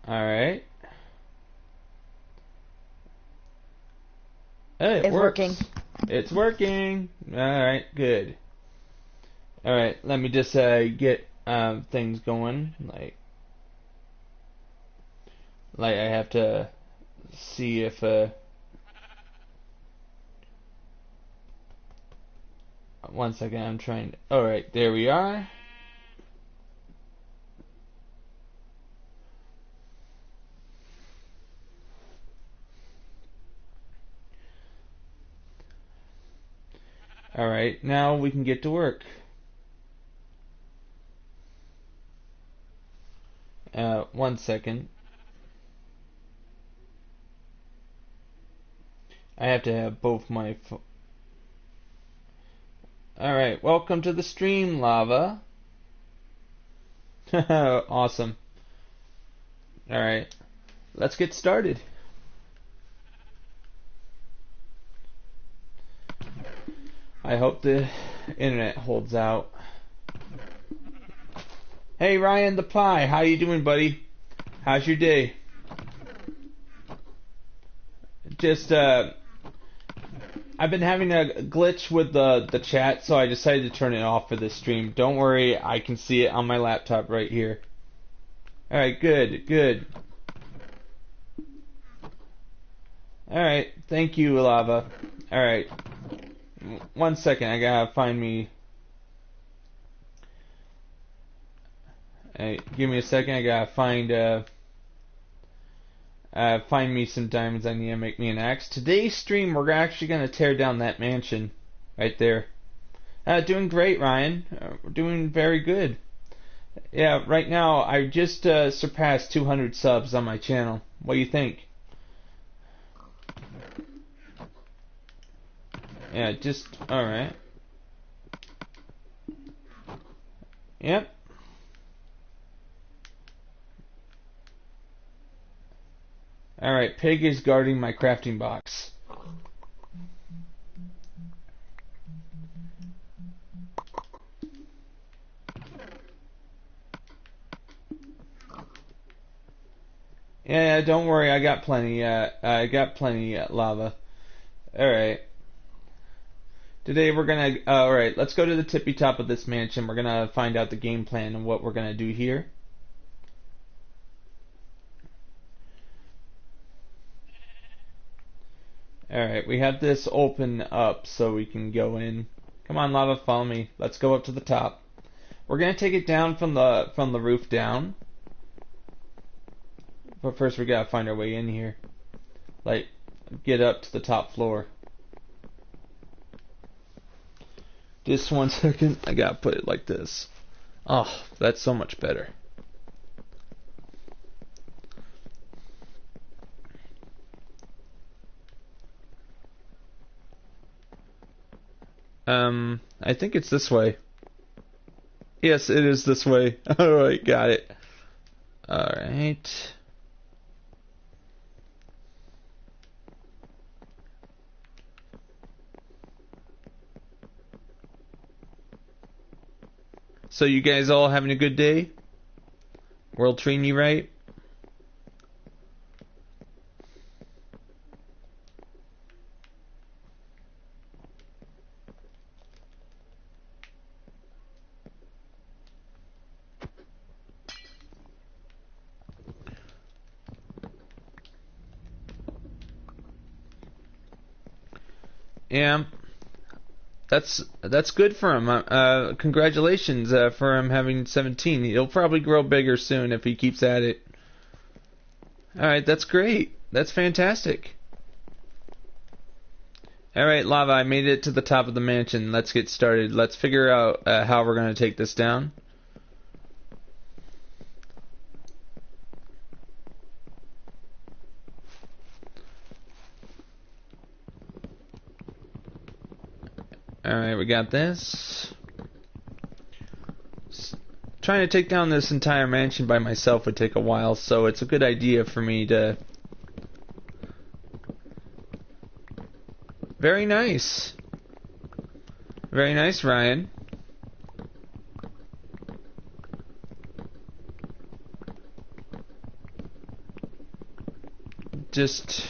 Alright. Hey, it It's works. working. It's working. Alright, good. Alright, let me just get things going. Like I have to see if 1 second, I'm trying to... Alright, there we are. Alright, now we can get to work. 1 second. I have to have both my... Alright, welcome to the stream, Lava. Awesome. Alright, let's get started. I hope the internet holds out. Hey Ryan the Pie, how you doing, buddy? How's your day? Just I've been having a glitch with the chat, so I decided to turn it off for this stream. Don't worry, I can see it on my laptop right here. Alright, good, good. Alright, thank you, Lava. Alright. 1 second, I gotta find me... Hey, give me a second, I gotta find me some diamonds. I need to make me an axe. Today's stream, we're actually gonna tear down that mansion. Right there. Doing great, Ryan. We're doing very good. Yeah, right now, I just surpassed 200 subs on my channel. What do you think? Yeah, just... Alright. Yep. Alright, Pig is guarding my crafting box. Yeah, don't worry, I got plenty, Lava. Alright. Today we're gonna, alright, let's go to the tippy top of this mansion. We're gonna find out the game plan and what we're gonna do here. Alright, we have this open up so we can go in. Come on, Lava, follow me. Let's go up to the top. We're gonna take it down from the roof down. But first we gotta find our way in here. Like, get up to the top floor. Just 1 second, I gotta put it like this. Oh, that's so much better. I think it's this way. Yes, it is this way. Alright, got it. Alright. So you guys all having a good day? World treating you right? Yeah, that's good for him. Congratulations for him having 17. He'll probably grow bigger soon if he keeps at it. Alright, that's great. That's fantastic. Alright, Lava, I made it to the top of the mansion. Let's get started. Let's figure out how we're going to take this down. Alright, we got this. Trying to take down this entire mansion by myself would take a while, so it's a good idea for me to... Very nice. Very nice, Ryan. just...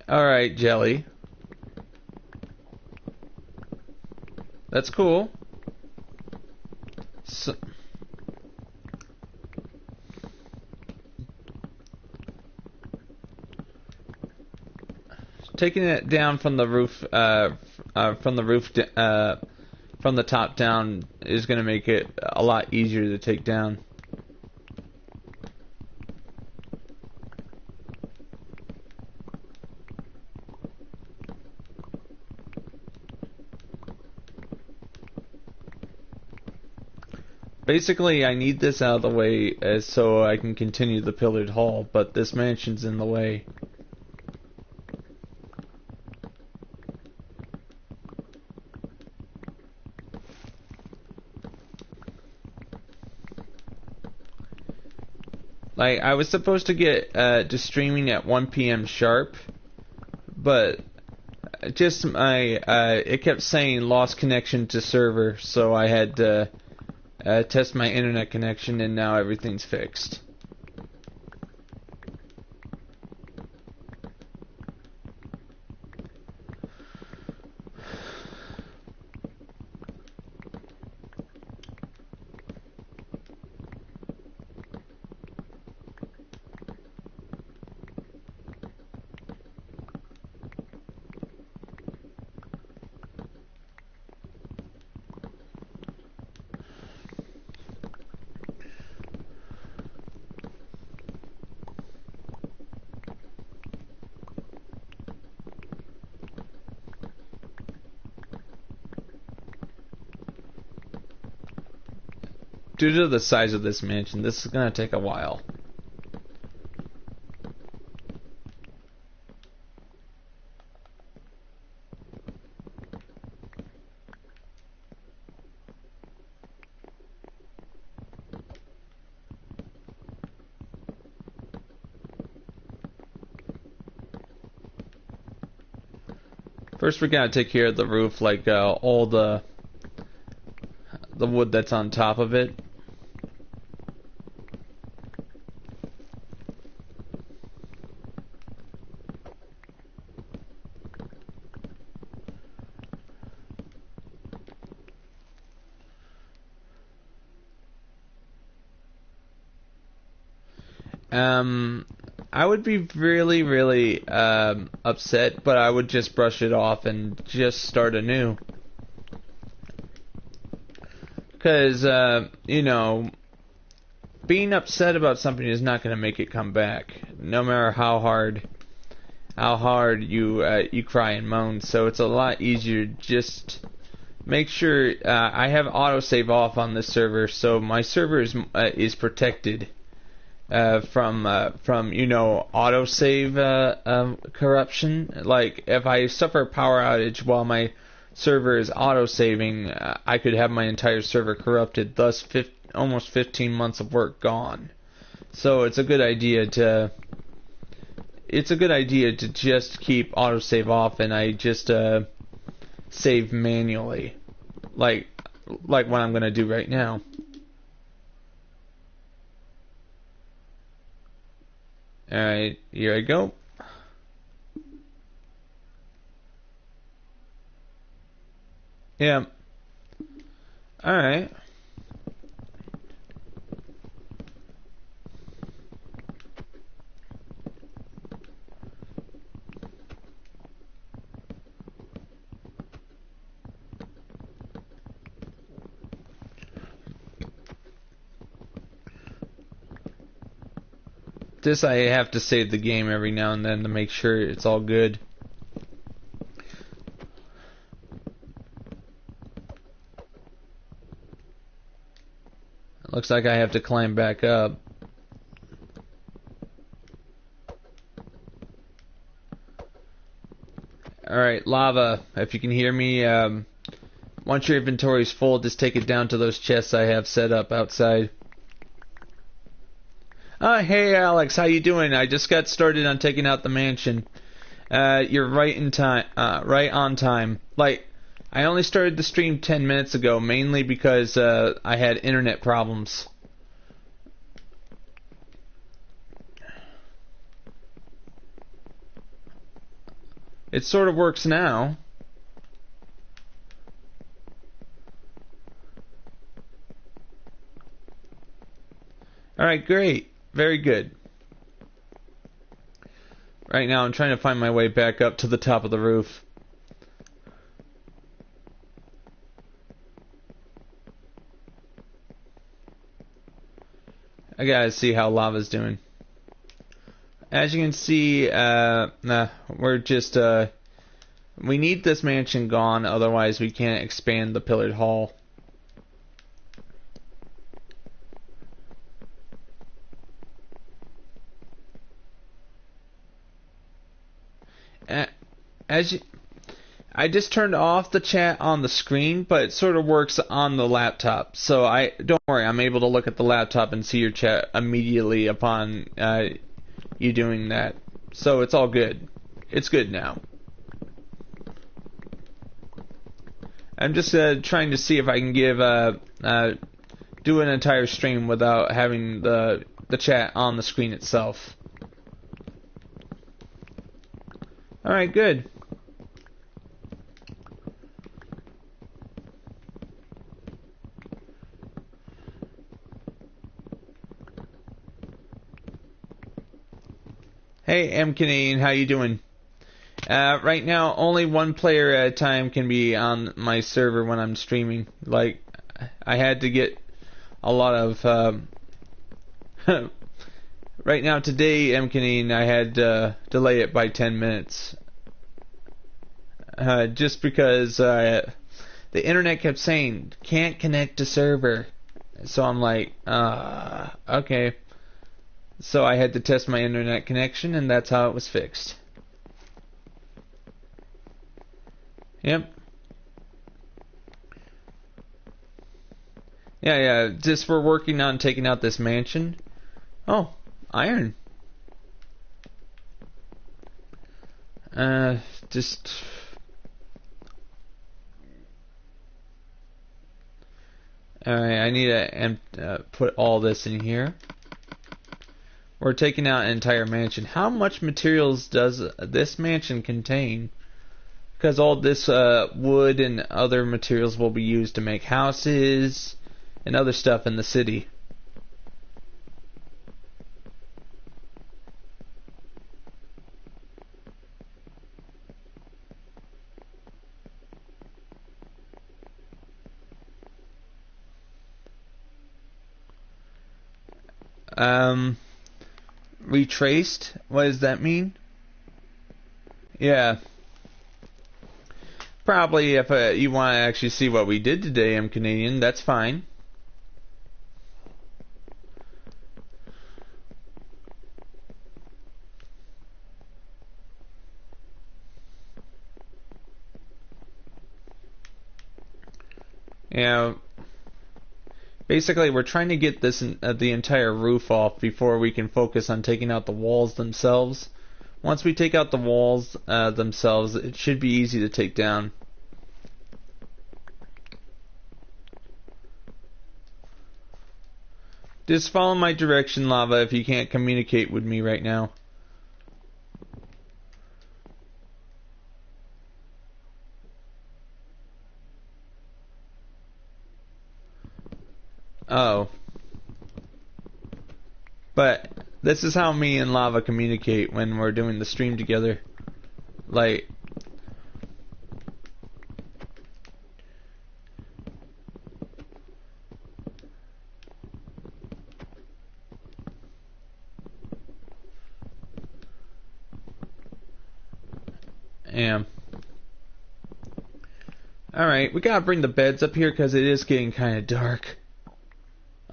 Alright, Jelly. That's cool. So, taking it down from the roof, from the top down is going to make it a lot easier to take down. Basically, I need this out of the way so I can continue the pillared hall, but this mansion's in the way. Like, I was supposed to get to streaming at 1 p.m. sharp, but just it kept saying lost connection to server, so I had to test my internet connection, and now everything's fixed. Due to the size of this mansion, this is going to take a while. First, we gotta take care of the roof, like all the wood that's on top of it. I would be really, really upset, but I would just brush it off and just start anew. Because, you know, being upset about something is not going to make it come back, no matter how hard you cry and moan. So it's a lot easier. Just make sure I have autosave off on this server, so my server is protected. From you know, autosave corruption. Like, if I suffer a power outage while my server is autosaving, I could have my entire server corrupted, thus almost 15 months of work gone. So it's a good idea to just keep autosave off, and I just save manually, like what I'm gonna do right now. Alright, here I go. Yeah. Alright. This, I have to save the game every now and then to make sure it's all good. Looks like I have to climb back up. Alright, lava, if you can hear me, once your inventory is full, just take it down to those chests I have set up outside. Hey Alex, how you doing? I just got started on taking out the mansion. You're right in time, right on time. Like, I only started the stream 10 minutes ago, mainly because I had internet problems. It sort of works now. Alright, great. Very good. Right now I'm trying to find my way back up to the top of the roof. I gotta see how lava's doing. As you can see, we're just, we need this mansion gone, otherwise we can't expand the pillared hall. I just turned off the chat on the screen, but it sort of works on the laptop. So don't worry, I'm able to look at the laptop and see your chat immediately upon you doing that. So it's all good. It's good now. I'm just trying to see if I can do an entire stream without having the chat on the screen itself. All right, good. Hey, M Canadian, how you doing? Right now, only one player at a time can be on my server when I'm streaming. Like, I had to get a lot of. Right now, today, M Canadian, I had to delay it by 10 minutes. Just because the internet kept saying, can't connect to server. So I'm like, okay. So I had to test my internet connection, and that's how it was fixed. Yep. Yeah, just we're working on taking out this mansion. Oh, iron. Just... Alright, I need to put all this in here. We're taking out an entire mansion. How much materials does this mansion contain? Because all this wood and other materials will be used to make houses and other stuff in the city. Retraced? What does that mean? Yeah. Probably if you want to actually see what we did today, I'm Canadian, that's fine. Yeah. Basically, we're trying to get this the entire roof off before we can focus on taking out the walls themselves. Once we take out the walls themselves, it should be easy to take down. Just follow my direction, Lava, if you can't communicate with me right now. Oh. But this is how me and Lava communicate when we're doing the stream together. Like... Yeah. Alright, we gotta bring the beds up here because it is getting kind of dark.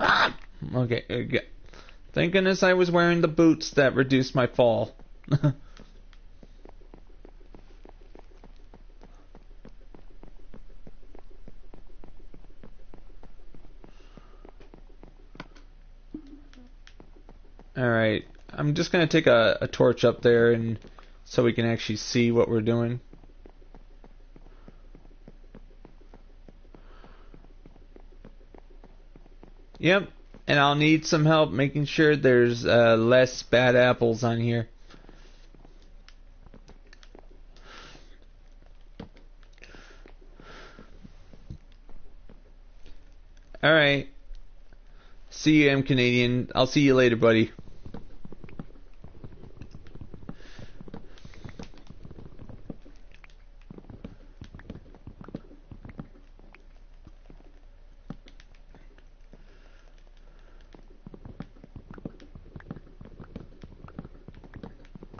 Ah! Okay. Thank goodness I was wearing the boots that reduced my fall. Alright, I'm just gonna take a torch up there and so we can actually see what we're doing. Yep, and I'll need some help making sure there's less bad apples on here. Alright. See you, M Canadian. I'll see you later, buddy.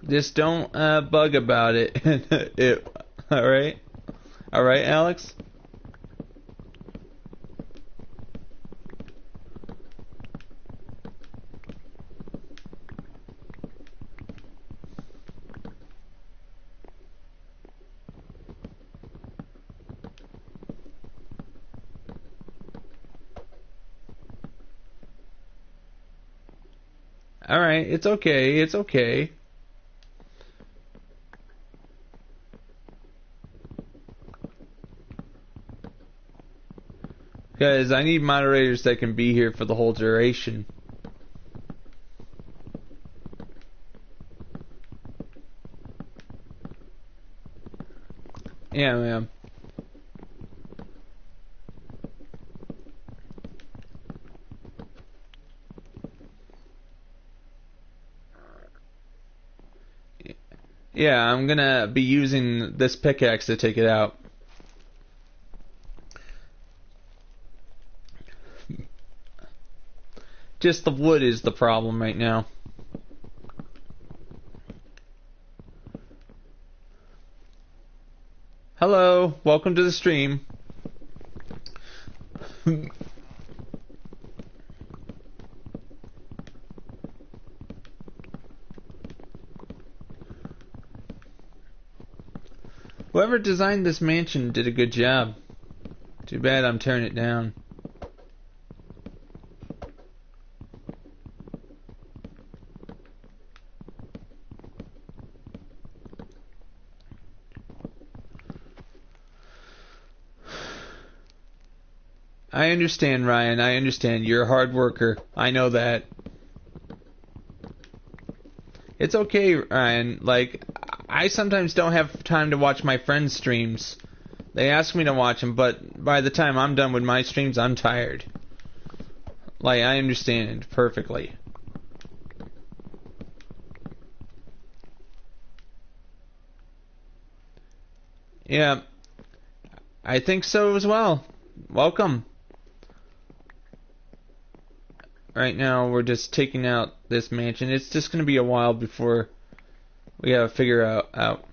Just don't bug about it. Alright? Alright, Alex? Alright, it's okay, it's okay. Because I need moderators that can be here for the whole duration. Yeah, ma'am. Yeah, I'm gonna be using this pickaxe to take it out. Just the wood is the problem right now. Hello, welcome to the stream. Whoever designed this mansion did a good job. Too bad I'm tearing it down. I understand, Ryan. I understand. You're a hard worker. I know that. It's okay, Ryan. Like, I sometimes don't have time to watch my friends' streams. They ask me to watch them, but by the time I'm done with my streams, I'm tired. Like, I understand perfectly. Yeah, I think so as well. Welcome. Right now, we're just taking out this mansion. It's just going to be a while before we gotta figure out.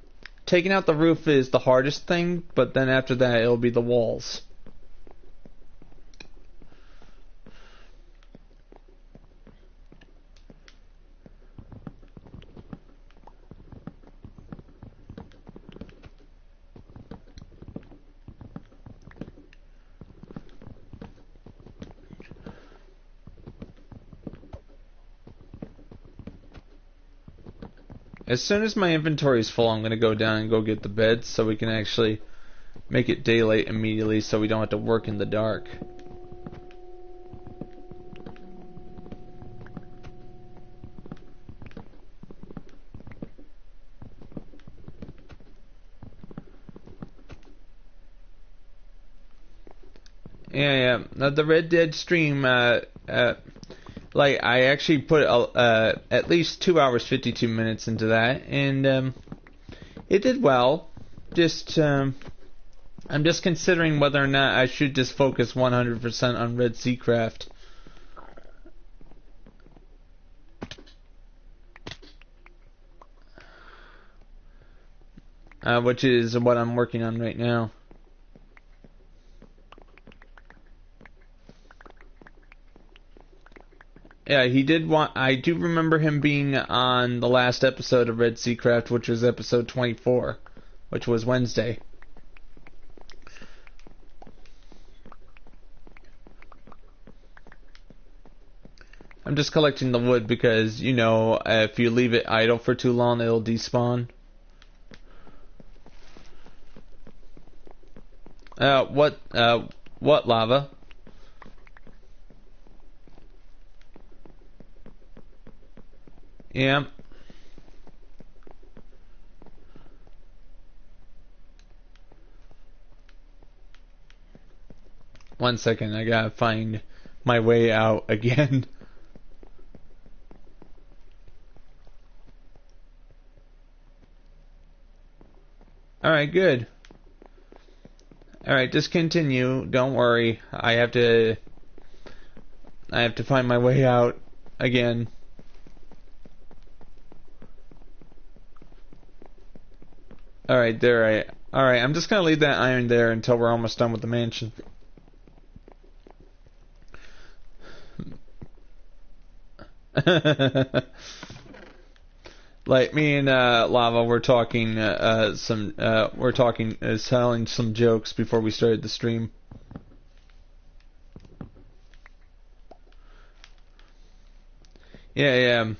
Taking out the roof is the hardest thing, but then after that, it'll be the walls. As soon as my inventory is full, I'm going to go down and go get the beds so we can actually make it daylight immediately so we don't have to work in the dark. Yeah. The Red Dead stream, like, I actually put at least 2 hours 52 minutes into that, and it did well. I'm just considering whether or not I should just focus 100% on REDSEACRAFT. Which is what I'm working on right now. Yeah, he did want. I do remember him being on the last episode of REDSEACRAFT, which was episode 24, which was Wednesday. I'm I'm just collecting the wood because, you know, if you leave it idle for too long, it'll despawn. What lava? Yeah. One second, I gotta find my way out again. Alright, good. Alright, just continue. Don't worry. I have to find my way out again. Alright, there Alright, I'm just gonna leave that iron there until we're almost done with the mansion. Like me and Lava, we're talking telling some jokes before we started the stream. Yeah.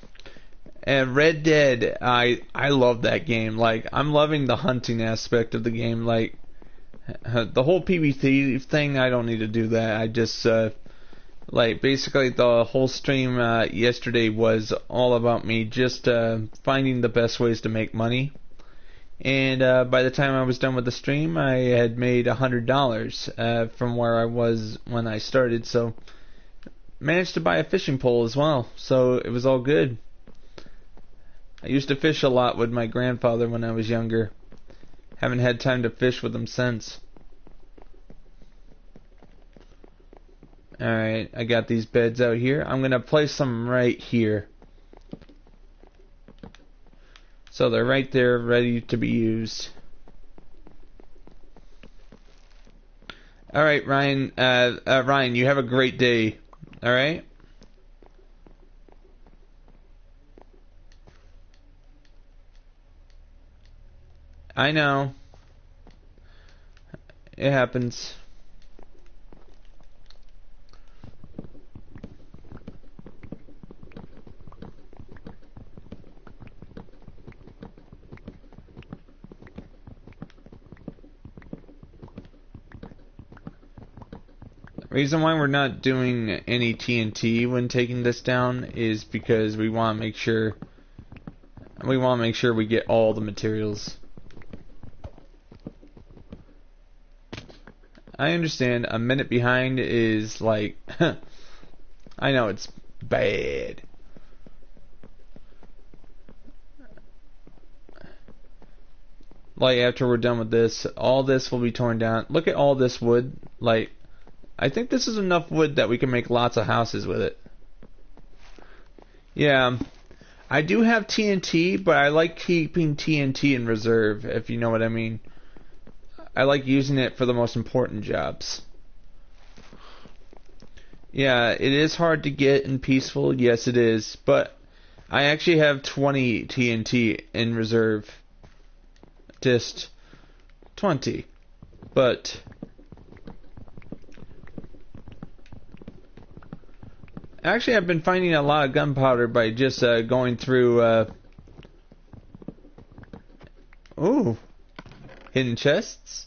And Red Dead, I love that game. Like, I'm loving the hunting aspect of the game. Like, the whole PvP thing, I don't need to do that. I just like, basically the whole stream yesterday was all about me just finding the best ways to make money. And by the time I was done with the stream, I had made $100 from where I was when I started. So, managed to buy a fishing pole as well. So, it was all good. I used to fish a lot with my grandfather when I was younger. Haven't had time to fish with him since. Alright, I got these beds out here. I'm going to place them right here. So they're right there, ready to be used. Alright, Ryan. Ryan, you have a great day. Alright? I know. It happens. The reason why we're not doing any TNT when taking this down is because we want to make sure we get all the materials. I understand a minute behind is like I know it's bad. Like, after we're done with this, all this will be torn down. Look at all this wood. Like, I think this is enough wood that we can make lots of houses with it. Yeah, I do have TNT, but I like keeping TNT in reserve, if you know what I mean. I like using it for the most important jobs. Yeah, it is hard to get in peaceful, yes it is, but I actually have 20 TNT in reserve. Just 20. But actually I've been finding a lot of gunpowder by just going through ooh, hidden chests.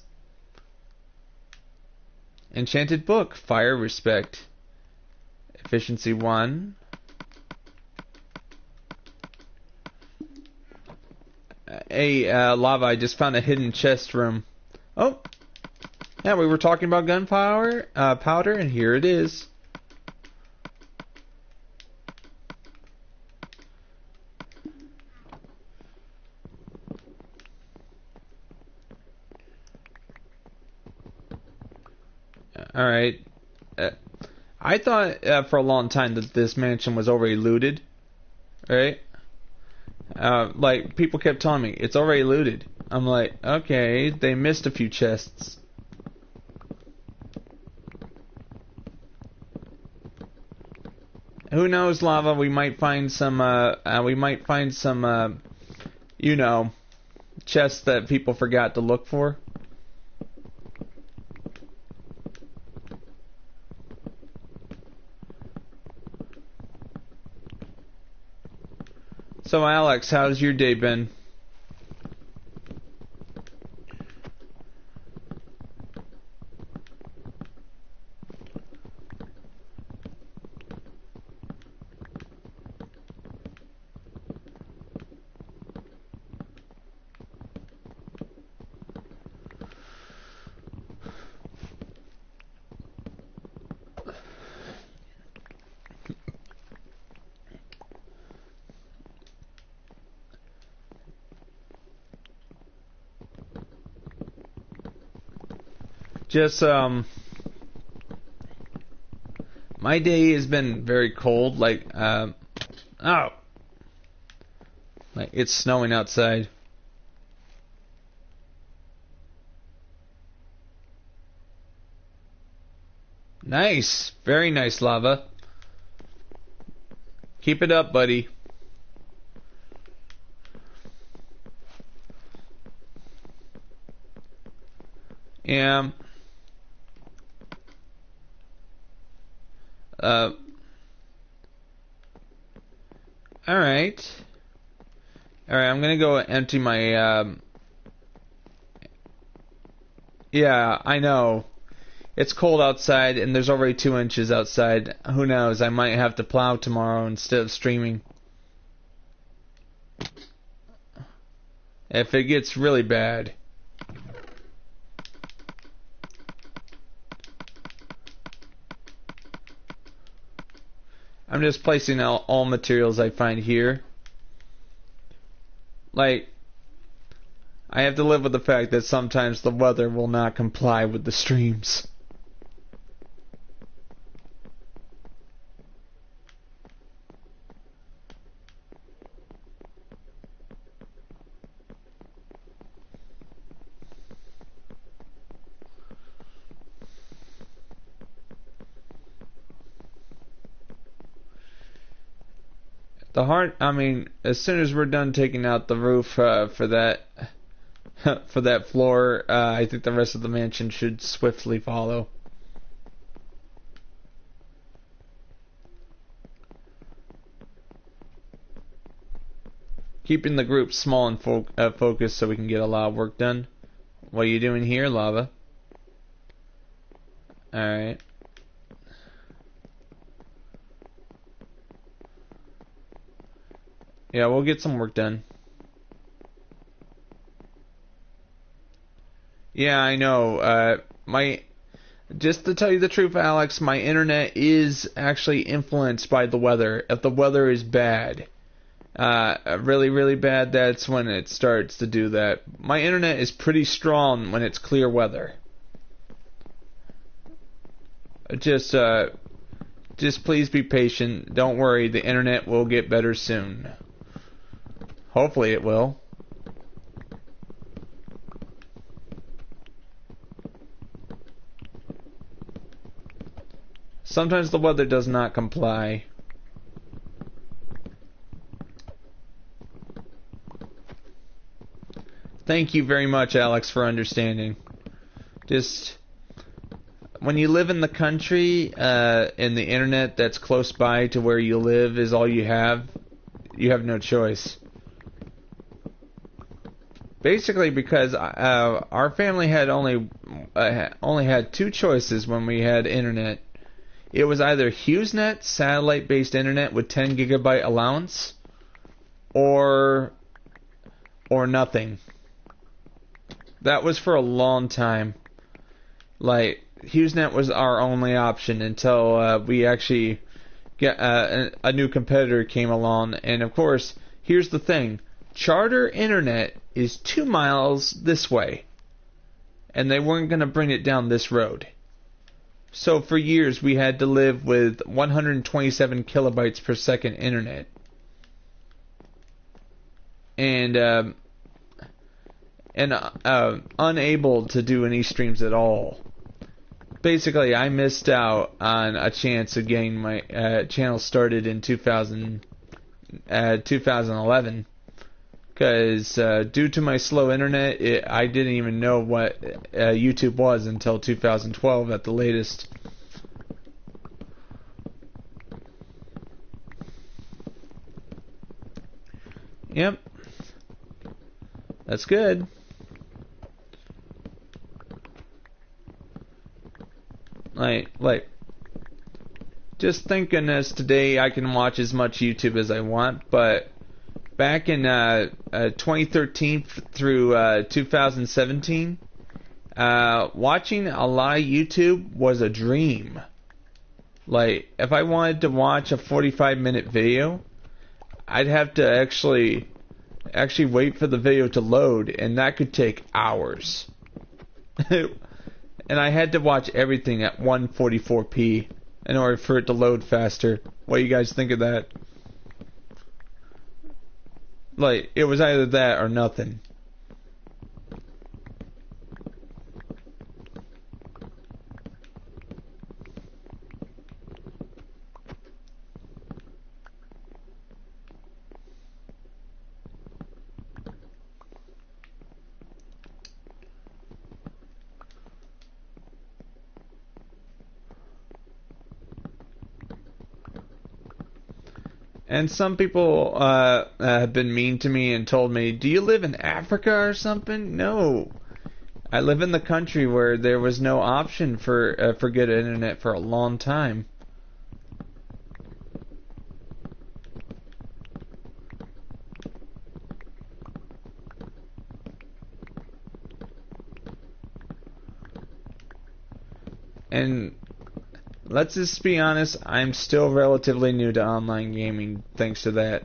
Enchanted book, fire respect. Efficiency 1. Hey, Lava, I just found a hidden chest room. Oh! Yeah, we were talking about gunpowder, powder, and here it is. Alright. I thought for a long time that this mansion was already looted. Right? Like, people kept telling me, it's already looted. I'm like, okay, they missed a few chests. Who knows, Lava, we might find some, you know, chests that people forgot to look for. So Alex, how's your day been? Just, my day has been very cold, like, like, it's snowing outside. Nice, very nice, Lava. Keep it up, buddy. Yeah. Alright. Alright, I'm gonna go empty my, yeah, I know. It's cold outside, and there's already 2 inches outside. Who knows, I might have to plow tomorrow instead of streaming. If it gets really bad. I'm just placing all materials I find here. Like, I have to live with the fact that sometimes the weather will not comply with the streams. I mean, as soon as we're done taking out the roof for that for that floor, I think the rest of the mansion should swiftly follow. Keeping the group small and focused so we can get a lot of work done. What are you doing here, Lava? Alright. Yeah, we'll get some work done. Yeah, I know. Just to tell you the truth, Alex, my internet is actually influenced by the weather. If the weather is bad, really, really bad, that's when it starts to do that. My internet is pretty strong when it's clear weather. Just please be patient. Don't worry, the internet will get better soon. Hopefully it will. Sometimes the weather does not comply. Thank you very much, Alex, for understanding. Just when you live in the country, and the internet that's close by to where you live is all you have no choice. Basically, because our family had only had 2 choices when we had internet. It was either HughesNet, satellite-based internet with 10 gigabyte allowance, or nothing. That was for a long time. Like, HughesNet was our only option until we actually get a new competitor came along. And of course, here's the thing: Charter internet is 2 miles this way, and they weren't going to bring it down this road. So for years we had to live with 127 kilobytes per second internet, and unable to do any streams at all. Basically, I missed out on a chance of getting my channel started in 2011. Because due to my slow internet, I didn't even know what YouTube was until 2012 at the latest. Yep. That's good. Like, just thinking as today I can watch as much YouTube as I want, but back in 2013 through 2017, watching a lot of YouTube was a dream. Like, if I wanted to watch a 45-minute video, I'd have to actually wait for the video to load, and that could take hours. And I had to watch everything at 144p in order for it to load faster. What do you guys think of that? Like, it was either that or nothing. And some people have been mean to me and told me, "Do you live in Africa or something?" No, I live in the country where there was no option for good internet for a long time. And let's just be honest, I'm still relatively new to online gaming thanks to that.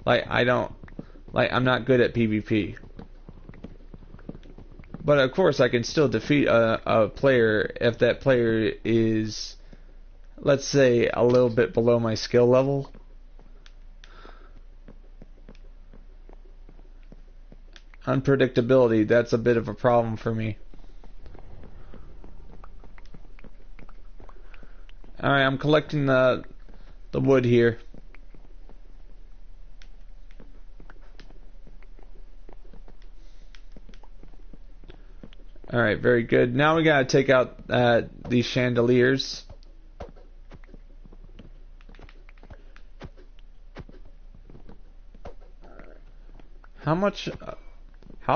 I'm not good at PvP. But of course I can still defeat a player if that player is, let's say, a little bit below my skill level. Unpredictability, that's a bit of a problem for me. Alright, I'm collecting the wood here. Alright, very good. Now we gotta take out these chandeliers. How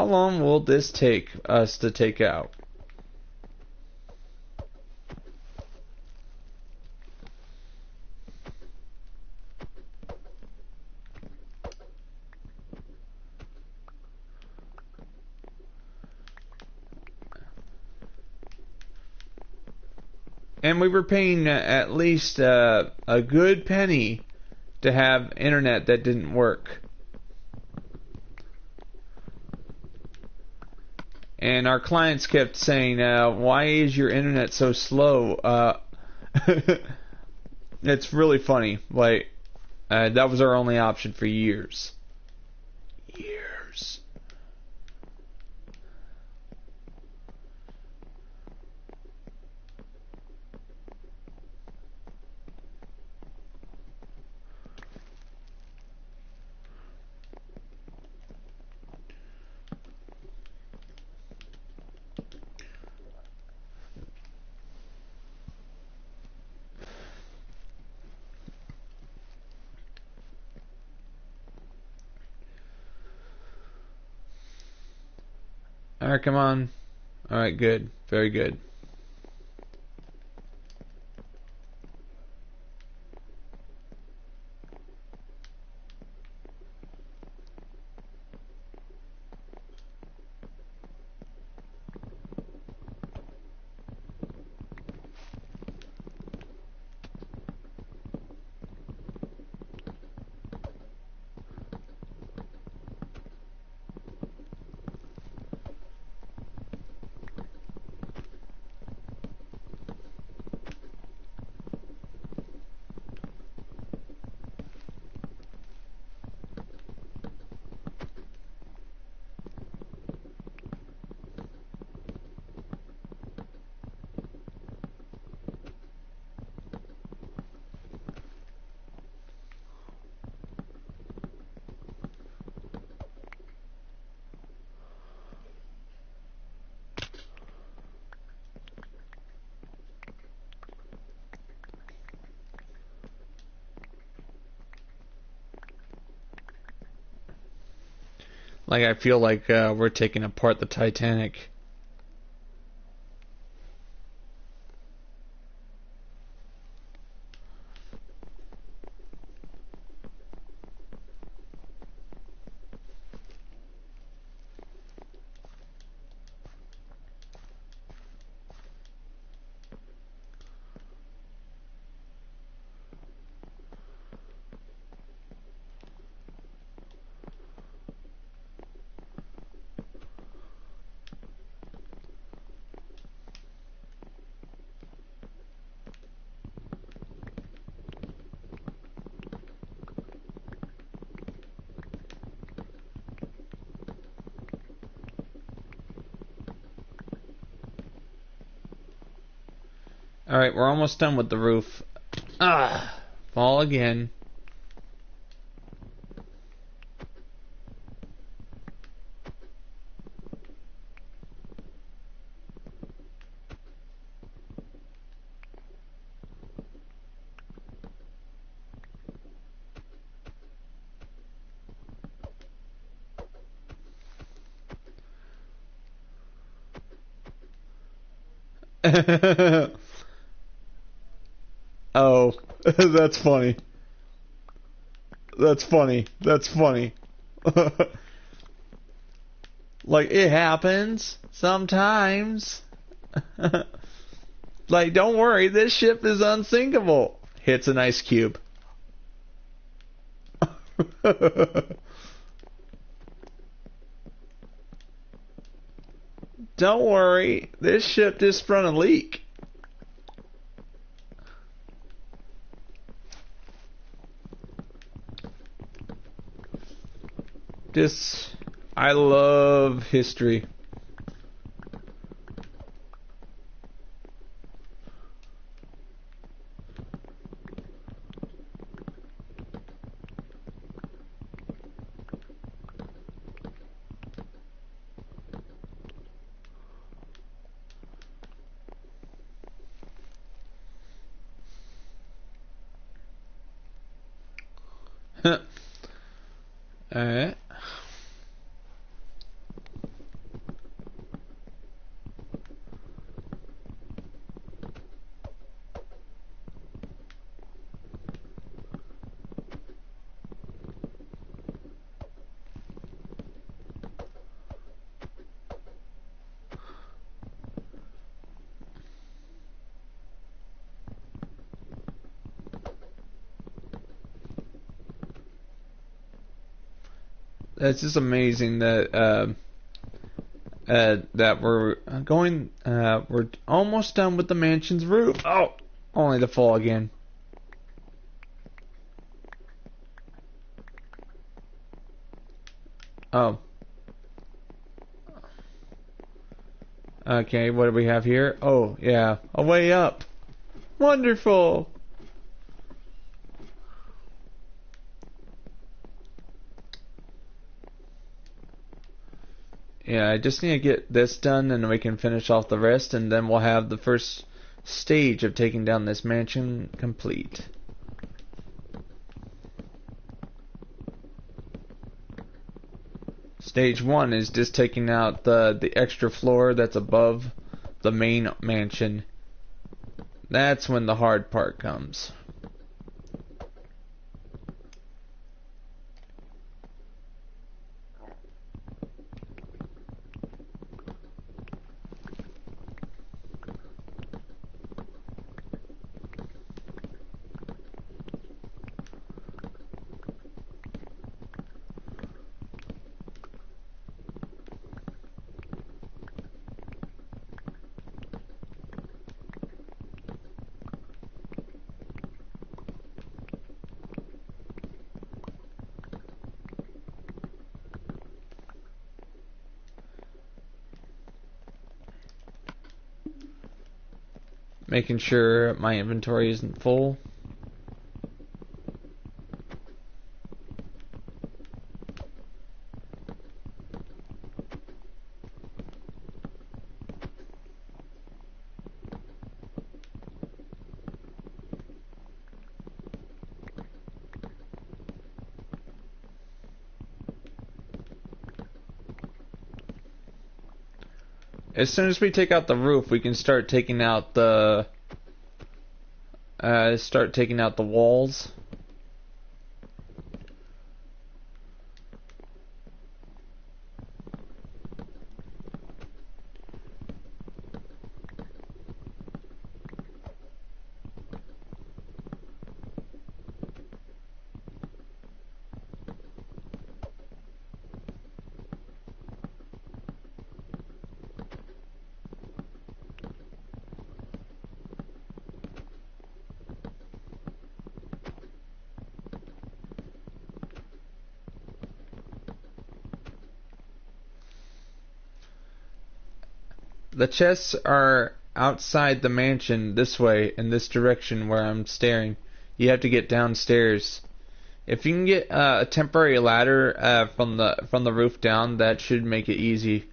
long will this take us to take out? And we were paying at least a good penny to have internet that didn't work. And our clients kept saying, "Why is your internet so slow?" It's really funny. Like, that was our only option for years. Years. Alright, come on. Alright, good. Very good. Like I feel like we're taking apart the Titanic. Alright, we're almost done with the roof. Ah! Fall again. Oh, that's funny. That's funny. That's funny. Like, it happens sometimes. Like, don't worry, this ship is unsinkable. Hits an ice cube. Don't worry, this ship just sprung a leak. I love history. Alright. It's just amazing that that we're almost done with the mansion's roof. Oh, only to fall again. Oh. Okay, what do we have here? Oh, yeah, a way up. Wonderful. Yeah, I just need to get this done and we can finish off the rest, and then we'll have the first stage of taking down this mansion complete. Stage 1 is just taking out the extra floor that's above the main mansion. That's when the hard part comes. Making sure my inventory isn't full. As soon as we take out the roof, we can start taking out the walls. The chests are outside the mansion this way, in this direction where I'm staring. You have to get downstairs. If you can get a temporary ladder from the roof down, that should make it easy.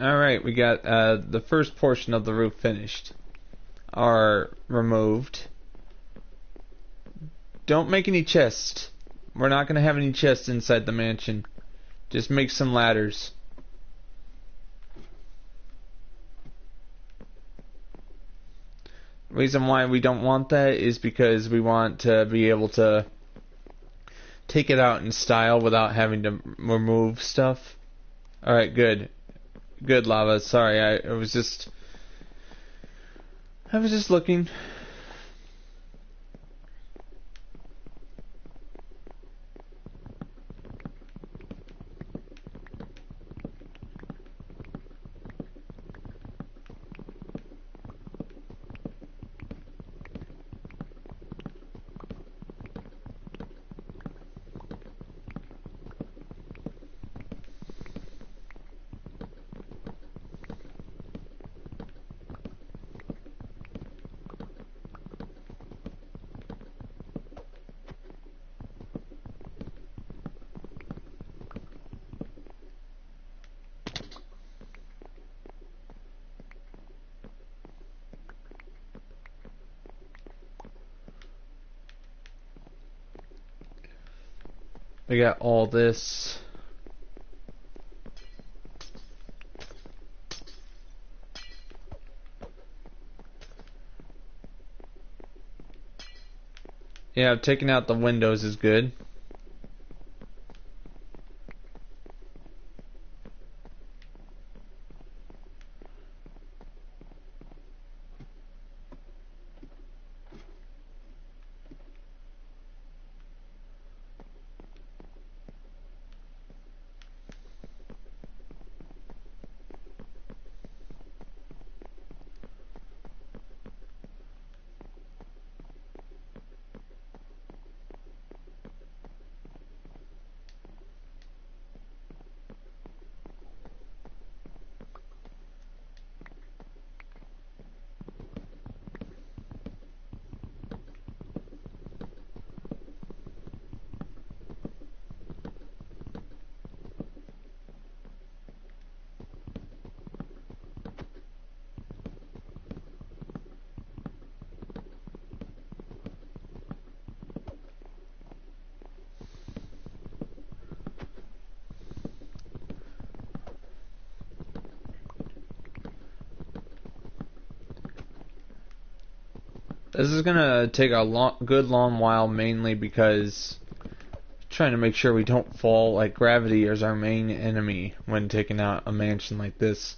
Alright, we got the first portion of the roof finished. Or removed. Don't make any chests. We're not going to have any chests inside the mansion. Just make some ladders. Reason why we don't want that is because we want to be able to take it out in style without having to remove stuff. Alright, good. Good, Lava. Sorry, I was just looking. We got all this. Yeah, taking out the windows is good. This is gonna take a good long while, mainly because I'm trying to make sure we don't fall. Like, gravity is our main enemy when taking out a mansion like this.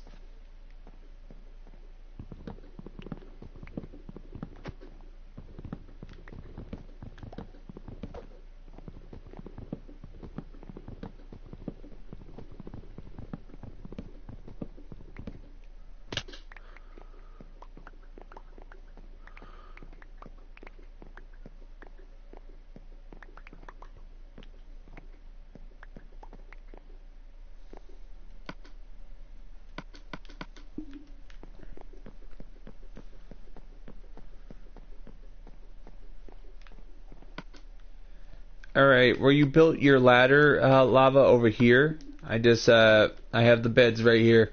Alright, where you built your ladder, Lava, over here, I have the beds right here.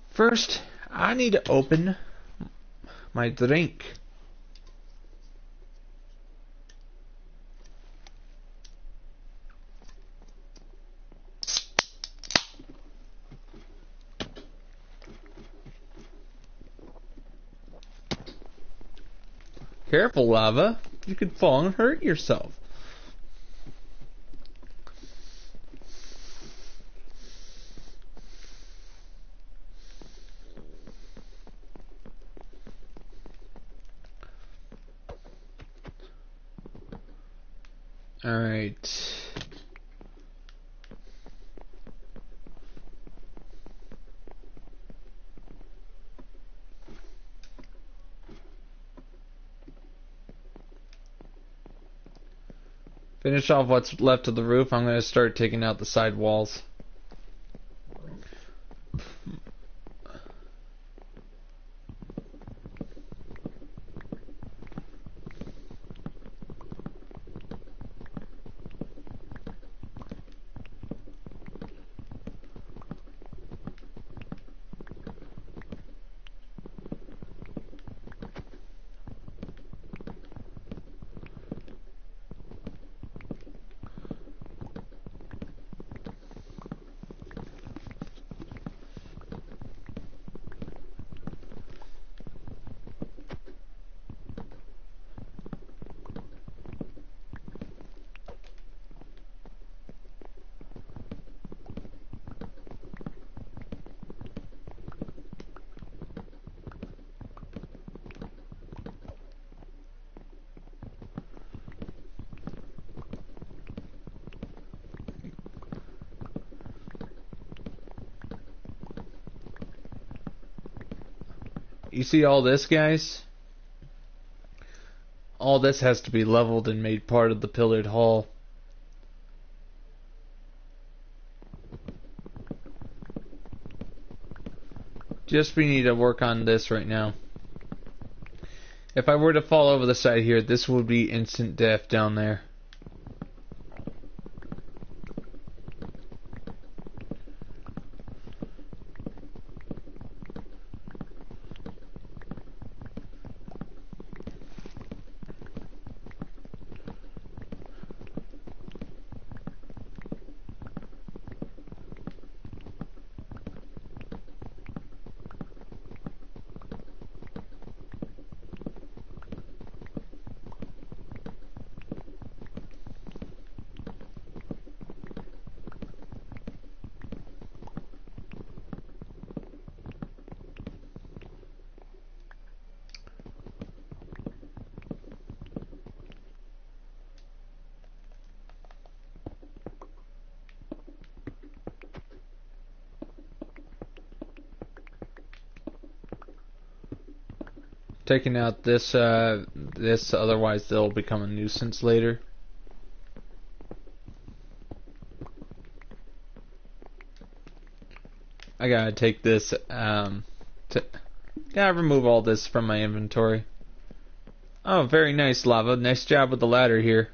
First, I need to open my drink. Careful, lava. You could fall and hurt yourself. Alright. Finish off what's left of the roof. I'm going to start taking out the side walls. You see all this, guys? All this has to be leveled and made part of the pillared hall. Just we need to work on this right now. If I were to fall over the side here, this would be instant death down there. Taking out this, otherwise they'll become a nuisance later. I gotta take this, gotta remove all this from my inventory. Oh, very nice, lava. Nice job with the ladder here.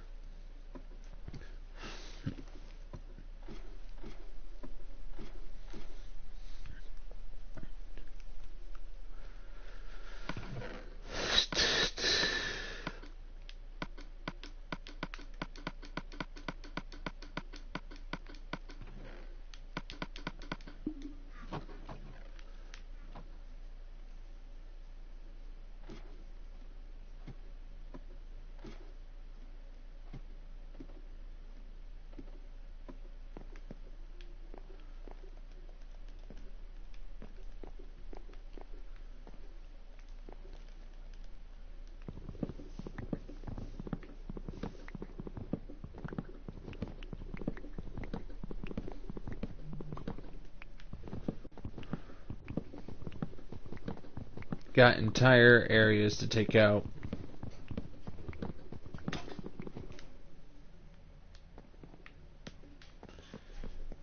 Got entire areas to take out.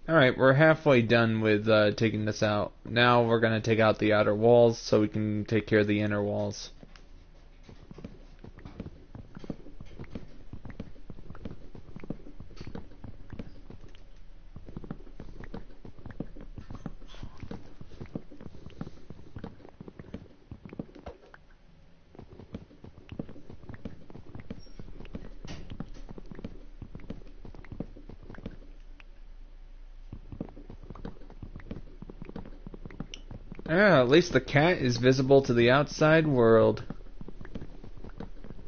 Alright, we're halfway done with taking this out. Now we're going to take out the outer walls so we can take care of the inner walls. Yeah, at least the cat is visible to the outside world.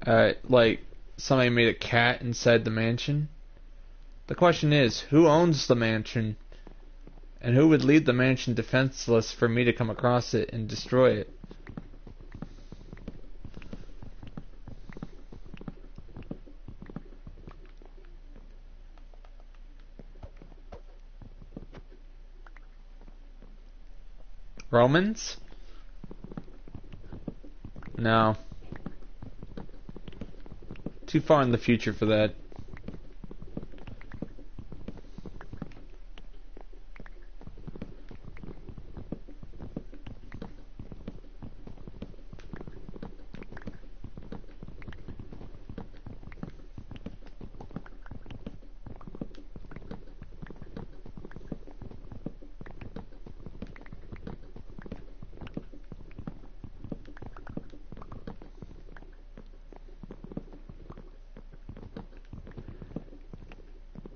Like, somebody made a cat inside the mansion. The question is, who owns the mansion? And who would leave the mansion defenseless for me to come across it and destroy it? Romans? No. Too far in the future for that.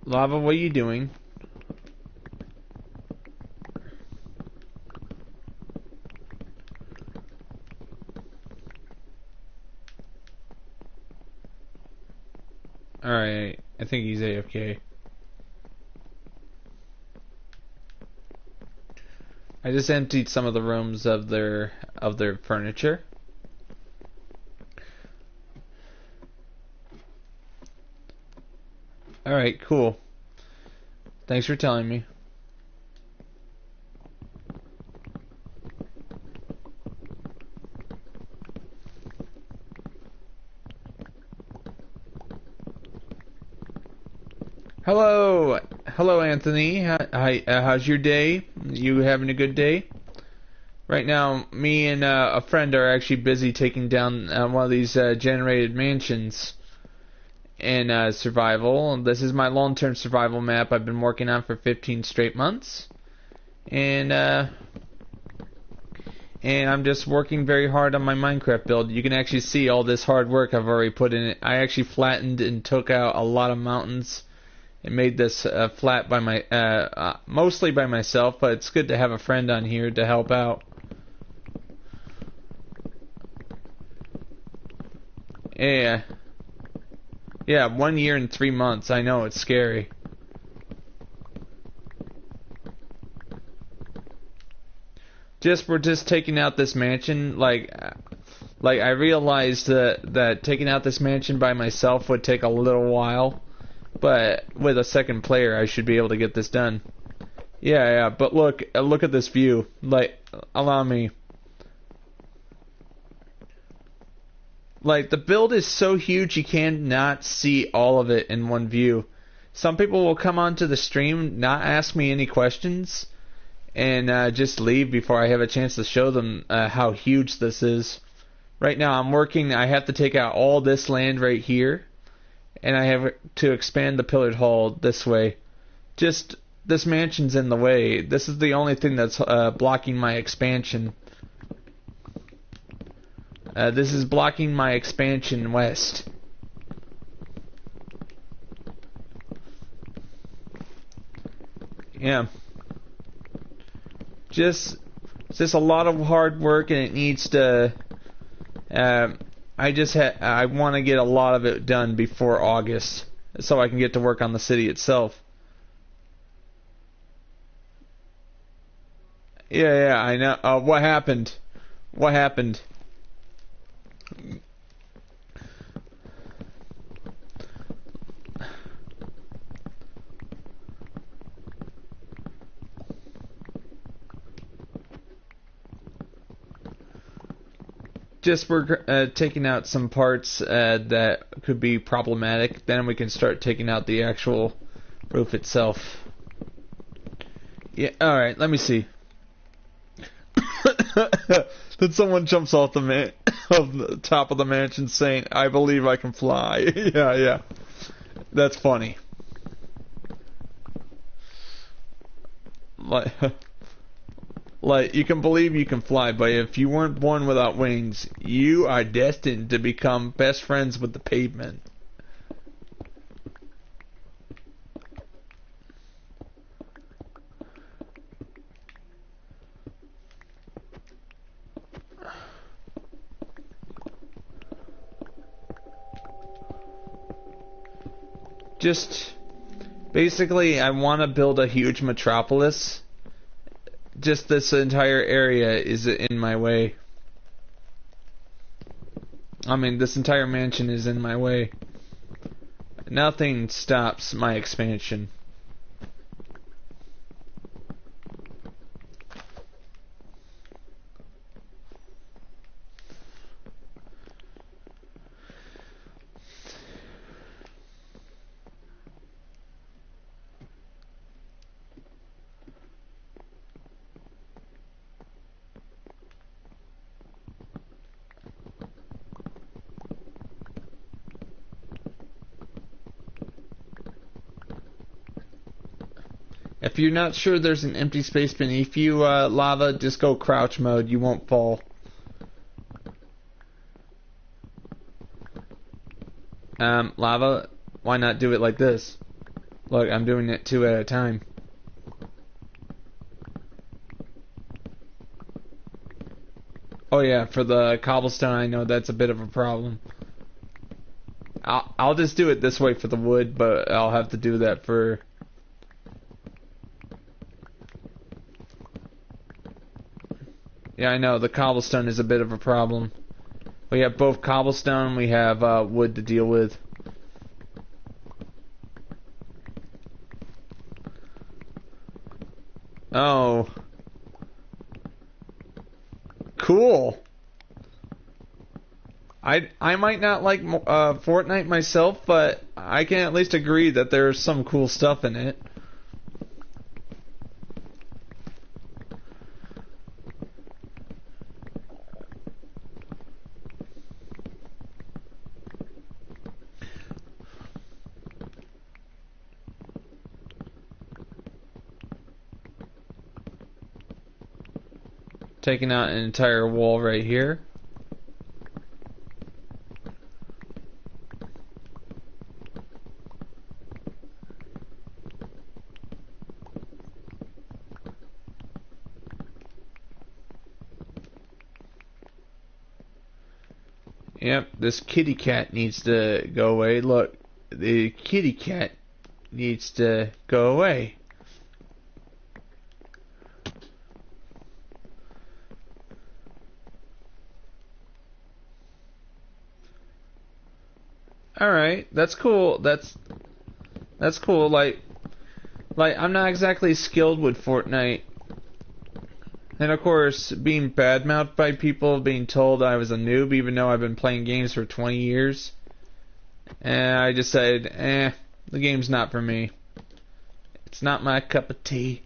Lava, what are you doing? Alright, I think he's AFK. I just emptied some of the rooms of their furniture. Alright, cool. Thanks for telling me. Hello, hello, Anthony. Hi, how's your day? You having a good day? Right now, me and a friend are actually busy taking down one of these generated mansions in survival. This is my long-term survival map I've been working on for 15 straight months, and I'm just working very hard on my Minecraft build. You can actually see all this hard work I've already put in it. I actually flattened and took out a lot of mountains. It made this flat by mostly by myself, but it's good to have a friend on here to help out. Yeah, 1 year and 3 months. I know, it's scary. We're just taking out this mansion. Like I realized that taking out this mansion by myself would take a little while. But with a second player, I should be able to get this done. Yeah, but look at this view. Like, allow me. Like, the build is so huge you cannot see all of it in one view. Some people will come onto the stream, not ask me any questions, and just leave before I have a chance to show them how huge this is. Right now, I have to take out all this land right here. And I have to expand the pillared hall this way. Just, this mansion's in the way. This is the only thing that's blocking my expansion. This is blocking my expansion west. Yeah. Just a lot of hard work, and it needs to... I want to get a lot of it done before August, so I can get to work on the city itself. Yeah, I know. What happened? What happened? We're taking out some parts that could be problematic. Then we can start taking out the actual roof itself. Yeah. All right. Let me see. Then someone jumps off the of the top of the mansion saying, "I believe I can fly." Yeah. That's funny. Like, you can believe you can fly, but if you weren't born without wings, you are destined to become best friends with the pavement. Just basically, I want to build a huge metropolis. Just this entire area is in my way. I mean, this entire mansion is in my way. Nothing stops my expansion. If you're not sure there's an empty space beneath you, lava, just go crouch mode. You won't fall. Lava, why not do it like this? Look, I'm doing it 2 at a time. Oh yeah, for the cobblestone, I know that's a bit of a problem. I'll just do it this way for the wood, but I'll have to do that for... Yeah, I know, the cobblestone is a bit of a problem. We have both cobblestone, we have wood to deal with. Oh. Cool. I might not like Fortnite myself, but I can at least agree that there's some cool stuff in it. Taking out an entire wall right here. Yep, this kitty cat needs to go away. Look, the kitty cat needs to go away. Alright, that's cool. That's cool. Like I'm not exactly skilled with Fortnite. And of course, being badmouthed by people, being told I was a noob, even though I've been playing games for 20 years. And I just said, the game's not for me. It's not my cup of tea.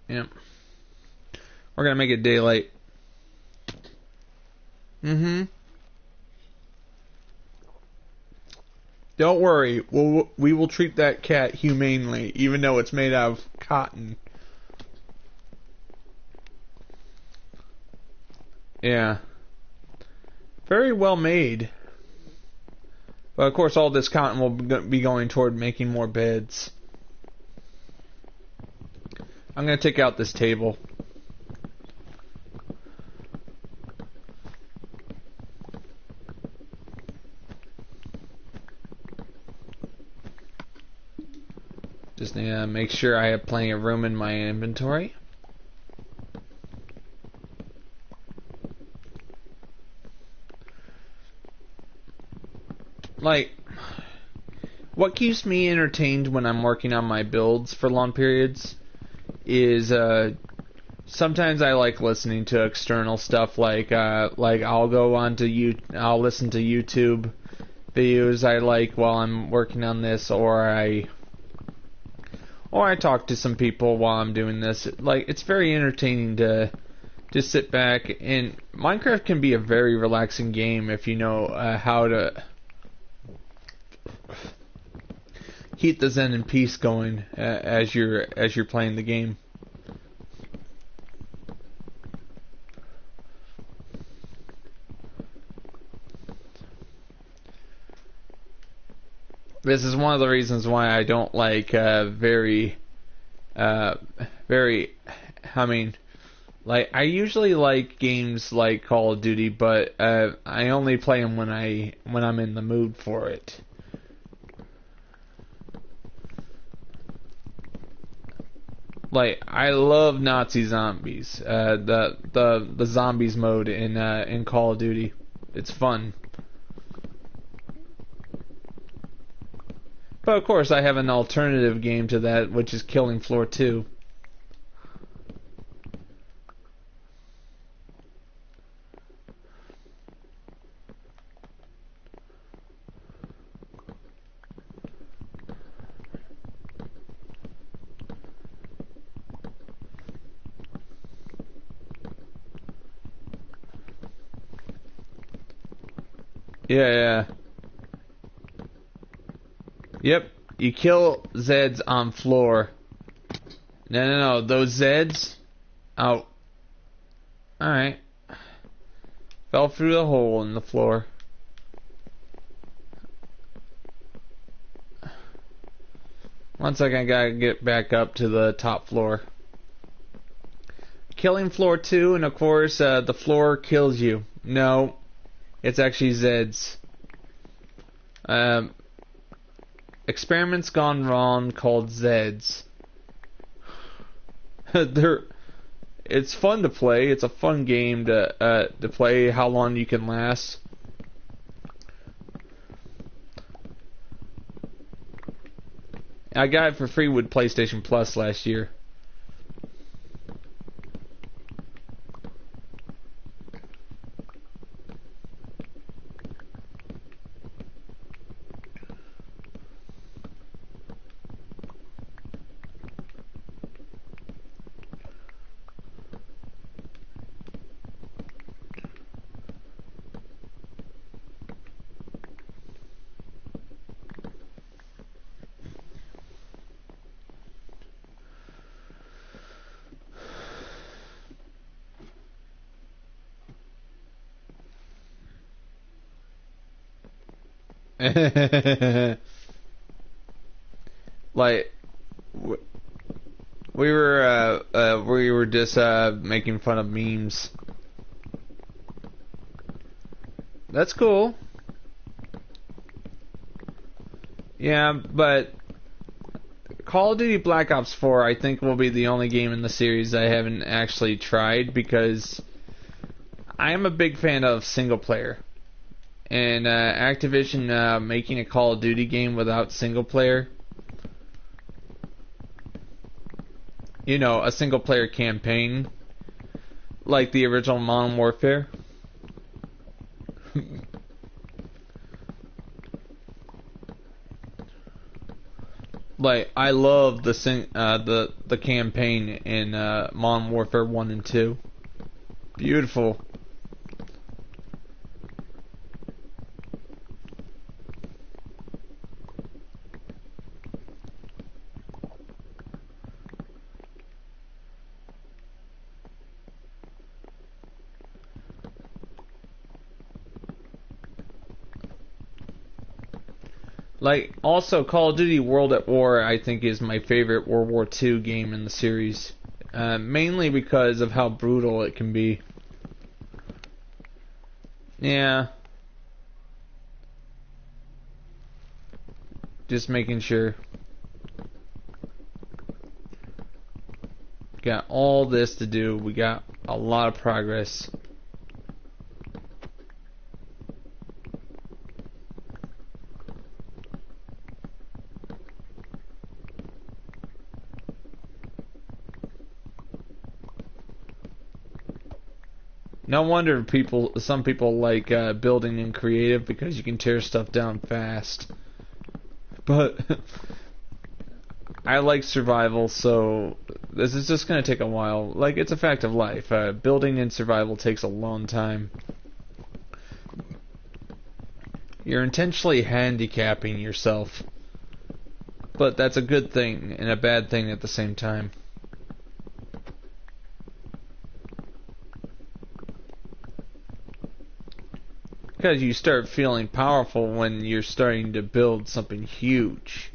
Yep. We're gonna make it daylight. Mm-hmm. Don't worry, we will treat that cat humanely, even though it's made out of cotton. Yeah. Very well made. But of course all this cotton will be going toward making more beds. I'm going to take out this table. Just need to make sure I have plenty of room in my inventory. Like, what keeps me entertained when I'm working on my builds for long periods is sometimes I like listening to external stuff, like I'll go on to I'll listen to YouTube videos I like while I'm working on this, or I talk to some people while I'm doing this. Like, it's very entertaining to just sit back, and Minecraft can be a very relaxing game if you know how to keep the zen and peace going as you're playing the game. This is one of the reasons why I don't like very Uh, very, I mean, like I usually like games like Call of Duty, but I only play them when I'm in the mood for it. Like I love Nazi zombies. The zombies mode in Call of Duty, it's fun. But of course, I have an alternative game to that, which is Killing Floor 2. Yeah, yeah. Yep. You kill Zeds on floor. No. Those Zeds. Oh. Alright. Fell through the hole in the floor. One second, I gotta get back up to the top floor. Killing floor 2, and of course, the floor kills you. No. It's actually Zeds. Experiments gone wrong called Zeds. It's fun to play. It's a fun game to play. How long you can last. I got it for free with PlayStation Plus last year. Like we were just making fun of memes. That's cool. Yeah, but Call of Duty Black Ops 4 I think will be the only game in the series I haven't actually tried, because I am a big fan of single player. And Activision making a Call of Duty game without single player, you know, a single player campaign like the original Modern Warfare. Like I love the campaign in Modern Warfare 1 and 2. Beautiful. Like, also, Call of Duty World at War, I think, is my favorite World War II game in the series. Mainly because of how brutal it can be. Yeah. Just making sure. Got all this to do. We got a lot of progress. No wonder some people like building in creative, because you can tear stuff down fast. But I like survival, so this is just going to take a while. Like, it's a fact of life. Building in survival takes a long time. You're intentionally handicapping yourself. But that's a good thing and a bad thing at the same time. Because you start feeling powerful when you're starting to build something huge.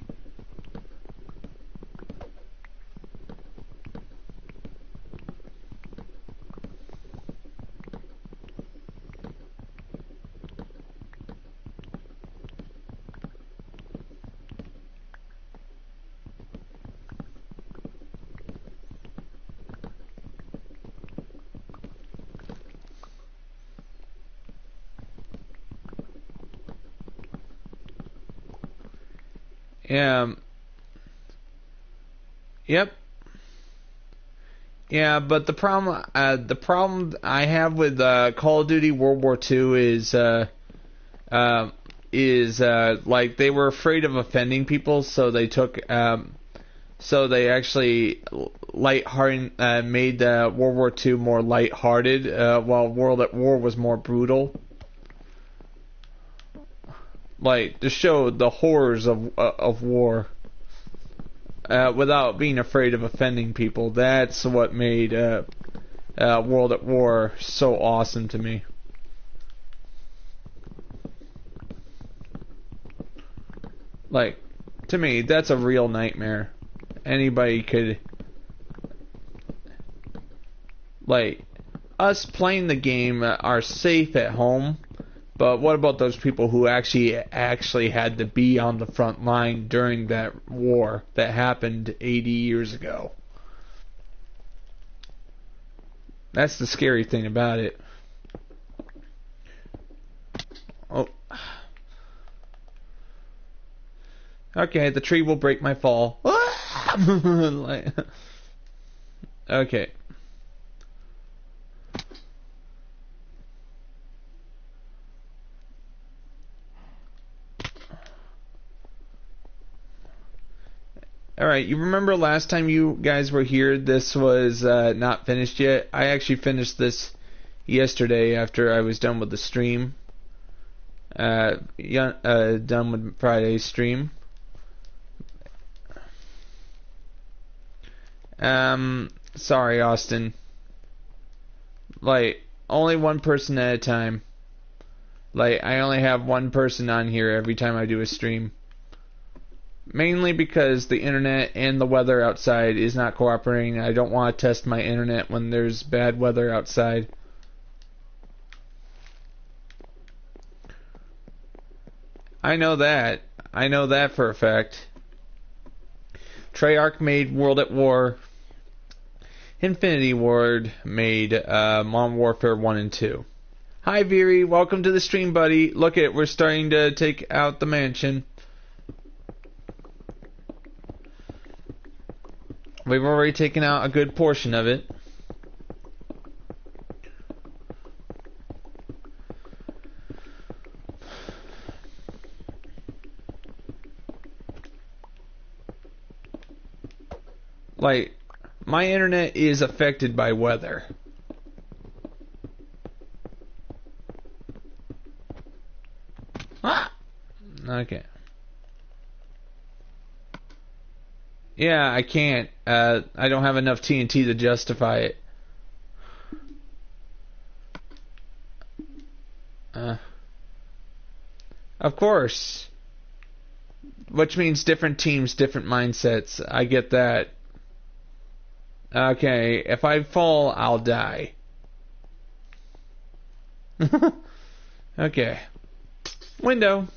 Yep. Yeah, but the problem I have with Call of Duty World War II is like they were afraid of offending people, so they took so they actually made World War II more lighthearted, while World at War was more brutal. Like to show the horrors of war. Without being afraid of offending people. That's what made World at War so awesome to me. Like, to me, that's a real nightmare. Anybody could... Like, us playing the game are safe at home, but what about those people who actually had to be on the front line during that war that happened 80 years ago? That's the scary thing about it. Oh. Okay, the tree will break my fall. Okay. Alright, you remember last time you guys were here, this was not finished yet? I actually finished this yesterday after I was done with the stream. Done with Friday's stream. Sorry, Austin. Like, only one person at a time. Like, I only have one person on here every time I do a stream. Mainly because the internet and the weather outside is not cooperating. I don't want to test my internet when there's bad weather outside. I know that. I know that for a fact. Treyarch made World at War. Infinity Ward made Modern Warfare 1 and 2. Hi Veery, welcome to the stream, buddy. Look at, we're starting to take out the mansion. We've already taken out a good portion of it. Like, my internet is affected by weather. Ah! Okay. Yeah, I can't. I don't have enough TNT to justify it. Of course. Which means different teams, different mindsets. I get that. Okay, if I fall, I'll die. Okay. Window.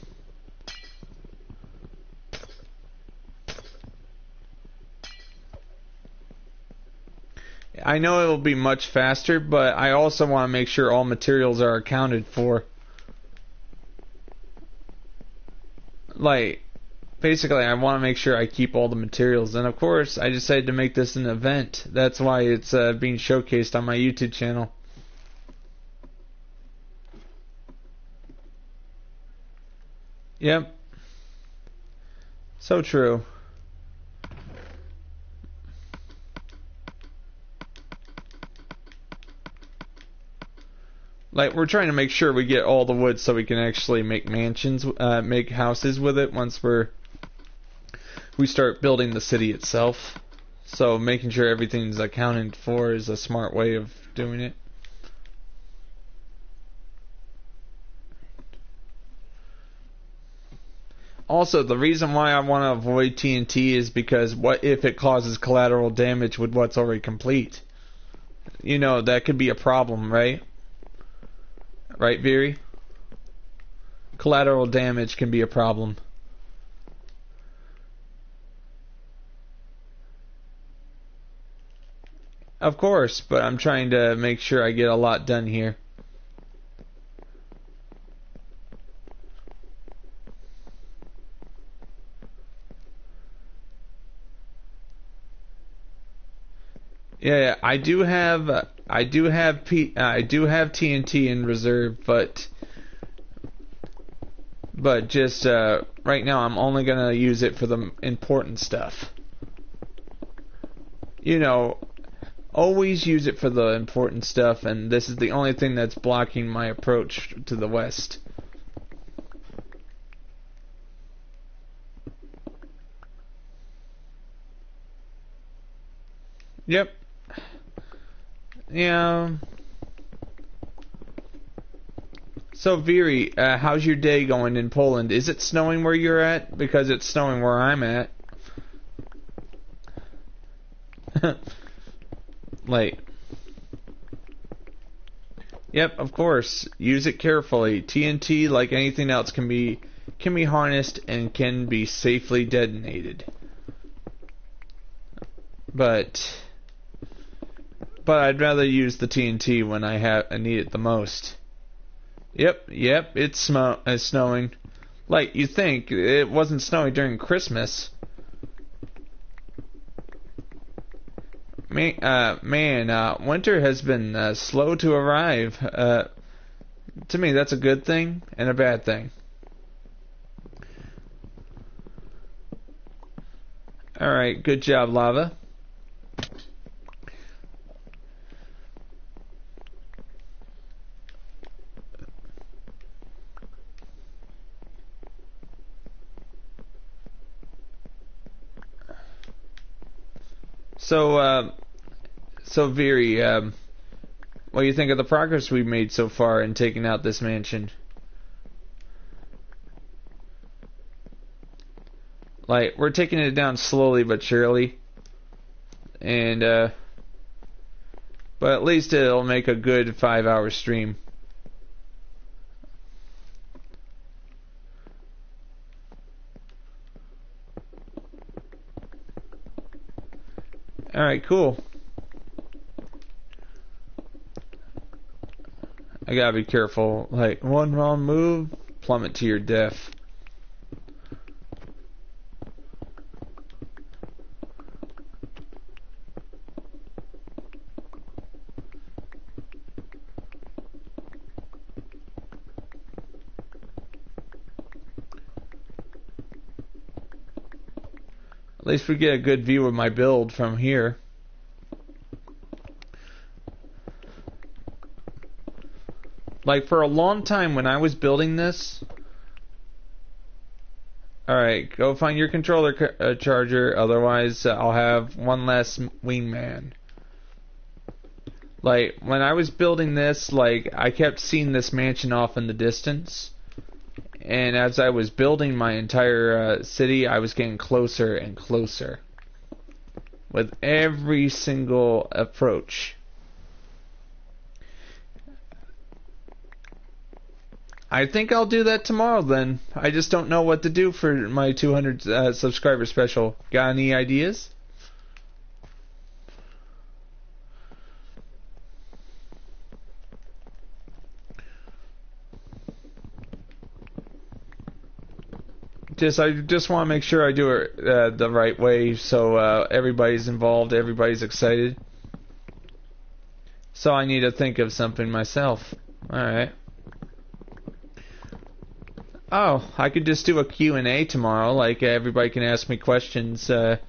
I know it will be much faster, but I also want to make sure all materials are accounted for. Like, basically, I want to make sure I keep all the materials. And of course, I decided to make this an event. That's why it's being showcased on my YouTube channel. Yep. So true. Like, we're trying to make sure we get all the wood so we can actually make mansions, make houses with it once we start building the city itself. So making sure everything's accounted for is a smart way of doing it. Also, the reason why I want to avoid TNT is because what if it causes collateral damage with what's already complete? You know, that could be a problem, right? Right, Veery? Collateral damage can be a problem. Of course, but I'm trying to make sure I get a lot done here. Yeah, I do have TNT in reserve, but just right now I'm only gonna use it for the important stuff. You know, always use it for the important stuff, and this is the only thing that's blocking my approach to the west. Yep. Yeah. So, Viri, how's your day going in Poland? Is it snowing where you're at? Because it's snowing where I'm at. Like, yep, of course. Use it carefully. TNT, like anything else, can be harnessed and can be safely detonated. But I'd rather use the TNT when I need it the most. Yep, it's snowing. Like, you think it wasn't snowing during Christmas. Winter has been slow to arrive. To me, that's a good thing and a bad thing. Alright, good job, Lava. So Viri, what do you think of the progress we've made so far in taking out this mansion? Like, we're taking it down slowly but surely, and but at least it'll make a good 5-hour stream. Alright, cool. I gotta be careful. Like, one wrong move, plummet to your death. At least we get a good view of my build from here. Like, for a long time when I was building this... Alright, go find your controller charger, otherwise I'll have one less wingman. Like, when I was building this, like, I kept seeing this mansion off in the distance. And as I was building my entire city, I was getting closer and closer. With every single approach. I think I'll do that tomorrow then. I just don't know what to do for my 200 subscriber special. Got any ideas? I just want to make sure I do it the right way, so everybody's involved, everybody's excited. So I need to think of something myself. Alright. Oh, I could just do a Q&A tomorrow. Like, everybody can ask me questions, and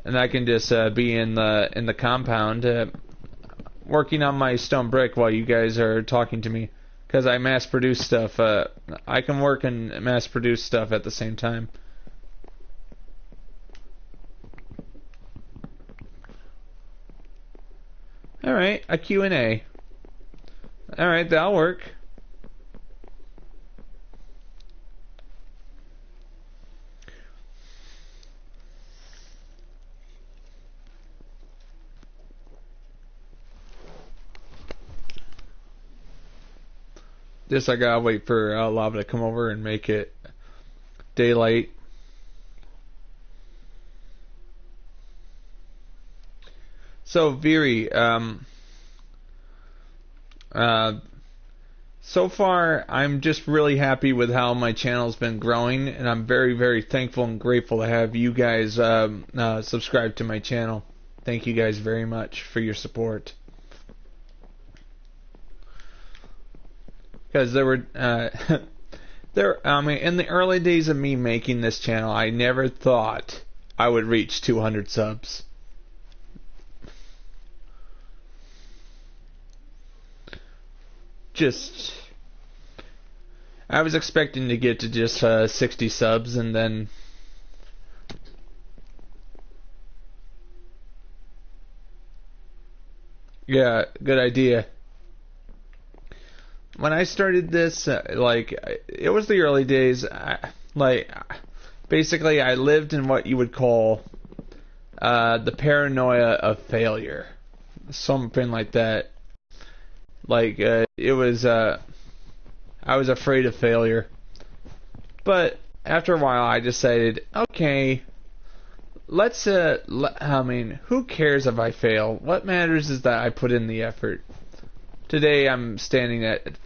I can just be in the compound, working on my stone brick while you guys are talking to me. Because I mass produce stuff. I can work and mass produce stuff at the same time. Alright, a Q&A. Alright, that'll work. Just I gotta wait for lava to come over and make it daylight. So Viri, so far I'm just really happy with how my channel's been growing, and I'm very, very thankful and grateful to have you guys subscribe to my channel. thank you guys very much for your support. Because there were, I mean, in the early days of me making this channel, I never thought I would reach 200 subs. I was expecting to get to just 60 subs, and then yeah, good idea. When I started this, it was the early days. Basically, I lived in what you would call the paranoia of failure, something like that. It was, I was afraid of failure. But after a while, I decided, okay, I mean, who cares if I fail? What matters is that I put in the effort. Today, I'm standing at,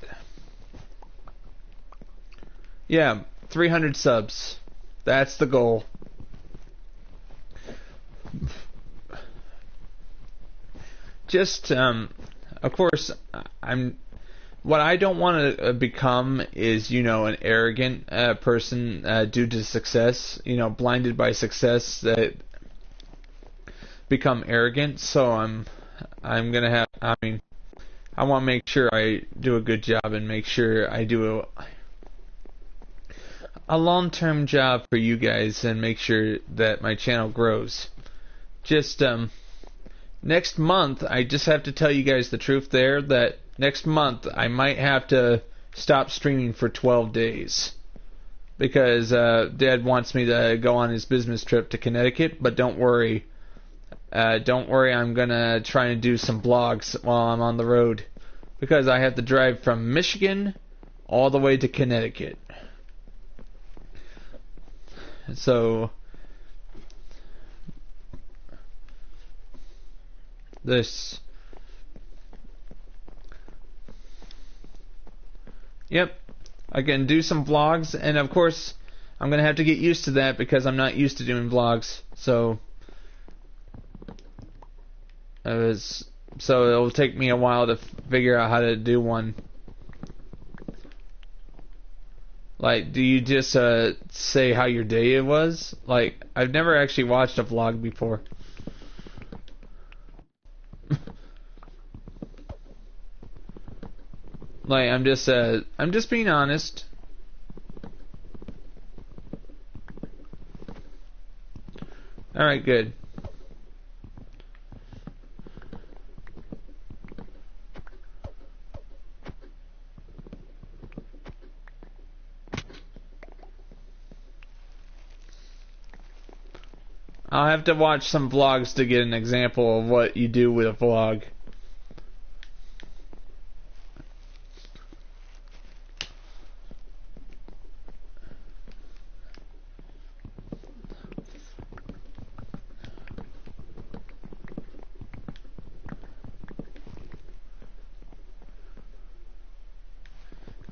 300 subs. That's the goal. Just, of course, what I don't want to become is, an arrogant person due to success, blinded by success that become arrogant. So I'm gonna have, I want to make sure I do a good job and make sure I do a long-term job for you guys and make sure that my channel grows. Just, next month, I just have to tell you guys the truth there, that next month I might have to stop streaming for 12 days. Because Dad wants me to go on his business trip to Connecticut, but don't worry. I'm going to try and do some vlogs while I'm on the road. Because I have to drive from Michigan all the way to Connecticut. So yep, I can do some vlogs, and of course I'm gonna have to get used to that because I'm not used to doing vlogs. So it'll take me a while to figure out how to do one. Do you just say how your day was? I've never actually watched a vlog before. I'm just being honest. Alright, good. I'll have to watch some vlogs to get an example of what you do with a vlog.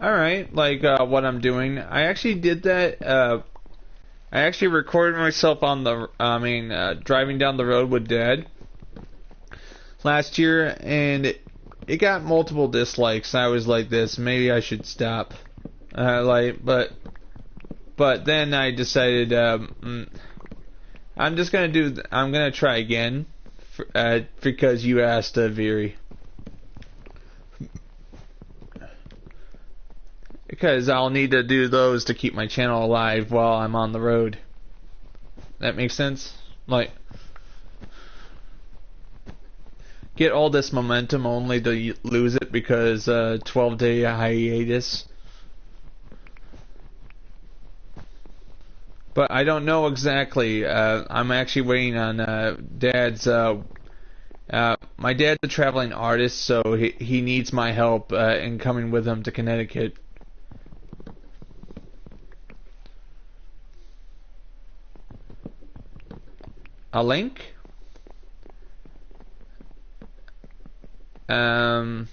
Alright, what I'm doing. I actually did that, I actually recorded myself on driving down the road with Dad last year, and it got multiple dislikes. I was like this, maybe I should stop. But then I decided, I'm gonna try again, because you asked, Viri. Because I'll need to do those to keep my channel alive while I'm on the road. That makes sense? Get all this momentum only to lose it because 12-day hiatus. But I don't know exactly. I'm actually waiting on Dad's... my dad's a traveling artist, so he needs my help in coming with him to Connecticut. A link? What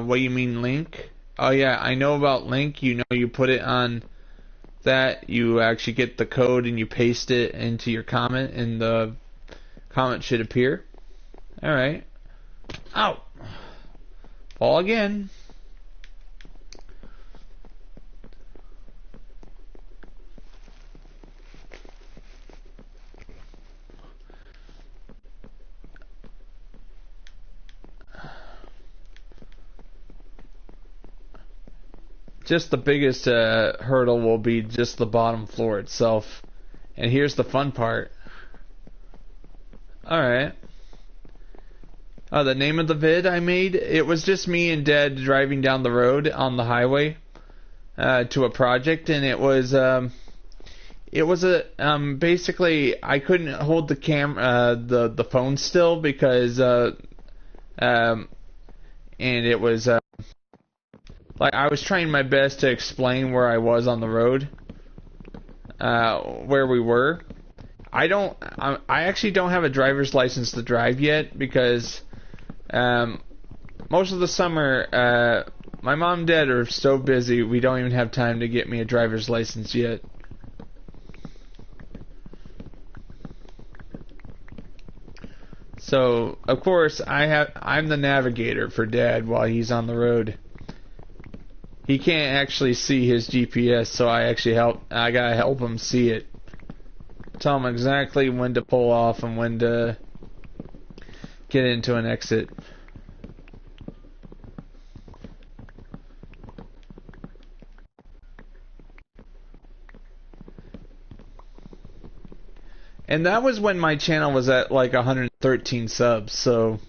do you mean link? Oh yeah, I know about link. You put it on that, you actually get the code and you paste it into your comment, and the comment should appear. Alright. Ow! Fall again. Just the biggest hurdle will be just the bottom floor itself. And here's the fun part. Alright. The name of the vid I made, it was just me and Dad driving down the road on the highway to a project, and it was basically I couldn't hold the the phone still because and it was like I was trying my best to explain where I was on the road, where we were. I actually don't have a driver's license to drive yet because most of the summer my mom and dad are so busy we don't even have time to get me a driver's license yet. So of course I'm the navigator for Dad while he's on the road. He can't actually see his GPS, so I gotta help him see it. Tell him exactly when to pull off and when to get into an exit. And that was when my channel was at like 113 subs, so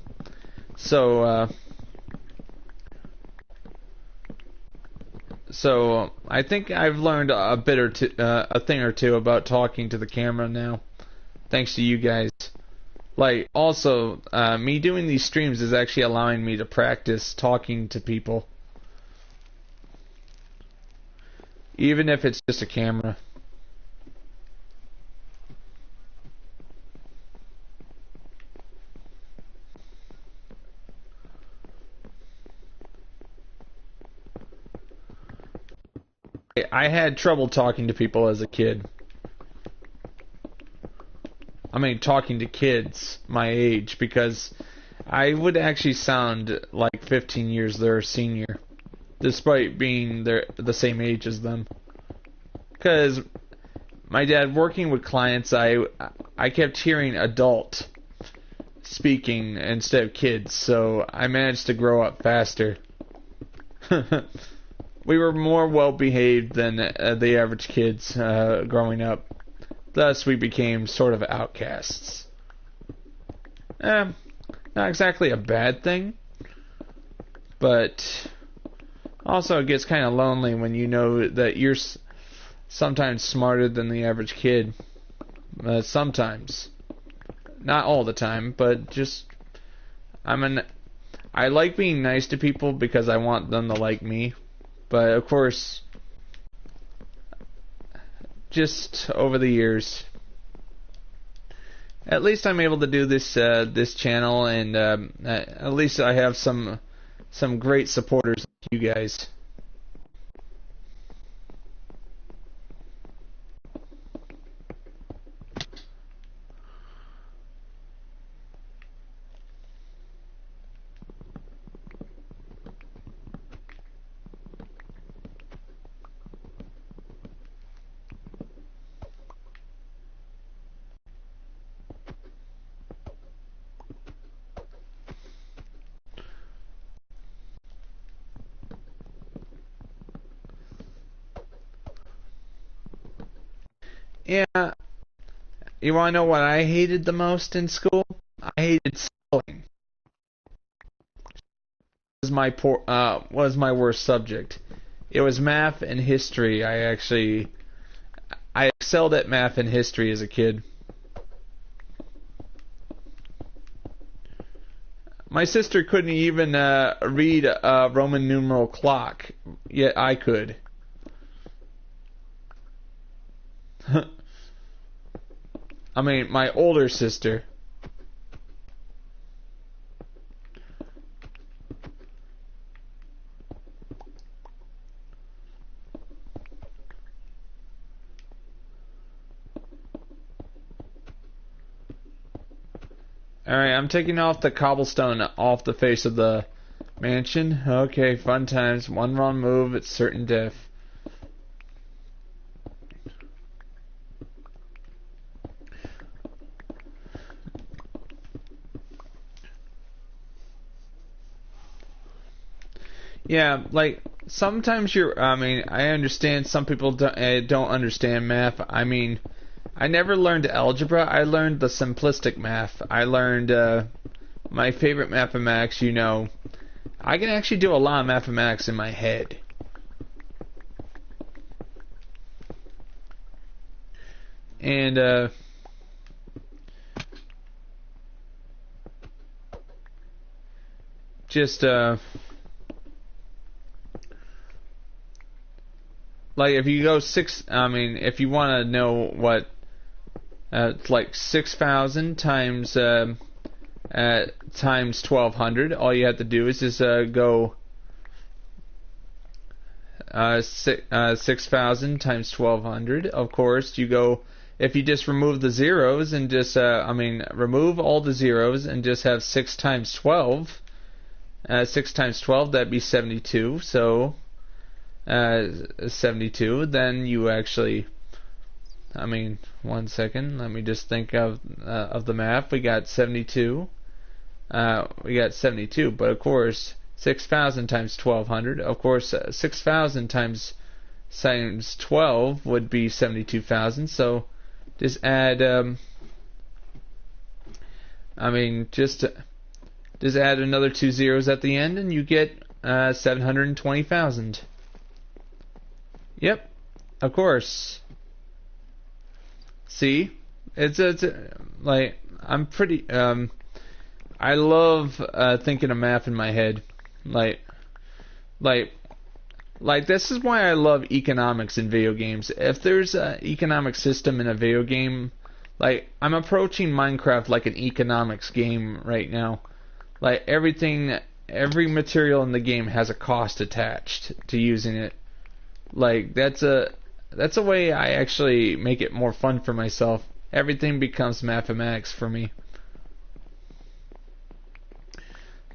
I think I've learned a thing or two about talking to the camera now, thanks to you guys. Like, also, me doing these streams is actually allowing me to practice talking to people, even if it's just a camera. I had trouble talking to people as a kid. I mean, talking to kids my age, because I would actually sound like 15 years their senior, despite being the same age as them. Because my dad, working with clients, I kept hearing adult speaking instead of kids, so I managed to grow up faster. We were more well-behaved than the average kids growing up. Thus, we became sort of outcasts. Not exactly a bad thing, but also it gets kind of lonely when you know that you're sometimes smarter than the average kid. Sometimes. Not all the time, but just... I like being nice to people because I want them to like me. But of course, just over the years, at least I'm able to do this channel, and at least I have some great supporters like you guys. Yeah, you want to know what I hated the most in school? I hated spelling. Was my worst subject. It was math and history. I excelled at math and history as a kid. My sister couldn't even read a Roman numeral clock, yet I could. I mean, my older sister. Alright, I'm taking off the cobblestone off the face of the mansion. Okay, fun times. One wrong move, it's certain death. Yeah, like, sometimes I understand some people don't understand math. I mean, I never learned algebra. I learned the simplistic math. I learned my favorite mathematics, you know. I can actually do a lot of mathematics in my head. And just like if you go if you want to know what it's like 6,000 times times 1,200, all you have to do is just go 6,000 times 1,200. Of course, you go, if you just remove the zeros and just remove all the zeros and just have 6 times 12. 6 times 12, that'd be 72. So 72. Then you actually, one second. Let me just think of the math. We got 72. But of course, 6,000 times 1,200. Of course, 6,000 times 12 would be 72,000. So just add. Just add another 2 zeros at the end, and you get 720,000. Yep, of course. See, it's like I'm pretty. I love thinking of math in my head. Like this is why I love economics in video games. If there's an economic system in a video game, like I'm approaching Minecraft like an economics game right now. Like every material in the game has a cost attached to using it. Like that's a way I actually make it more fun for myself. Everything becomes mathematics for me.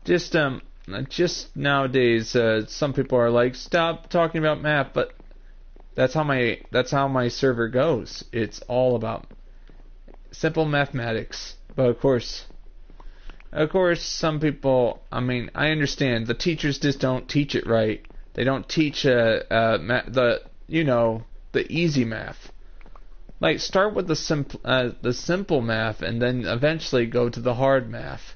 Just nowadays, some people are like, stop talking about math, but that's how my server goes. It's all about simple mathematics. But of course, some people. I understand the teachers just don't teach it right. They don't teach the easy math. Like start with the simple math, and then eventually go to the hard math.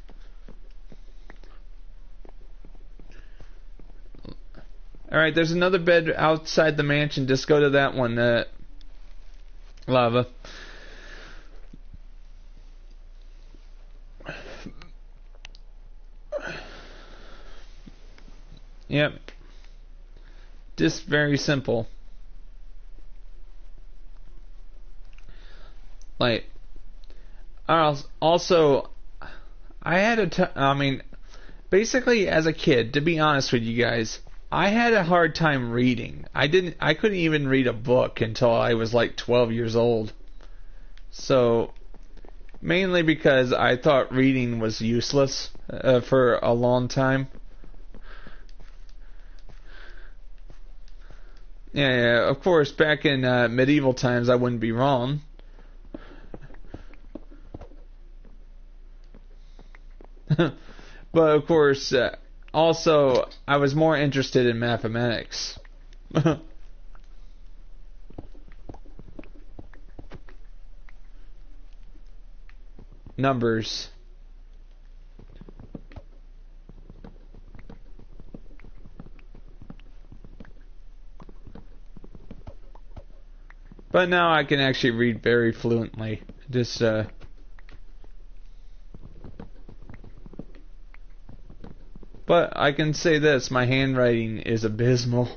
Alright, there's another bed outside the mansion. Just go to that one, Lava. Yep. Just very simple. Like, also, I had basically as a kid, to be honest with you guys, I had a hard time reading. I couldn't even read a book until I was like 12 years old. So, mainly because I thought reading was useless for a long time. Yeah, of course, back in medieval times, I wouldn't be wrong. But of course, also, I was more interested in mathematics. Numbers. But now I can actually read very fluently. Just, But I can say this, my handwriting is abysmal.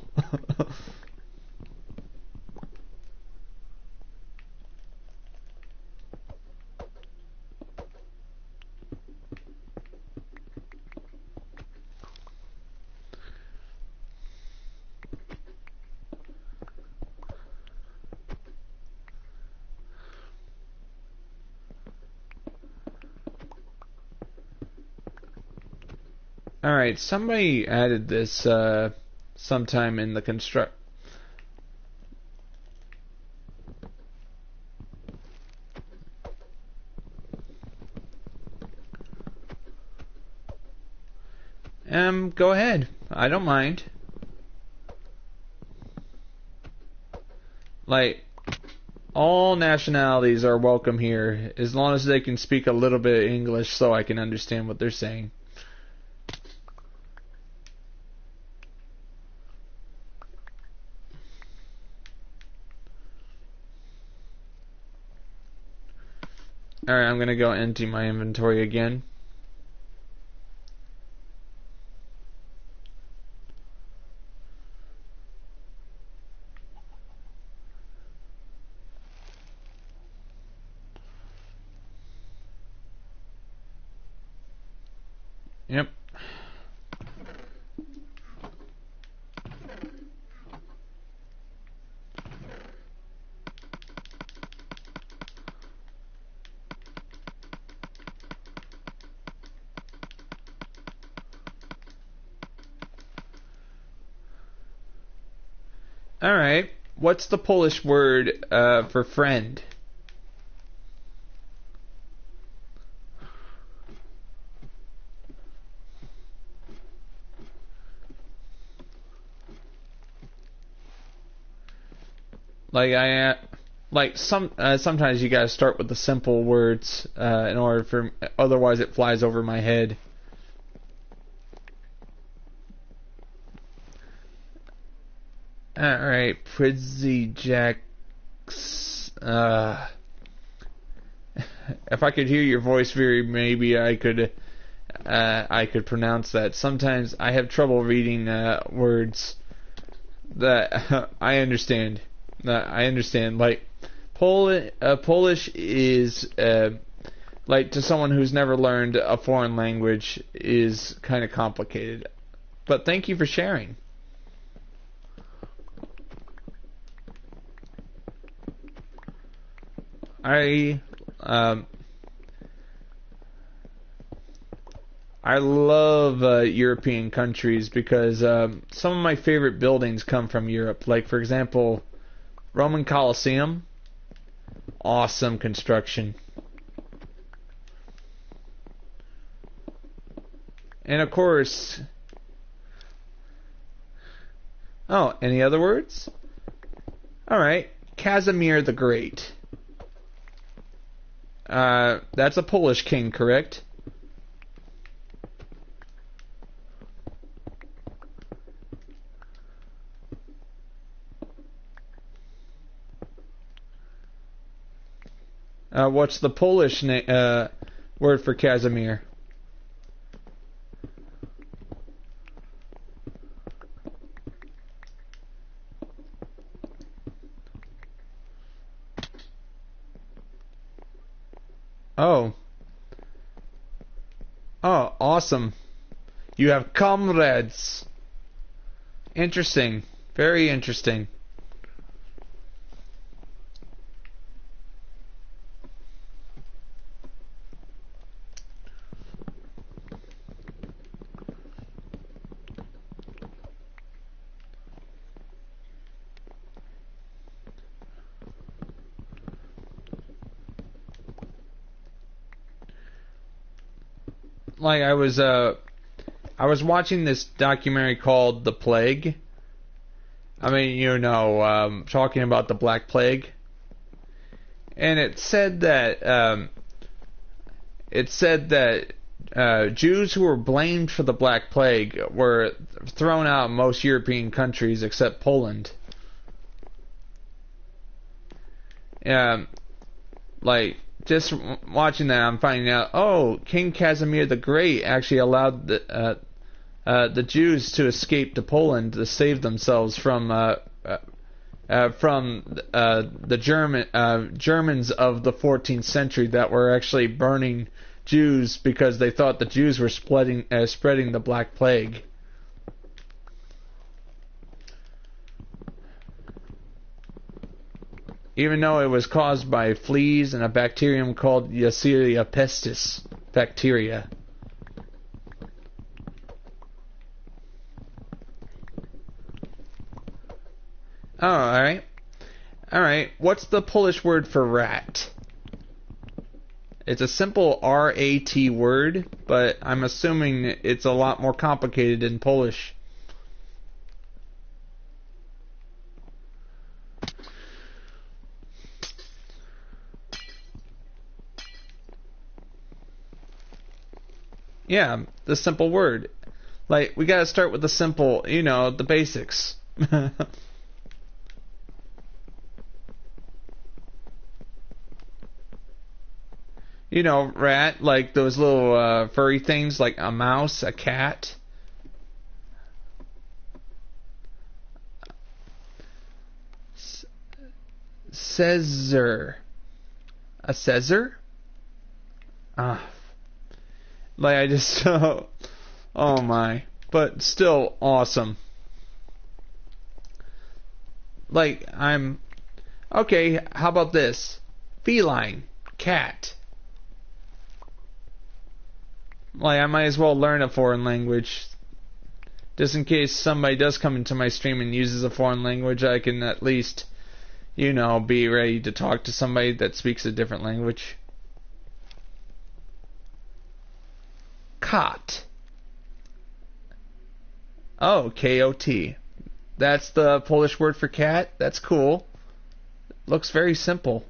Alright, somebody added this sometime in the construct. Go ahead. I don't mind. Like, all nationalities are welcome here, as long as they can speak a little bit of English so I can understand what they're saying. Alright, I'm gonna go empty my inventory again. Yep. Alright, what's the Polish word for friend? Sometimes you gotta start with the simple words in order for, otherwise it flies over my head. Alright, Prizzy Jacks. If I could hear your voice, maybe I could pronounce that. Sometimes I have trouble reading words that I understand. Like Polish is like, to someone who's never learned a foreign language, is kind of complicated. But thank you for sharing. I love European countries because some of my favorite buildings come from Europe. Like, for example, Roman Colosseum, awesome construction. And of course, oh, any other words? Alright, Casimir the Great. That's a Polish king, correct? What's the Polish word for Casimir? Oh. Oh, awesome. You have comrades. Interesting. Very interesting. Like, I was watching this documentary called The Plague. I mean, talking about the Black Plague. And it said that Jews who were blamed for the Black Plague were thrown out in most European countries except Poland. Just watching that, I'm finding out, oh, King Casimir the Great actually allowed the Jews to escape to Poland to save themselves from the Germans of the 14th century that were actually burning Jews because they thought the Jews were spreading the Black Plague. Even though it was caused by fleas and a bacterium called Yersinia pestis bacteria. Alright, what's the Polish word for rat? It's a simple R-A-T word, but I'm assuming it's a lot more complicated in Polish. Yeah, the simple word. Like, we gotta start with the simple, you know, the basics. You know, rat, like those little furry things, like a mouse, a cat. Caesar. A Caesar? Ah. Like, I just... oh my. But still awesome. Like, I'm... Okay, how about this? Feline. Cat. Like, I might as well learn a foreign language. Just in case somebody does come into my stream and uses a foreign language, I can at least, you know, be ready to talk to somebody that speaks a different language. Cot. Oh, K-O-T. That's the Polish word for cat? That's cool. Looks very simple.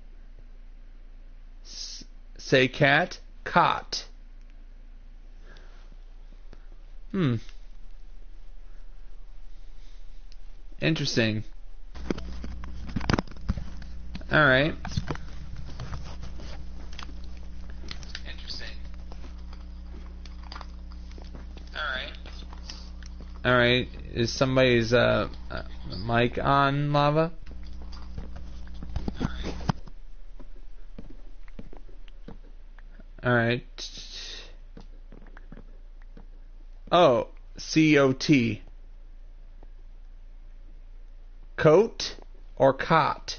Say cat. Cot. Interesting. Alright. Alright. Is somebody's mic on, Lava? Alright. Oh, C-O-T. Coat or cot?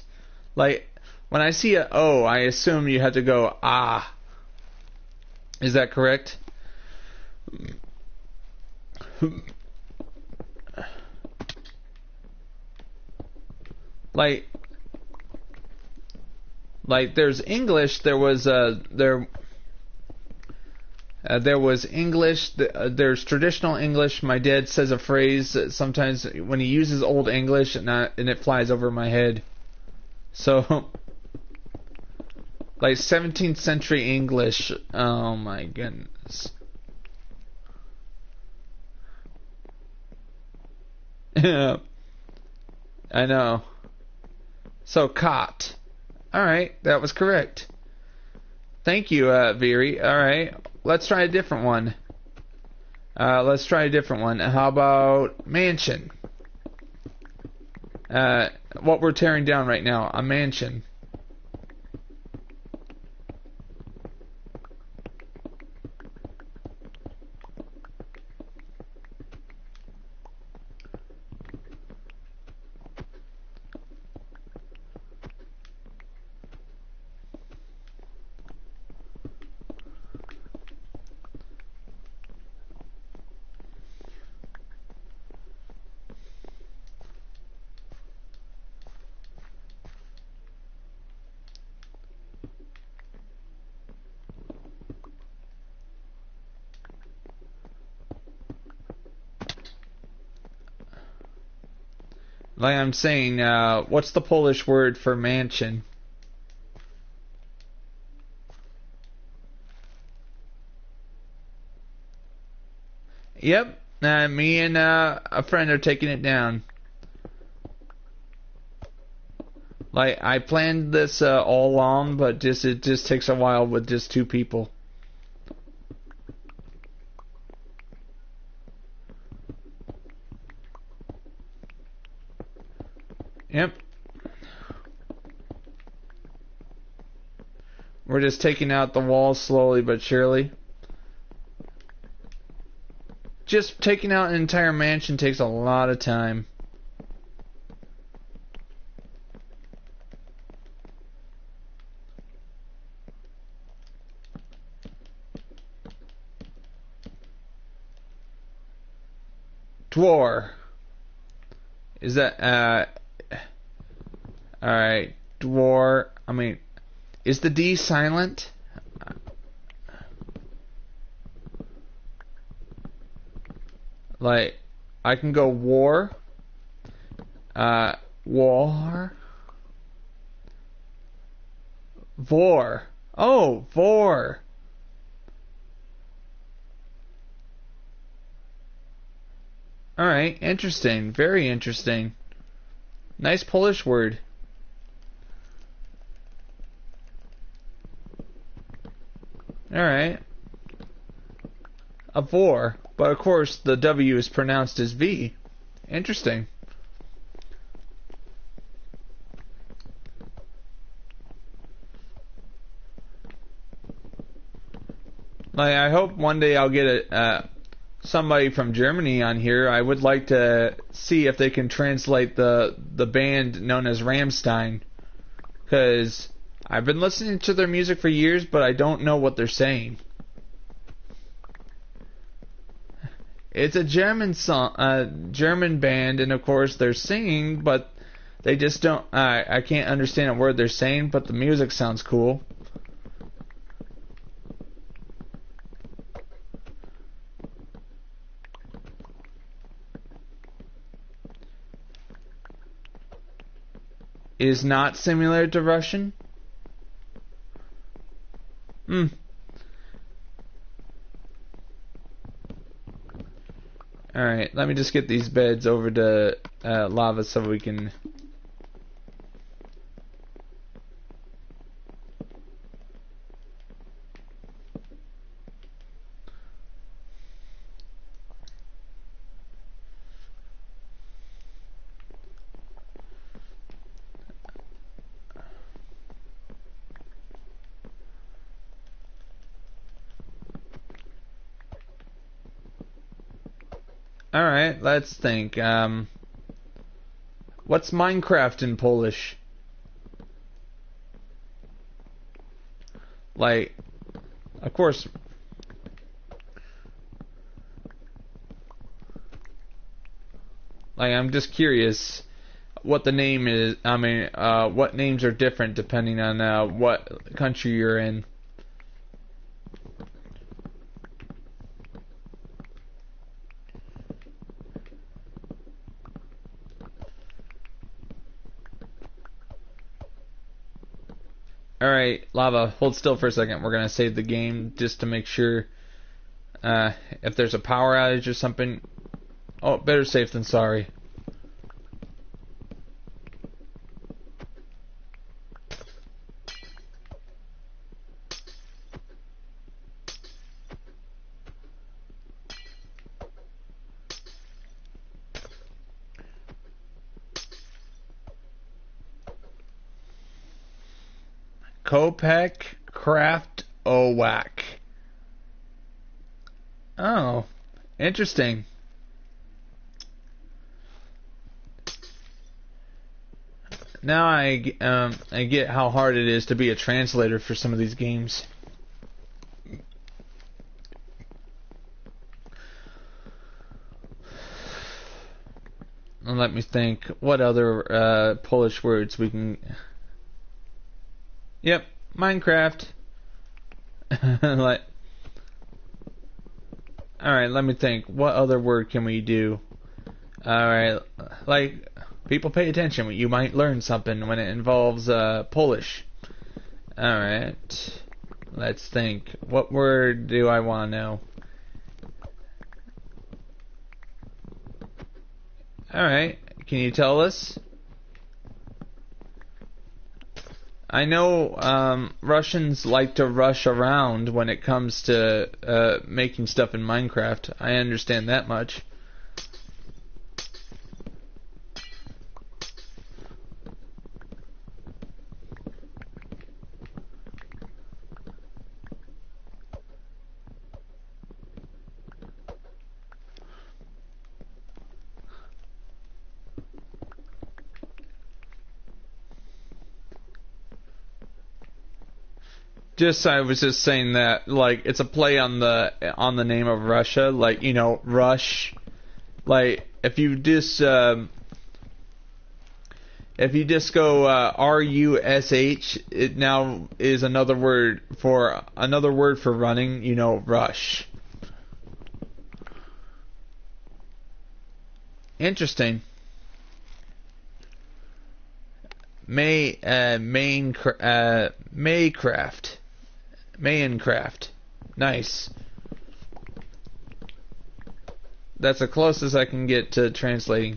Like, when I see a O, I assume you have to go, ah. Is that correct? Like there's English, there was English, there's traditional English. My dad says a phrase sometimes when he uses Old English, and it flies over my head. So, like 17th century English, oh my goodness. Yeah, I know. So, cot. Alright, that was correct. Thank you, Viri. Alright, let's try a different one. How about mansion? What we're tearing down right now, a mansion. Like I'm saying, what's the Polish word for mansion? Yep, me and a friend are taking it down. Like, I planned this all along, but it just takes a while with just two people. Yep. We're just taking out the walls slowly but surely. Just taking out an entire mansion takes a lot of time. Dwar. Is that, Alright. Dwar. I mean, is the D silent? Like, I can go war. War. Vor. Oh, vor. Alright, interesting. Very interesting. Nice Polish word. Alright. A vor. But of course, the W is pronounced as V. Interesting. Like, I hope one day I'll get somebody from Germany on here. I would like to see if they can translate the band known as Rammstein, because I've been listening to their music for years, but I don't know what they're saying. It's a German song, German band, and of course they're singing, but they just don't. I can't understand a word they're saying, but the music sounds cool. Is not similar to Russian? Alright, let me just get these beds over to lava so we can... Alright, let's think. What's Minecraft in Polish? Like, of course... Like, I'm just curious what the name is. I mean, what names are different depending on what country you're in. Alright, lava, hold still for a second. We're going to save the game just to make sure if there's a power outage or something. Oh, better safe than sorry. Kopek Craft Owak. Oh, interesting. Now I get how hard it is to be a translator for some of these games. And let me think. What other Polish words we can... Yep, Minecraft. Alright, let me think. What other word can we do? Alright, like, people pay attention. You might learn something when it involves Polish. Alright, let's think. What word do I want to know? Alright, can you tell us? I know Russians like to rush around when it comes to making stuff in Minecraft. I understand that much. I was just saying that, like, it's a play on the name of Russia, like, you know, Rush. Like, if you If you just go RUSH, it now is another word for running. You know, rush. Interesting. Maycraft. Nice. That's the closest I can get to translating.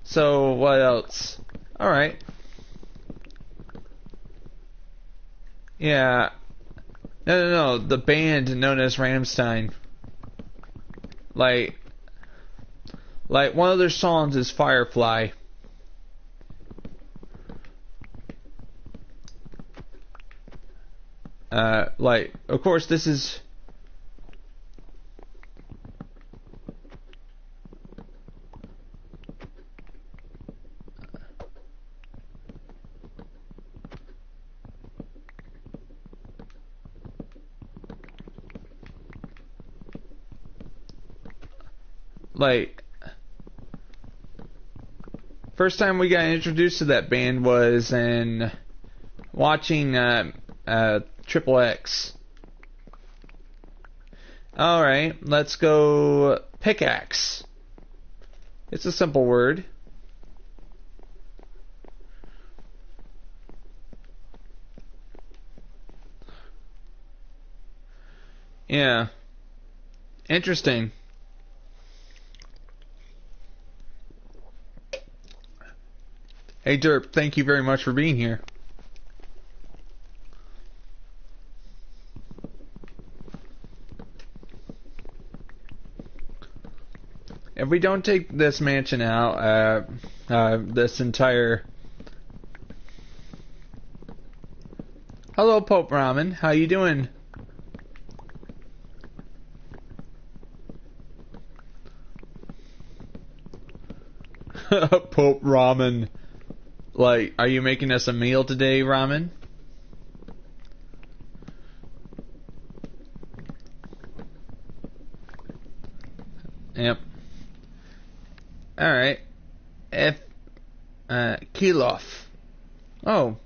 So, what else? Alright. Yeah. No. The band known as Rammstein. Like one of their songs is Firefly. Of course, this is... first time we got introduced to that band was in watching Triple X. Alright, let's go pickaxe. It's a simple word. Yeah. Interesting. Hey Derp, thank you very much for being here. If we don't take this mansion out, this entire... Hello, Pope Ramen. How you doing? Pope Ramen. Like, are you making us a meal today, Ramen? Yep. Alright. Kilof. Oh.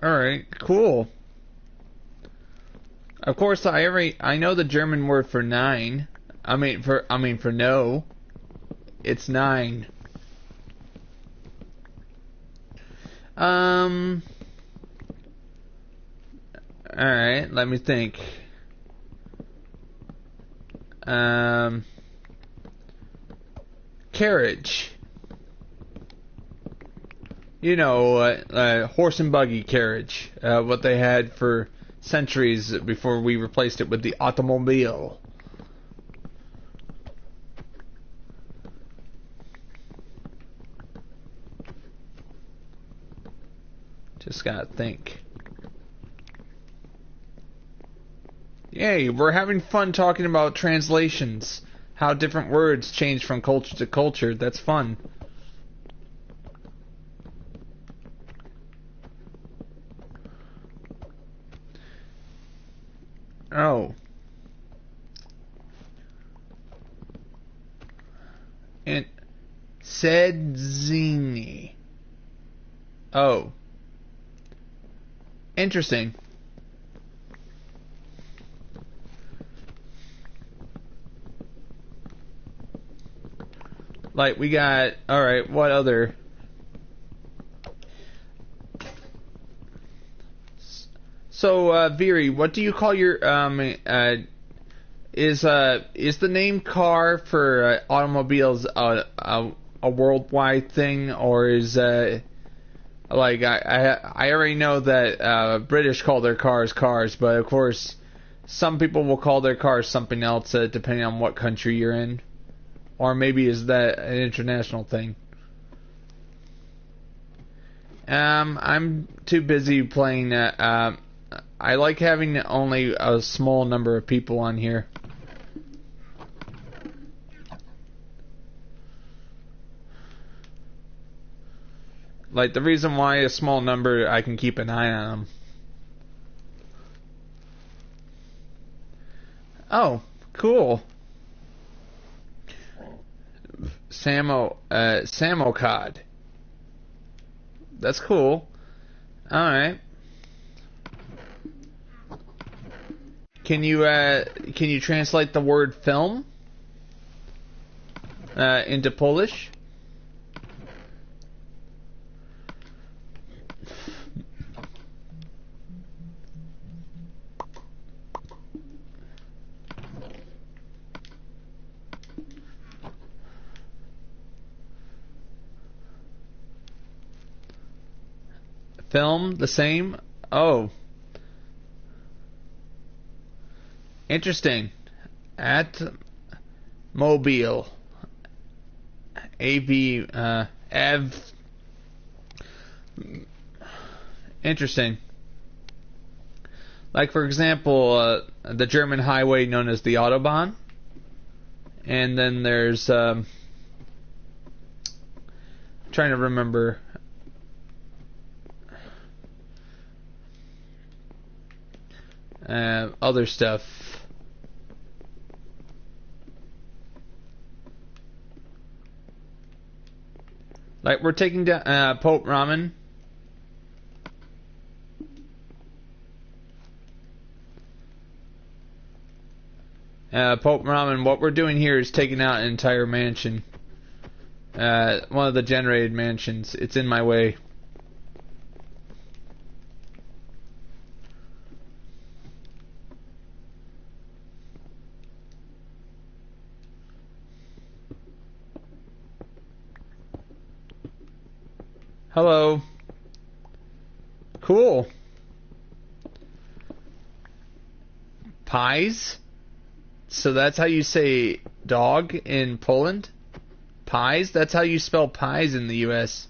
Alright, cool. Of course, I know the German word for nine. I mean for no. It's 9. Alright, let me think. Carriage. You know, horse and buggy carriage. What they had for centuries before we replaced it with the automobile. Just gotta think. Yay, we're having fun talking about translations. How different words change from culture to culture. That's fun. Oh. And Sedzini. Oh. Interesting. Like, we got... Alright, what other... So, Viri, what do you call your... Is the name car for automobiles a worldwide thing, or is... Like, I already know that British call their cars cars, but of course, some people will call their cars something else depending on what country you're in. Or maybe is that an international thing? I'm too busy playing. I like having only a small number of people on here. Like, the reason why a small number, I can keep an eye on them. Oh, cool. Samokad. That's cool. Alright. Can you translate the word film into Polish? Film, the same? Oh. Interesting. At Mobile. AV, AV. Interesting. Like, for example, the German highway known as the Autobahn. And then there's, trying to remember. Other stuff. Like, we're taking down Pope Ramen. Pope Ramen, what we're doing here is taking out an entire mansion. One of the generated mansions. It's in my way. Hello. Cool. Pies? So that's how you say dog in Poland? Pies? That's how you spell pies in the US.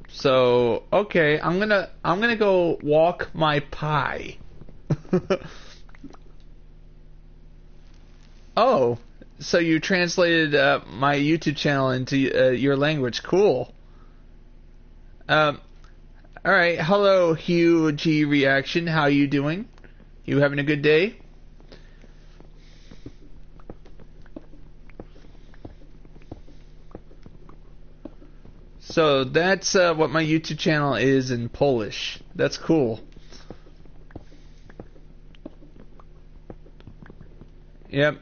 So, okay, I'm gonna go walk my pie. Oh, so you translated my YouTube channel into your language. Cool. All right. Hello, Hugh G Reaction. How you doing? You having a good day? So that's what my YouTube channel is in Polish. That's cool. Yep.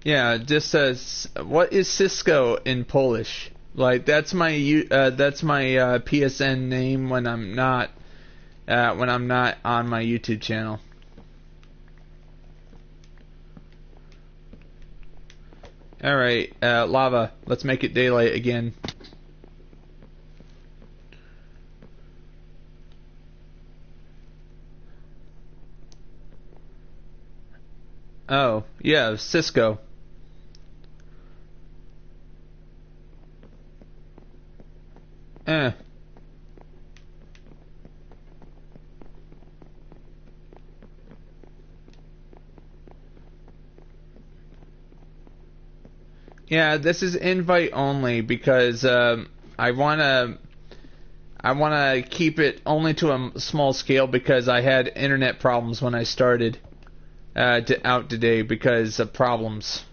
Yeah, just says what is Cisco in Polish? Like that's my PSN name when I'm not on my YouTube channel. All right, lava. Let's make it daylight again. Oh yeah, Cisco. Eh. Yeah, this is invite only because I wanna keep it only to a small scale because I had internet problems when I started out today because of problems.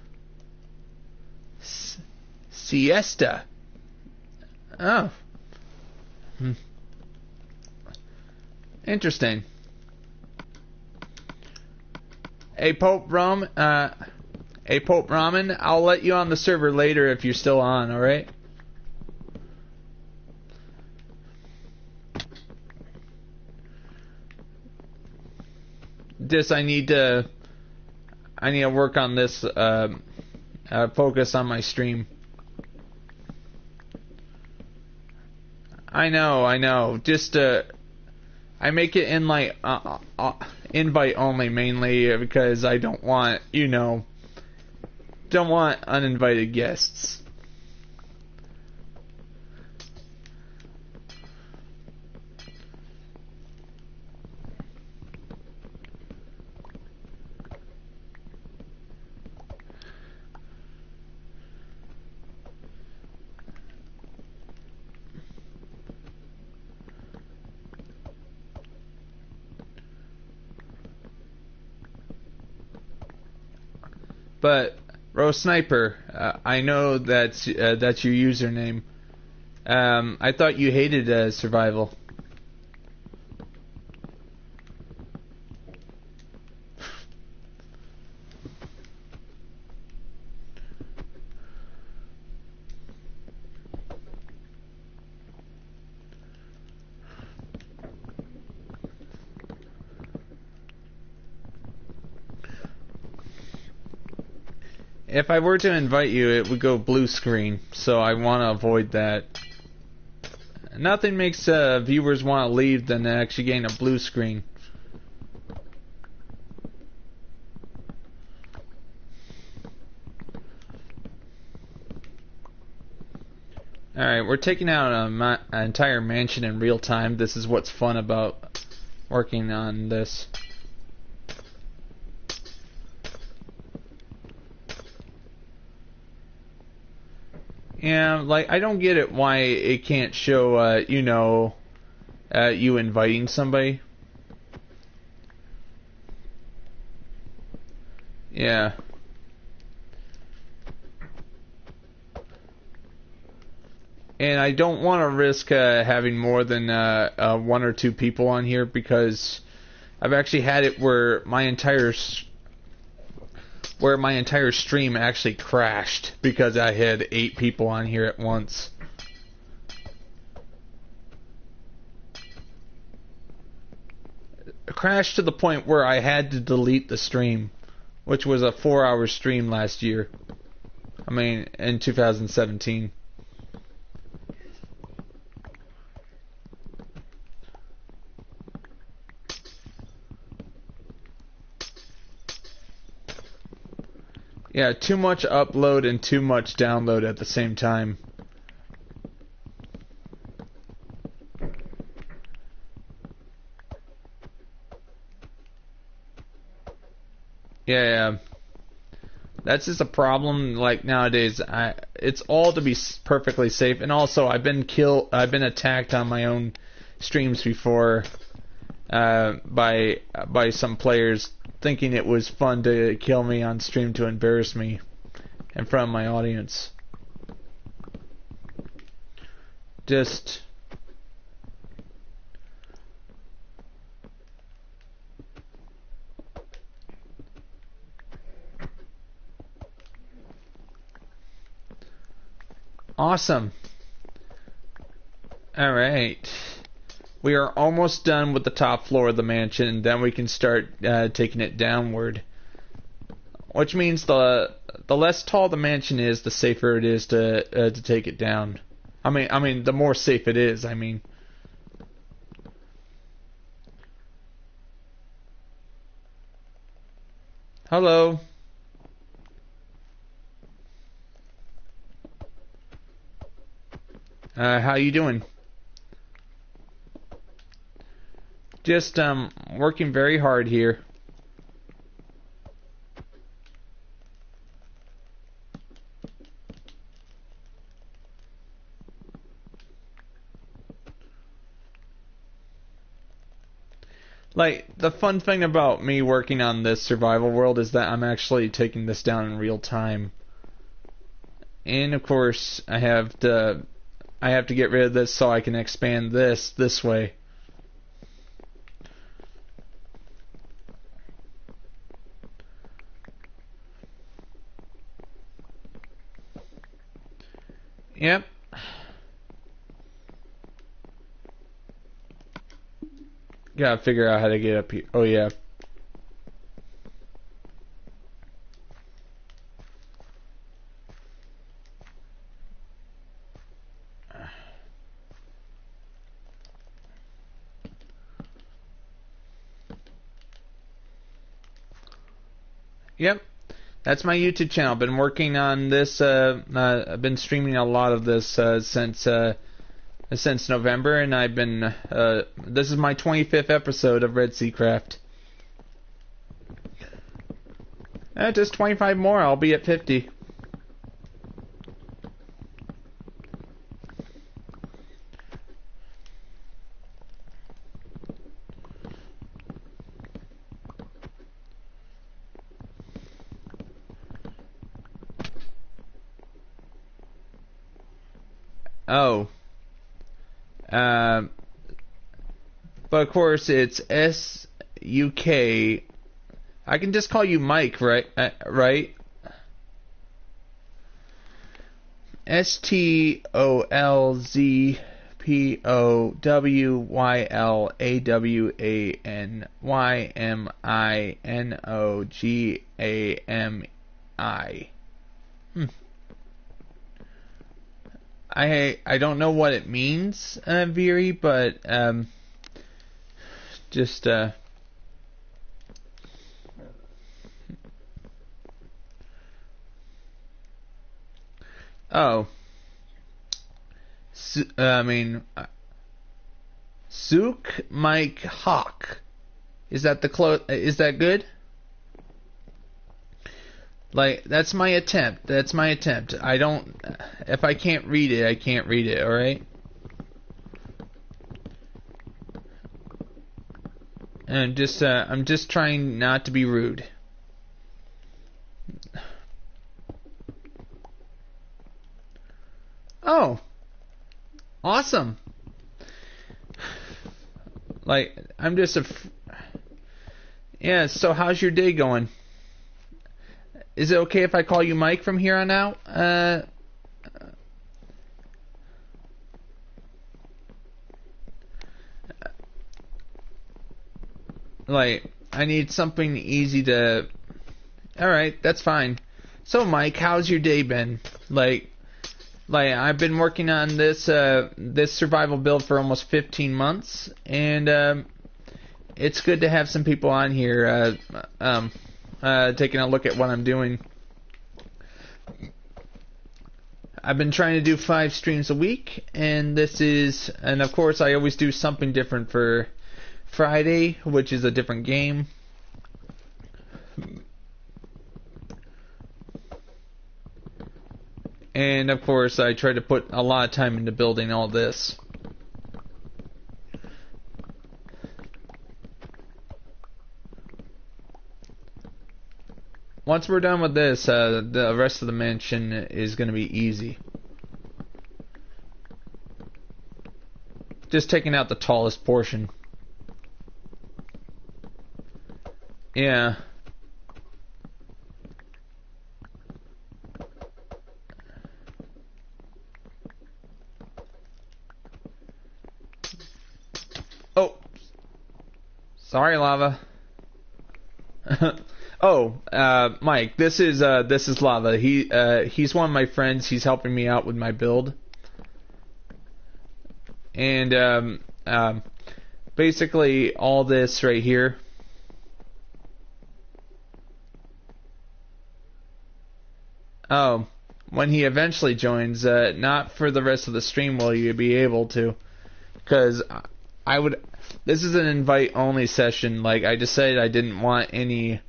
Siesta. Oh. Interesting. Hey Pope Ramen, I'll let you on the server later if you're still on, alright? I need to work on this, focus on my stream. I know. Just, I make it in like, invite only mainly because I don't want, don't want uninvited guests. But Rose Sniper, I know that's your username. I thought you hated survival. If I were to invite you, it would go blue screen, so I want to avoid that. Nothing makes viewers want to leave than actually getting a blue screen. Alright, we're taking out an entire mansion in real time. This is what's fun about working on this. Yeah, like, I don't get it why it can't show, you inviting somebody. Yeah. And I don't want to risk having more than one or two people on here, because I've actually had it where my entire stream actually crashed because I had 8 people on here at once. It crashed to the point where I had to delete the stream, which was a 4-hour stream last year. I mean, in 2017. Yeah, too much upload and too much download at the same time. Yeah. That's just a problem. Like nowadays, it's all to be perfectly safe. And also, I've been attacked on my own streams before by some players, thinking it was fun to kill me on stream to embarrass me in front of my audience. Just awesome. Alright. We are almost done with the top floor of the mansion, and then we can start taking it downward. Which means the less tall the mansion is, the safer it is to take it down. I mean, the more safe it is. I mean. Hello. How you doing? Just working very hard here. Like, the fun thing about me working on this survival world is that I'm actually taking this down in real time. And of course, I have to get rid of this so I can expand this way. Yep. Gotta figure out how to get up here. Oh, yeah. Yep. That's my YouTube channel. I've been working on this. I've been streaming a lot of this since November, and I've been. This is my 25th episode of REDSEACRAFT. Just 25 more. I'll be at 50. Oh. Uh, but of course it's SUK. I can just call you Mike, right? Right? STOLZPOWYLAWYMINOGAMI. I don't know what it means, Viri, but just oh, I mean, Zook Mike Hawk. Is that Is that good? Like, that's my attempt. That's my attempt. I don't. If I can't read it, I can't read it. All right. And I'm just trying not to be rude. Oh, awesome. Like, I'm just yeah, so how's your day going? Is it okay if I call you Mike from here on out? Like, I need something easy to... Alright, that's fine. So, Mike, how's your day been? Like I've been working on this survival build for almost 15 months, and it's good to have some people on here taking a look at what I'm doing. I've been trying to do 5 streams a week, and of course I always do something different for Friday, which is a different game. And of course I try to put a lot of time into building all this. Once we're done with this, the rest of the mansion is going to be easy. Just taking out the tallest portion. Yeah. Oh. Sorry, lava. Oh, Mike, this is Lava. He's one of my friends. He's helping me out with my build. And basically all this right here. Oh, when he eventually joins, not for the rest of the stream will you be able to, because this is an invite only session. Like, I decided I didn't want any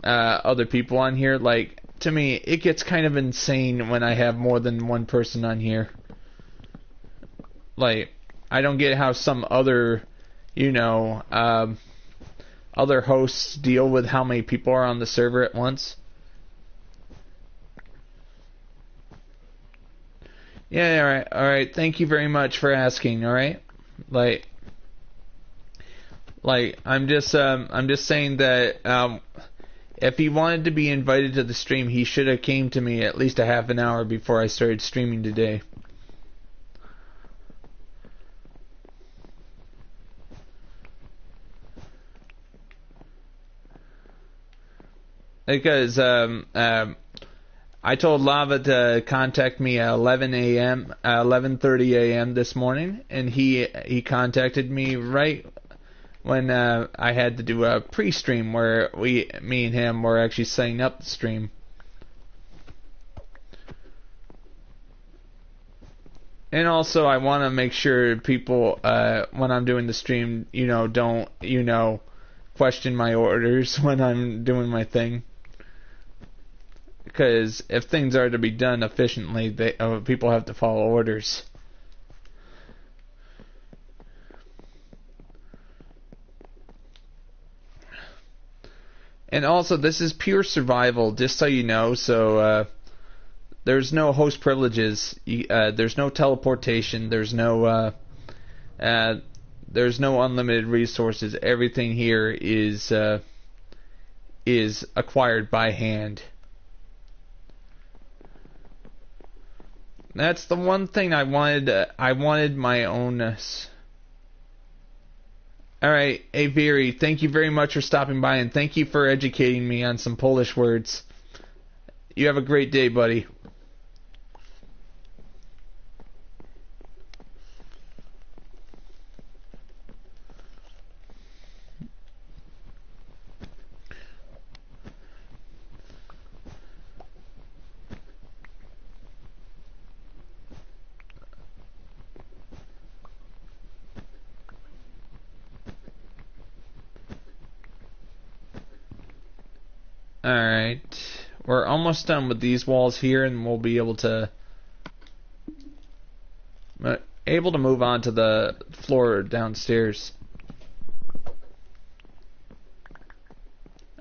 other people on here. Like, to me, it gets kind of insane when I have more than one person on here. Like, I don't get how some other, other hosts deal with how many people are on the server at once. Yeah, alright. Thank you very much for asking, alright? Like, I'm just saying that, if he wanted to be invited to the stream, he should have came to me at least a half an hour before I started streaming today. Because I told Lava to contact me at 11:30 a.m. this morning, and he contacted me right when I had to do a pre-stream where me and him were actually setting up the stream. And also, I want to make sure people, when I'm doing the stream, don't, question my orders when I'm doing my thing. Because if things are to be done efficiently, people have to follow orders. And also, this is pure survival, just so you know. So there's no host privileges. There's no teleportation. There's no unlimited resources. Everything here is acquired by hand. That's the one thing I wanted. I wanted my ownness. Alright, Aviri, thank you very much for stopping by, and thank you for educating me on some Polish words. You have a great day, buddy. Alright, we're almost done with these walls here, and we'll be able to move on to the floor downstairs.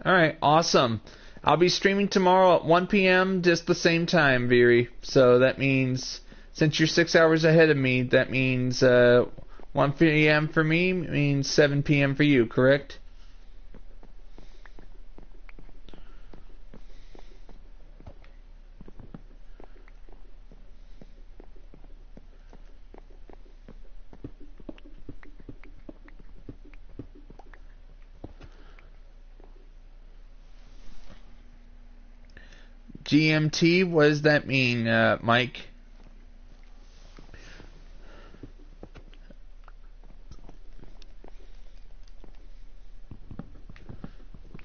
Alright, awesome. I'll be streaming tomorrow at 1 p.m. just the same time, Viri. So that means, since you're 6 hours ahead of me, that means 1 p.m. for me means 7 p.m. for you, correct? GMT, what does that mean, Mike?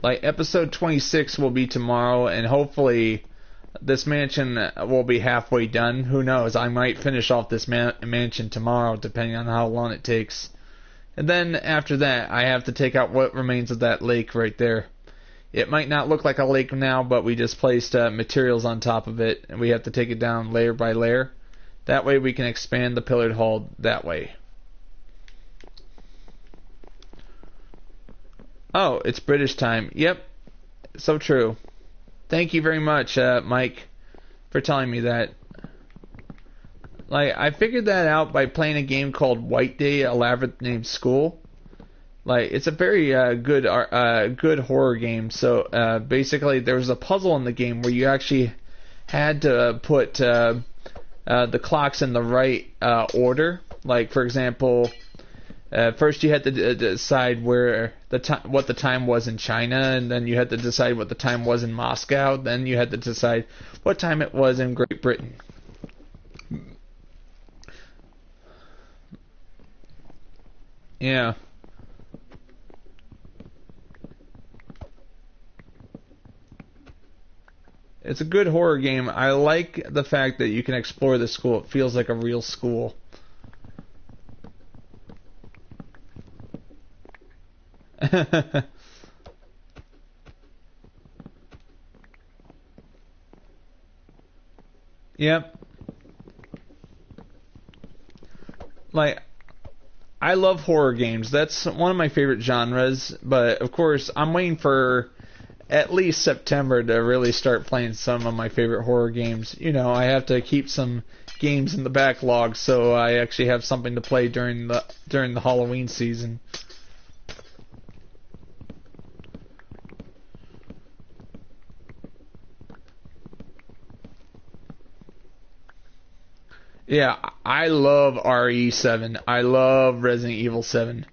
Like, episode 26 will be tomorrow, and hopefully this mansion will be halfway done. Who knows? I might finish off this mansion tomorrow, depending on how long it takes. And then after that, I have to take out what remains of that lake right there. It might not look like a lake now, but we just placed materials on top of it, and we have to take it down layer by layer. That way we can expand the pillared hall that way. Oh, it's British time. Yep, so true. Thank you very much, Mike, for telling me that. Like, I figured that out by playing a game called White Day, a Labyrinth Named School. Like, it's a very good horror game. So basically, there was a puzzle in the game where you actually had to put the clocks in the right order. Like, for example, first you had to decide where what the time was in China, and then you had to decide what the time was in Moscow. Then you had to decide what time it was in Great Britain. Yeah. It's a good horror game. I like the fact that you can explore the school. It feels like a real school. Yep. Like, I love horror games. That's one of my favorite genres. But, of course, I'm waiting for at least September to really start playing some of my favorite horror games. You know, I have to keep some games in the backlog so I actually have something to play during the Halloween season. Yeah, I love RE7. I love Resident Evil 7.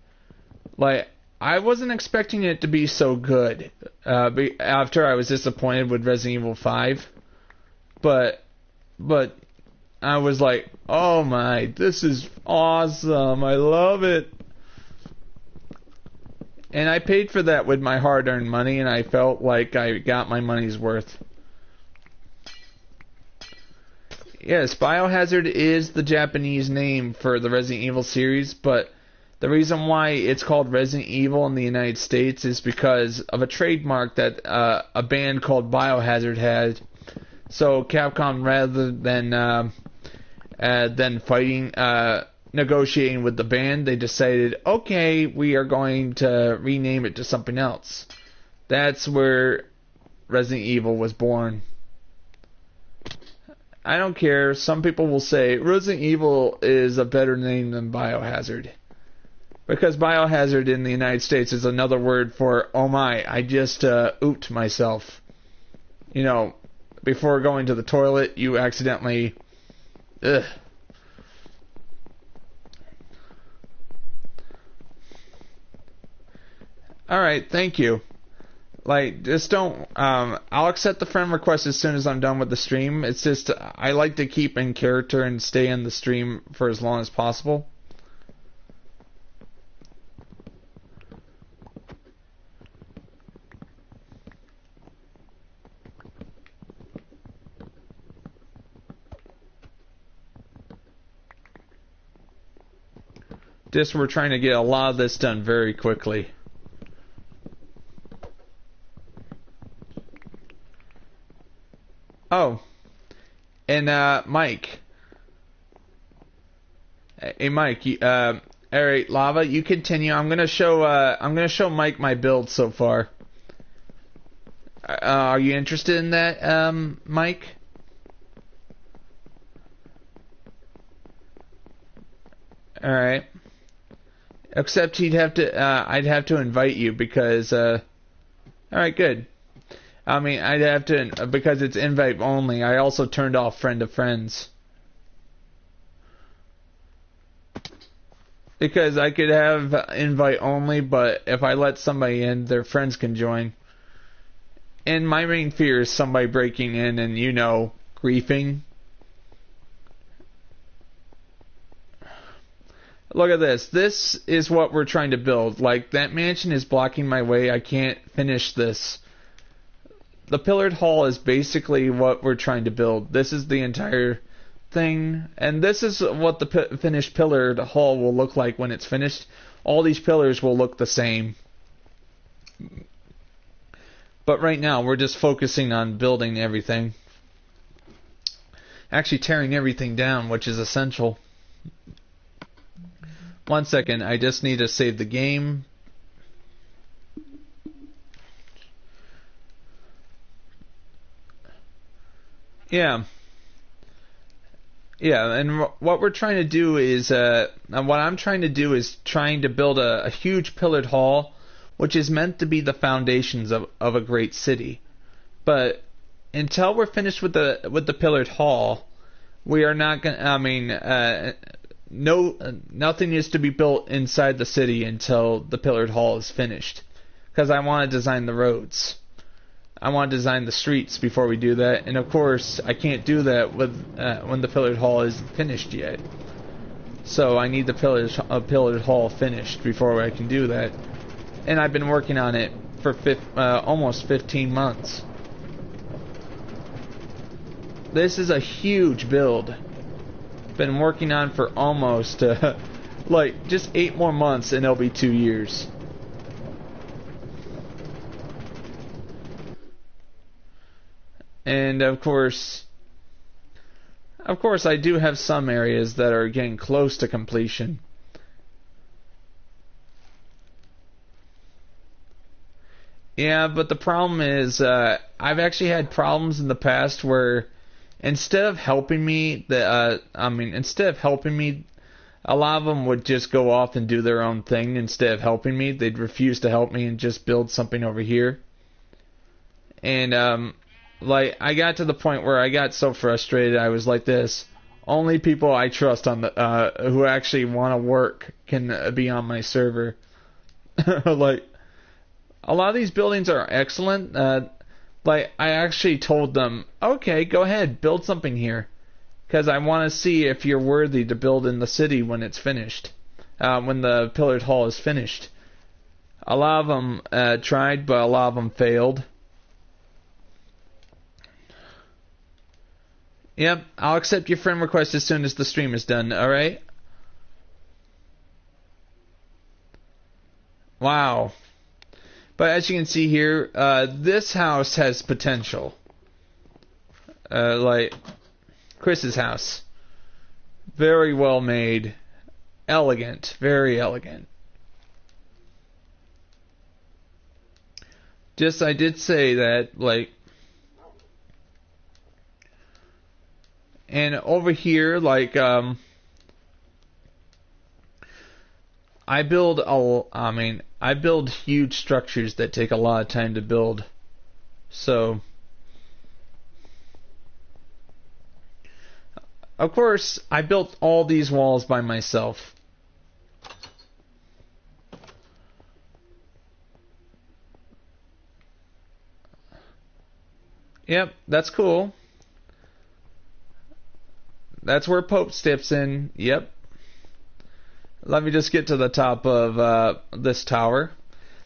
Like, I wasn't expecting it to be so good after I was disappointed with Resident Evil 5. But I was like, oh my, this is awesome. I love it. And I paid for that with my hard-earned money, and I felt like I got my money's worth. Yes, Biohazard is the Japanese name for the Resident Evil series, but the reason why it's called Resident Evil in the United States is because of a trademark that a band called Biohazard had. So Capcom, rather than fighting, negotiating with the band, they decided, okay, we are going to rename it to something else. That's where Resident Evil was born. I don't care. Some people will say Resident Evil is a better name than Biohazard. Because Biohazard in the United States is another word for, oh my, I just ooped myself. You know, before going to the toilet, you accidentally... Ugh. Alright, thank you. Like, just don't... I'll accept the friend request as soon as I'm done with the stream. It's just, I like to keep in character and stay in the stream for as long as possible. Just, we're trying to get a lot of this done very quickly. Oh, and Mike. Hey, Mike. All right, Lava. You continue. I'm gonna show Mike my build so far. Are you interested in that, Mike? All right. Except I'd have to invite you because. All right, good. I mean, I'd have to, because it's invite only, I also turned off friend of friends. Because I could have invite only, but if I let somebody in, their friends can join. And my main fear is somebody breaking in and, you know, griefing. Look at this. This is what we're trying to build. Like, that mansion is blocking my way. I can't finish this. The pillared hall is basically what we're trying to build. This is the entire thing. And this is what the finished pillared hall will look like when it's finished. All these pillars will look the same. But right now, we're just focusing on building everything. Actually tearing everything down, which is essential. 1 second, I just need to save the game. Yeah, and what we're trying to do is, what I'm trying to do is trying to build a huge pillared hall, which is meant to be the foundations of a great city. But until we're finished with the pillared hall, we are not going. I mean, nothing is to be built inside the city until the pillared hall is finished, because I want to design the roads. I want to design the streets before we do that, and of course I can't do that with when the pillared hall isn't finished yet. So I need the pillared hall finished before I can do that, and I've been working on it for almost 15 months. This is a huge build. Been working on for almost like just 8 more months, and it'll be 2 years. And of course I do have some areas that are getting close to completion. Yeah, but the problem is, I've actually had problems in the past where instead of helping me, a lot of them would just go off and do their own thing instead of helping me. They'd refuse to help me and just build something over here. And like, I got to the point where I got so frustrated, I was like this: only people I trust on the who actually want to work can be on my server. Like, a lot of these buildings are excellent. Like, I actually told them, okay, go ahead, build something here, because I want to see if you're worthy to build in the city when it's finished, when the pillared hall is finished. A lot of them tried, but a lot of them failed. Yep, I'll accept your friend request as soon as the stream is done, alright? Wow. But as you can see here, this house has potential. Like Chris's house. Very well made. Elegant. Very elegant. Just, I did say that, like, And over here, like, I build huge structures that take a lot of time to build. So, of course, I built all these walls by myself. Yep, that's cool. That's where Pope steps in. Yep. Let me just get to the top of this tower.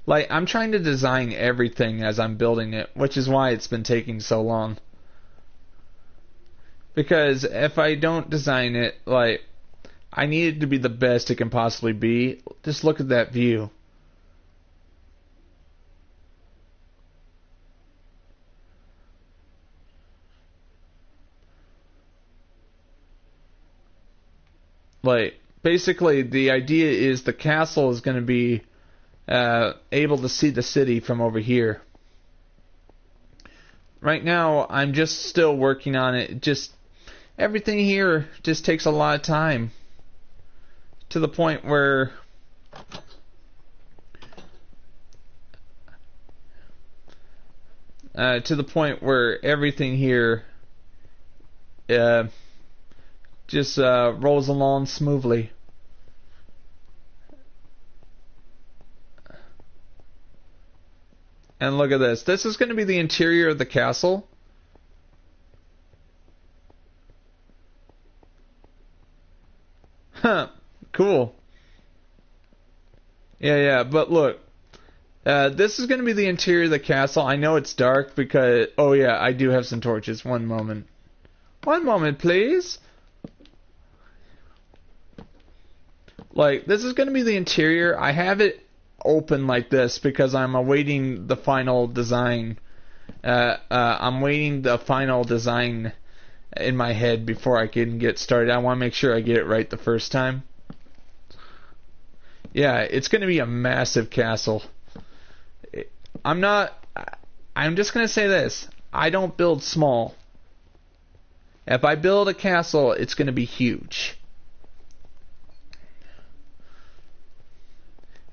Like, I'm trying to design everything as I'm building it, which is why it's been taking so long. Because if I don't design it, like, I need it to be the best it can possibly be. Just look at that view. Like, basically, the idea is the castle is going to be able to see the city from over here. Right now, I'm just still working on it. Just everything here just takes a lot of time, to the point where everything here just rolls along smoothly. And look at this. This is going to be the interior of the castle. Huh. Cool. Yeah, but look. This is going to be the interior of the castle. I know it's dark because... Oh yeah, I do have some torches. One moment. One moment, please. Like, this is going to be the interior. I have it open like this because I'm awaiting the final design. I'm waiting the final design in my head before I can get started. I want to make sure I get it right the first time. Yeah, it's going to be a massive castle. I'm just going to say this. I don't build small. If I build a castle, it's going to be huge.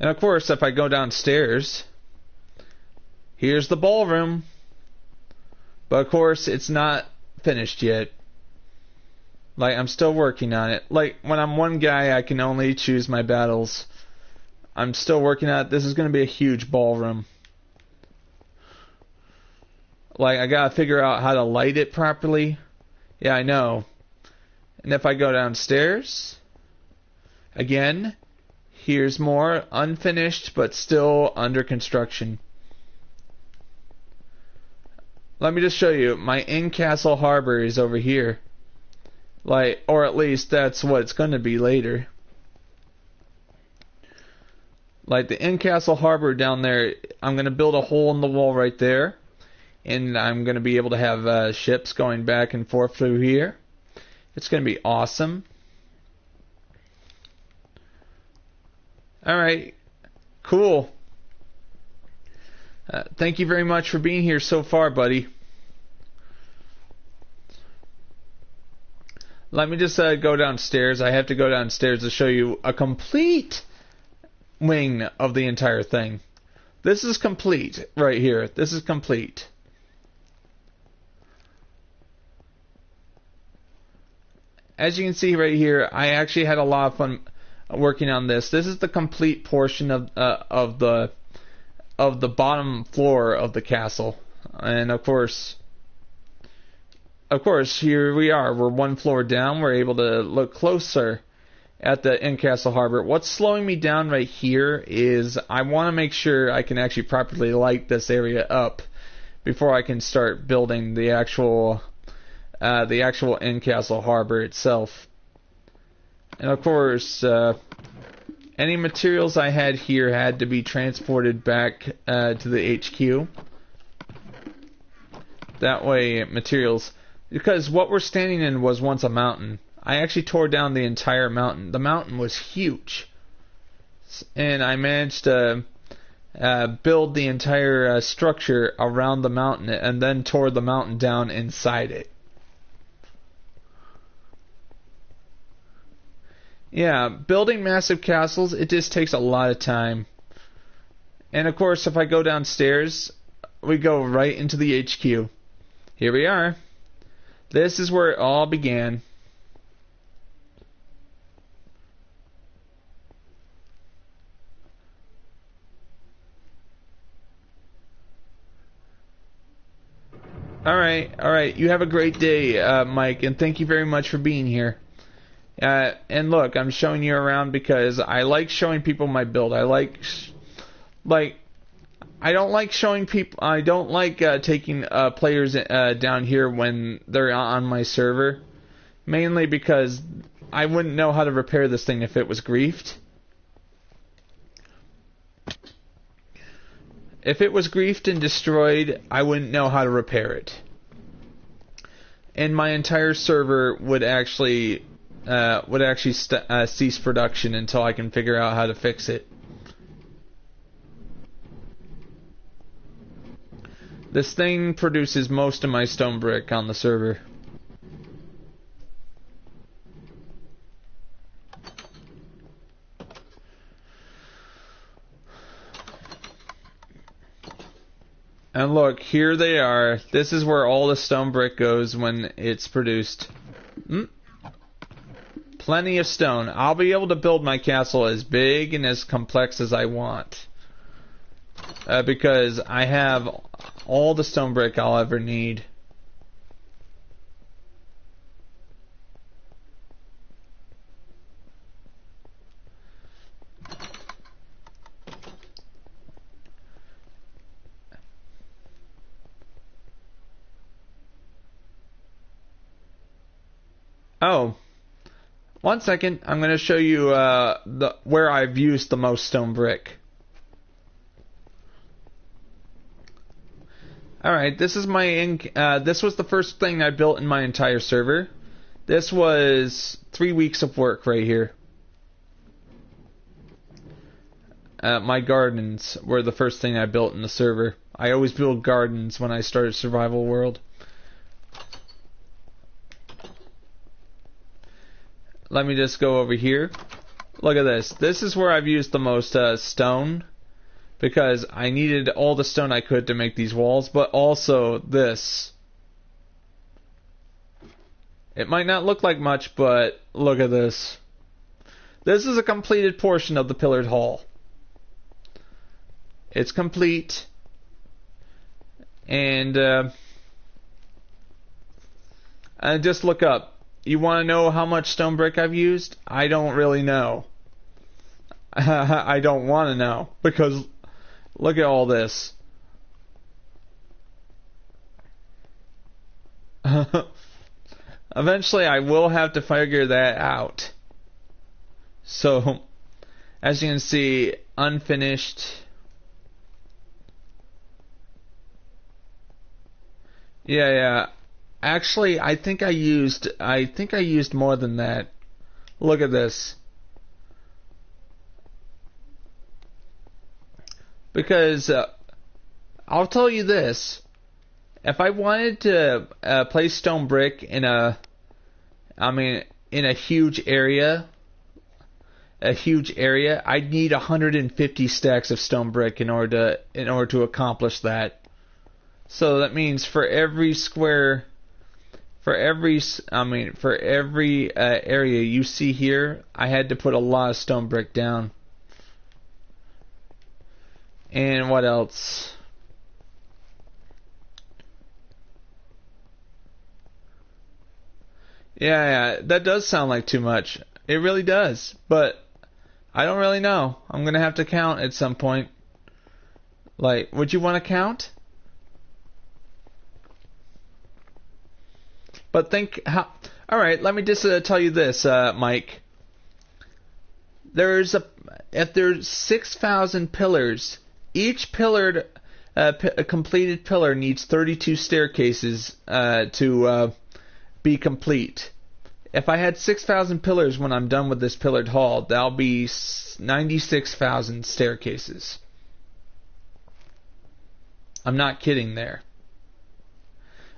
And of course, if I go downstairs, here's the ballroom. But of course, it's not finished yet. Like, I'm still working on it. Like, when I'm one guy, I can only choose my battles. I'm still working on it. This is going to be a huge ballroom. Like, I gotta figure out how to light it properly. Yeah, I know. And if I go downstairs, again, here's more unfinished but still under construction. Let me just show you. My in-castle harbor is over here. Like, or at least that's what it's going to be later. Like, the in-castle harbor down there, I'm going to build a hole in the wall right there. And I'm going to be able to have ships going back and forth through here. It's going to be awesome. Alright, cool. Thank you very much for being here so far, buddy. Let me just go downstairs. I have to go downstairs to show you a complete wing of the entire thing. This is complete right here. This is complete. As you can see right here, I actually had a lot of fun working on this. This is the complete portion of the bottom floor of the castle, and of course, here we are. We're one floor down. We're able to look closer at the in-castle harbor. What's slowing me down right here is I want to make sure I can actually properly light this area up before I can start building the actual in-castle harbor itself. And of course, any materials I had here had to be transported back to the HQ. That way, materials... Because what we're standing in was once a mountain. I actually tore down the entire mountain. The mountain was huge. And I managed to build the entire structure around the mountain and then tore the mountain down inside it. Yeah, building massive castles, it just takes a lot of time. And of course, if I go downstairs, we go right into the HQ. Here we are. This is where it all began. Alright, you have a great day, Mike, and thank you very much for being here. And look, I'm showing you around because I like showing people my build. I don't like showing people, I don't like taking players down here when they're on my server. Mainly because I wouldn't know how to repair this thing if it was griefed. If it was griefed and destroyed, I wouldn't know how to repair it. And my entire server would actually cease production until I can figure out how to fix it. This thing produces most of my stone brick on the server. And look, here they are. This is where all the stone brick goes when it's produced. Plenty of stone. I'll be able to build my castle as big and as complex as I want. Because I have all the stone brick I'll ever need. Oh, one second. I'm going to show you where I've used the most stone brick. Alright, this is this was the first thing I built in my entire server. This was 3 weeks of work right here. My gardens were the first thing I built in the server. I always build gardens when I start Survival World. Let me just go over here. Look at this. This is where I've used the most stone. Because I needed all the stone I could to make these walls. But also this. It might not look like much, but look at this. This is a completed portion of the pillared hall. It's complete. And just look up. You want to know how much stone brick I've used? I don't really know. I don't want to know. Because look at all this. Eventually I will have to figure that out. So, as you can see, unfinished. Yeah. Actually, I think I used more than that. Look at this. Because I'll tell you this: if I wanted to place stone brick in a huge area, I'd need 150 stacks of stone brick in order to accomplish that. So that means for every area you see here, I had to put a lot of stone brick down. And what else? Yeah, that does sound like too much. It really does. But I don't really know. I'm going to have to count at some point. Like, would you want to count? But think how... Alright, let me just tell you this, Mike. If there's 6,000 pillars... Each pillared, a completed pillar needs 32 staircases to be complete. If I had 6,000 pillars when I'm done with this pillared hall, that'll be 96,000 staircases. I'm not kidding there.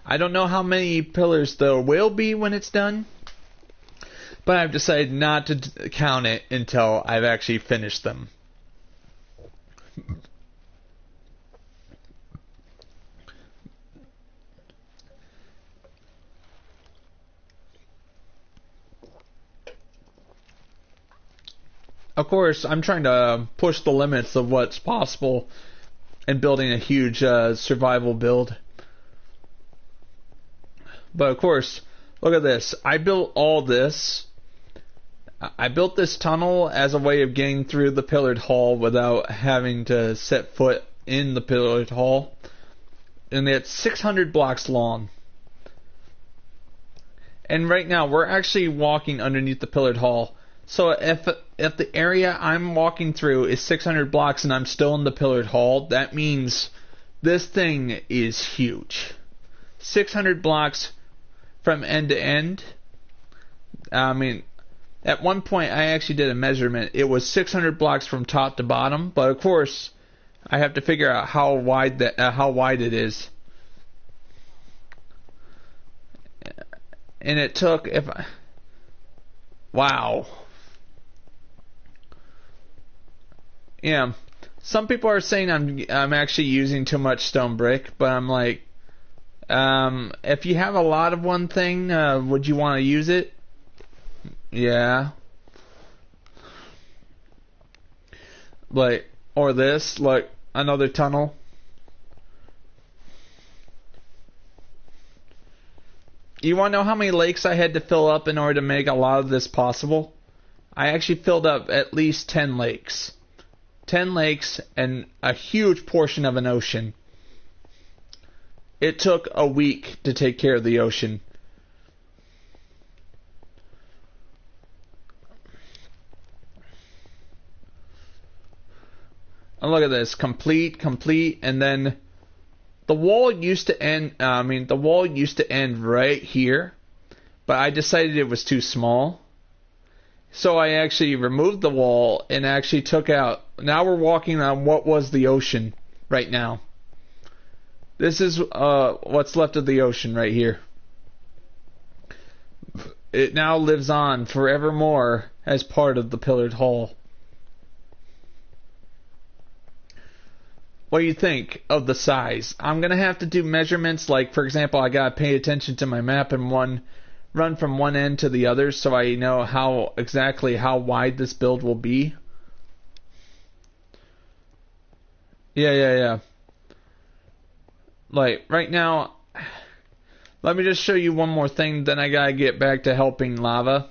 I don't know how many pillars there will be when it's done, but I've decided not to count it until I've actually finished them. Of course, I'm trying to push the limits of what's possible in building a huge survival build. But of course, look at this. I built all this. I built this tunnel as a way of getting through the pillared hall without having to set foot in the pillared hall. And it's 600 blocks long. And right now, we're actually walking underneath the pillared hall. So if the area I'm walking through is 600 blocks and I'm still in the pillared hall, that means this thing is huge. 600 blocks from end to end. I mean, at one point I actually did a measurement. It was 600 blocks from top to bottom, but of course I have to figure out how wide it is. And it took wow. Yeah, some people are saying I'm actually using too much stone brick, but I'm like, if you have a lot of one thing, would you want to use it? Yeah. Like, or this, like another tunnel. You want to know how many lakes I had to fill up in order to make a lot of this possible? I actually filled up at least 10 lakes. 10 lakes and a huge portion of an ocean. It took a week to take care of the ocean. And look at this, complete, and then the wall used to end. The wall used to end right here, but I decided it was too small. So I actually removed the wall and actually took out. Now we're walking on what was the ocean right now. This is what's left of the ocean right here. It now lives on forevermore as part of the pillared hall. What do you think of the size? I'm going to have to do measurements, like, for example, I got to pay attention to my map and run from one end to the other so I know exactly how wide this build will be. Yeah. Like, right now, let me just show you one more thing, then I gotta get back to helping lava.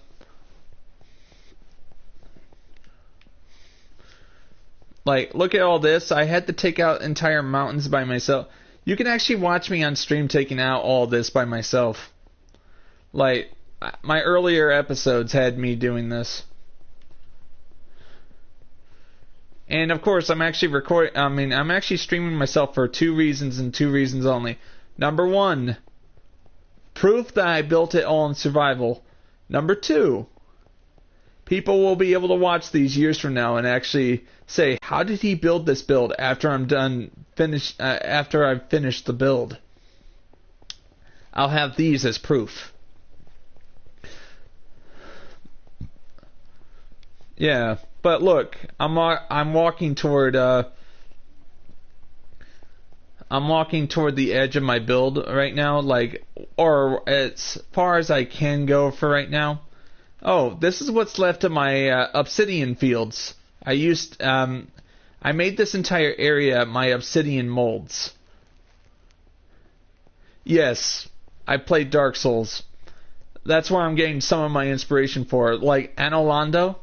Like, look at all this. I had to take out entire mountains by myself. You can actually watch me on stream taking out all this by myself. Like, my earlier episodes had me doing this. And of course, I'm actually I'm actually streaming myself for 2 reasons and 2 reasons only. Number 1, proof that I built it all in survival. Number 2, people will be able to watch these years from now and actually say, how did he build this build after after I've finished the build? I'll have these as proof. Yeah, but look, I'm walking toward the edge of my build right now, or as far as I can go for right now. Oh, this is what's left of my obsidian fields. I made this entire area my obsidian molds. Yes, I played Dark Souls. That's where I'm getting some of my inspiration for. Like Anolando.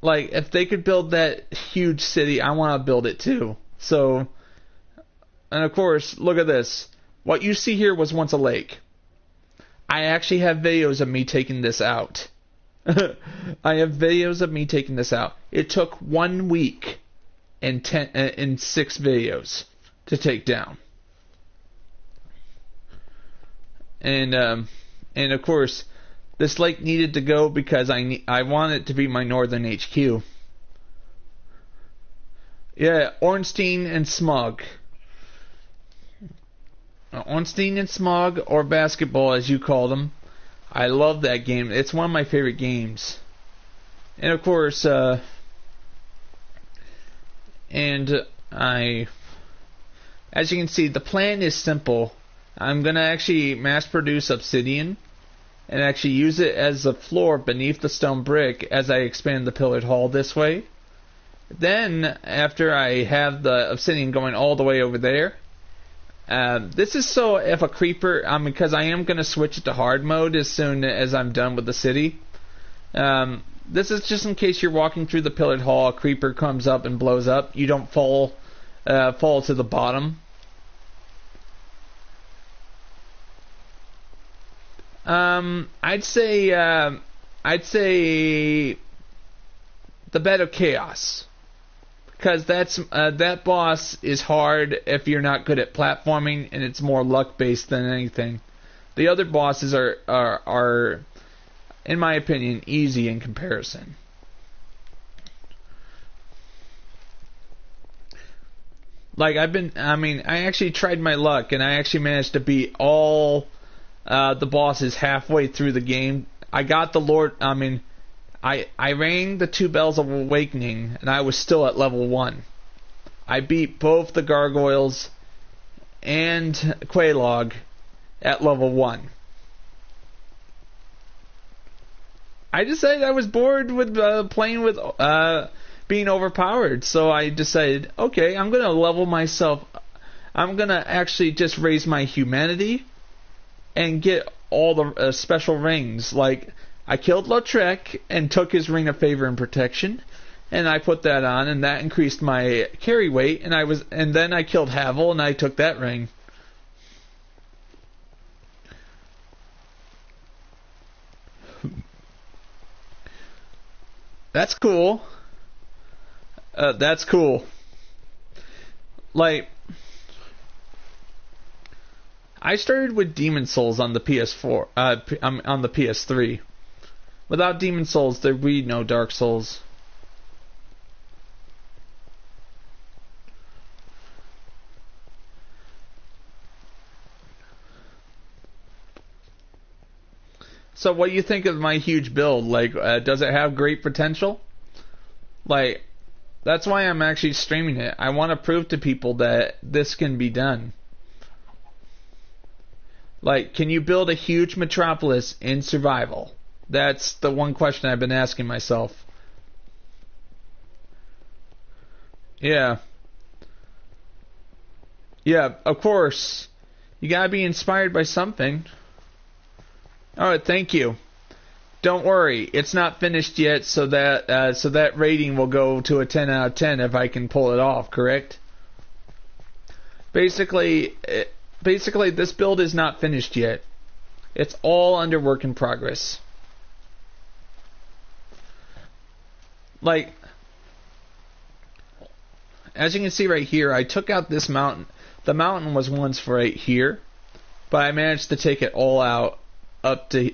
Like, if they could build that huge city, I want to build it too. So, and of course, look at this. What you see here was once a lake. I actually have videos of me taking this out. I have videos of me taking this out. It took 1 week and 6 videos to take down. And of course, this lake needed to go because I want it to be my northern HQ. Yeah, Ornstein and Smog. Ornstein and Smog, or basketball as you call them. I love that game. It's one of my favorite games. And of course, as you can see, the plan is simple. I'm going to actually mass produce obsidian and actually use it as a floor beneath the stone brick as I expand the pillared hall this way. Then, after I have the obsidian going all the way over there, this is so if a creeper, because I am going to switch it to hard mode as soon as I'm done with the city. This is just in case you're walking through the pillared hall, a creeper comes up and blows up, you don't fall to the bottom. I'd say the bed of chaos, because that boss is hard if you're not good at platforming, and it's more luck based than anything. The other bosses are in my opinion easy in comparison. Like I actually tried my luck, and I actually managed to beat all the bosses halfway through the game. I got the Lord. I rang the 2 bells of awakening, and I was still at level 1. I beat both the gargoyles and Quelaag at level 1. I decided I was bored with playing with being overpowered, so I decided, okay, I'm gonna level myself. I'm gonna actually just raise my humanity and get all the special rings. Like, I killed Lautrec and took his ring of favor and protection, and I put that on, and that increased my carry weight. And then I killed Havel, and I took that ring. That's cool. That's cool. Like, I started with Demon Souls on the PS4, on the PS3. Without Demon Souls, there'd be no Dark Souls. So what do you think of my huge build? Like, does it have great potential? Like, that's why I'm actually streaming it. I want to prove to people that this can be done. Like, can you build a huge metropolis in survival? That's the one question I've been asking myself. Yeah. Yeah, of course. You gotta be inspired by something. Alright, thank you. Don't worry, it's not finished yet, so that rating will go to a 10 out of 10 if I can pull it off, correct? Basically, this build is not finished yet. It's all under work in progress. Like, as you can see right here, I took out this mountain. The mountain was once right here, but I managed to take it all out up to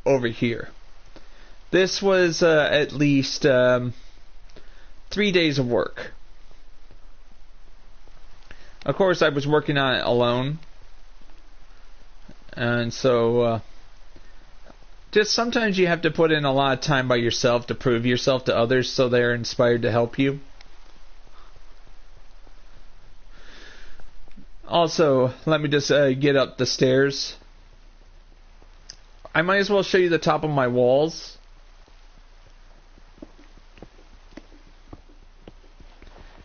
over here. This was at least 3 days of work. Of course, I was working on it alone, and so just sometimes you have to put in a lot of time by yourself to prove yourself to others so they're inspired to help you. Also, let me just get up the stairs. I might as well show you the top of my walls.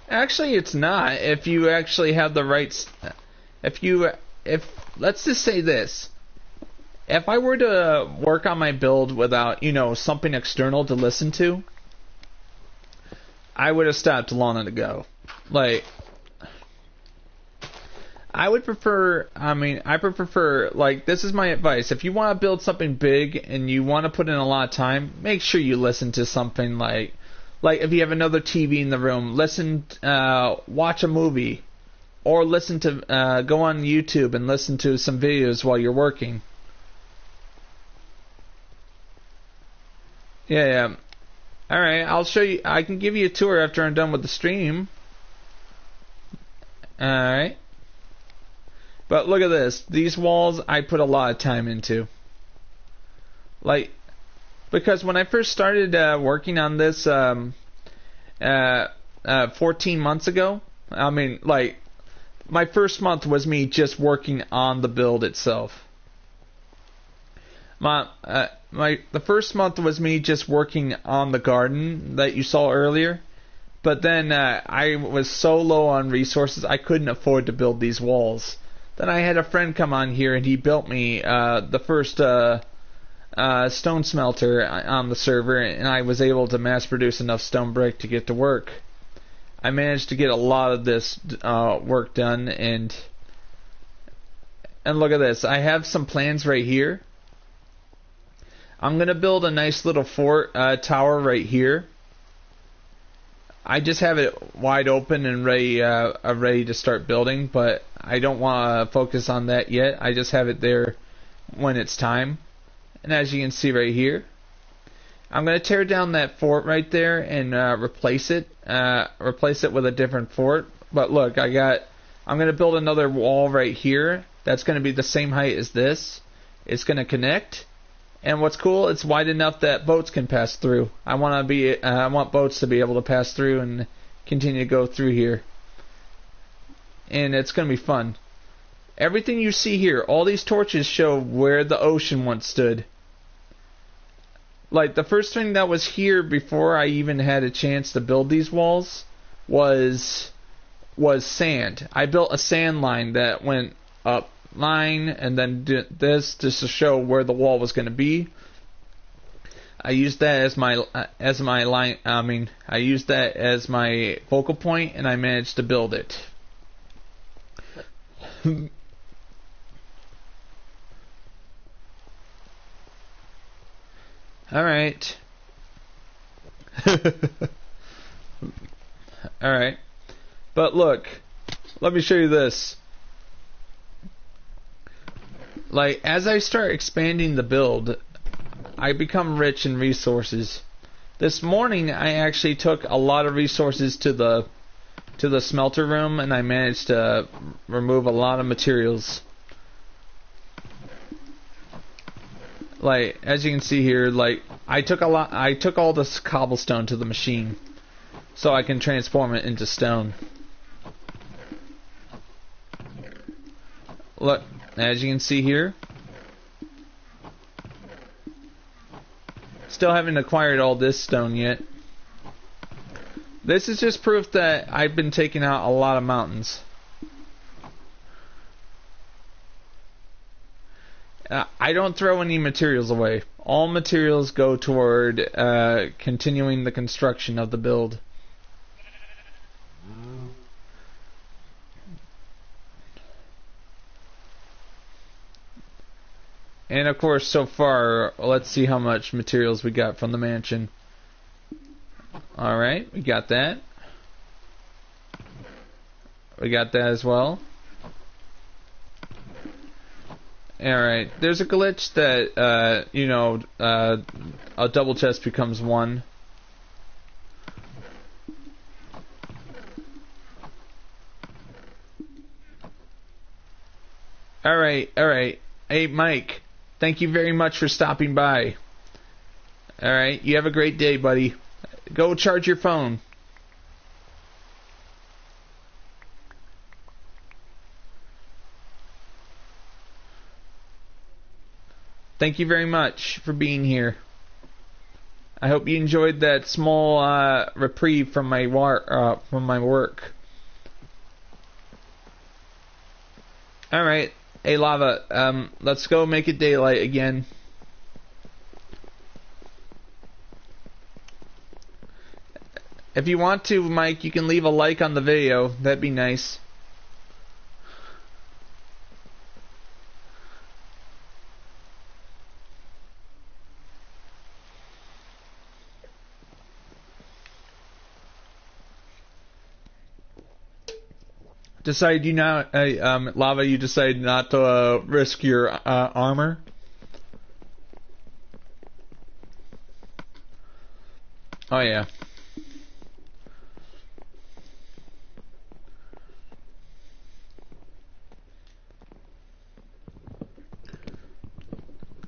Actually, it's not. If you actually have the right... Let's just say this. If I were to work on my build without, something external to listen to, I would have stopped long ago. Like, I prefer, like, this is my advice. If you want to build something big and you want to put in a lot of time, make sure you listen to something like if you have another TV in the room, watch a movie, or go on YouTube and listen to some videos while you're working. Yeah. Alright, I'll show you. I can give you a tour after I'm done with the stream. Alright. But look at this. These walls I put a lot of time into. Like, because when I first started working on this 14 months ago, I mean, like, my first month was me just working on the build itself. The first month was me just working on the garden that you saw earlier. But then I was so low on resources, I couldn't afford to build these walls. Then I had a friend come on here and he built me the first stone smelter on the server, and I was able to mass produce enough stone brick to get to work. I managed to get a lot of this work done, and look at this. I have some plans right here. I'm going to build a nice little fort tower right here. I just have it wide open and ready to start building, but I don't want to focus on that yet. I just have it there when it's time. And as you can see right here, I'm going to tear down that fort right there and replace it with a different fort. But look, I'm going to build another wall right here that's going to be the same height as this. It's going to connect. And what's cool, it's wide enough that boats can pass through. I want boats to be able to pass through and continue to go through here. And it's going to be fun. Everything you see here, all these torches show where the ocean once stood. Like, the first thing that was here before I even had a chance to build these walls was sand. I built a sand line that went up line and then did this just to show where the wall was going to be. I used that as my line. I used that as my focal point, and I managed to build it. All right. All right. But look, let me show you this. Like, as I start expanding the build, I become rich in resources. This morning, I actually took a lot of resources to the smelter room, and I managed to remove a lot of materials. Like, as you can see here, like, I took all this cobblestone to the machine, so I can transform it into stone. Look. As you can see here, still haven't acquired all this stone yet. This is just proof that I've been taking out a lot of mountains. I don't throw any materials away. All materials go toward continuing the construction of the build. And of course, so far, let's see how much materials we got from the mansion. Alright, we got that. We got that as well. Alright, there's a glitch that, a double chest becomes one. Alright. Hey, Mike. Thank you very much for stopping by. Alright, you have a great day, buddy. Go charge your phone. Thank you very much for being here. I hope you enjoyed that small reprieve from my work. Alright. Hey, Lava, let's go make it daylight again. If you want to, Mike, you can leave a like on the video. That'd be nice. Lava, you decide not to risk your armor? Oh yeah.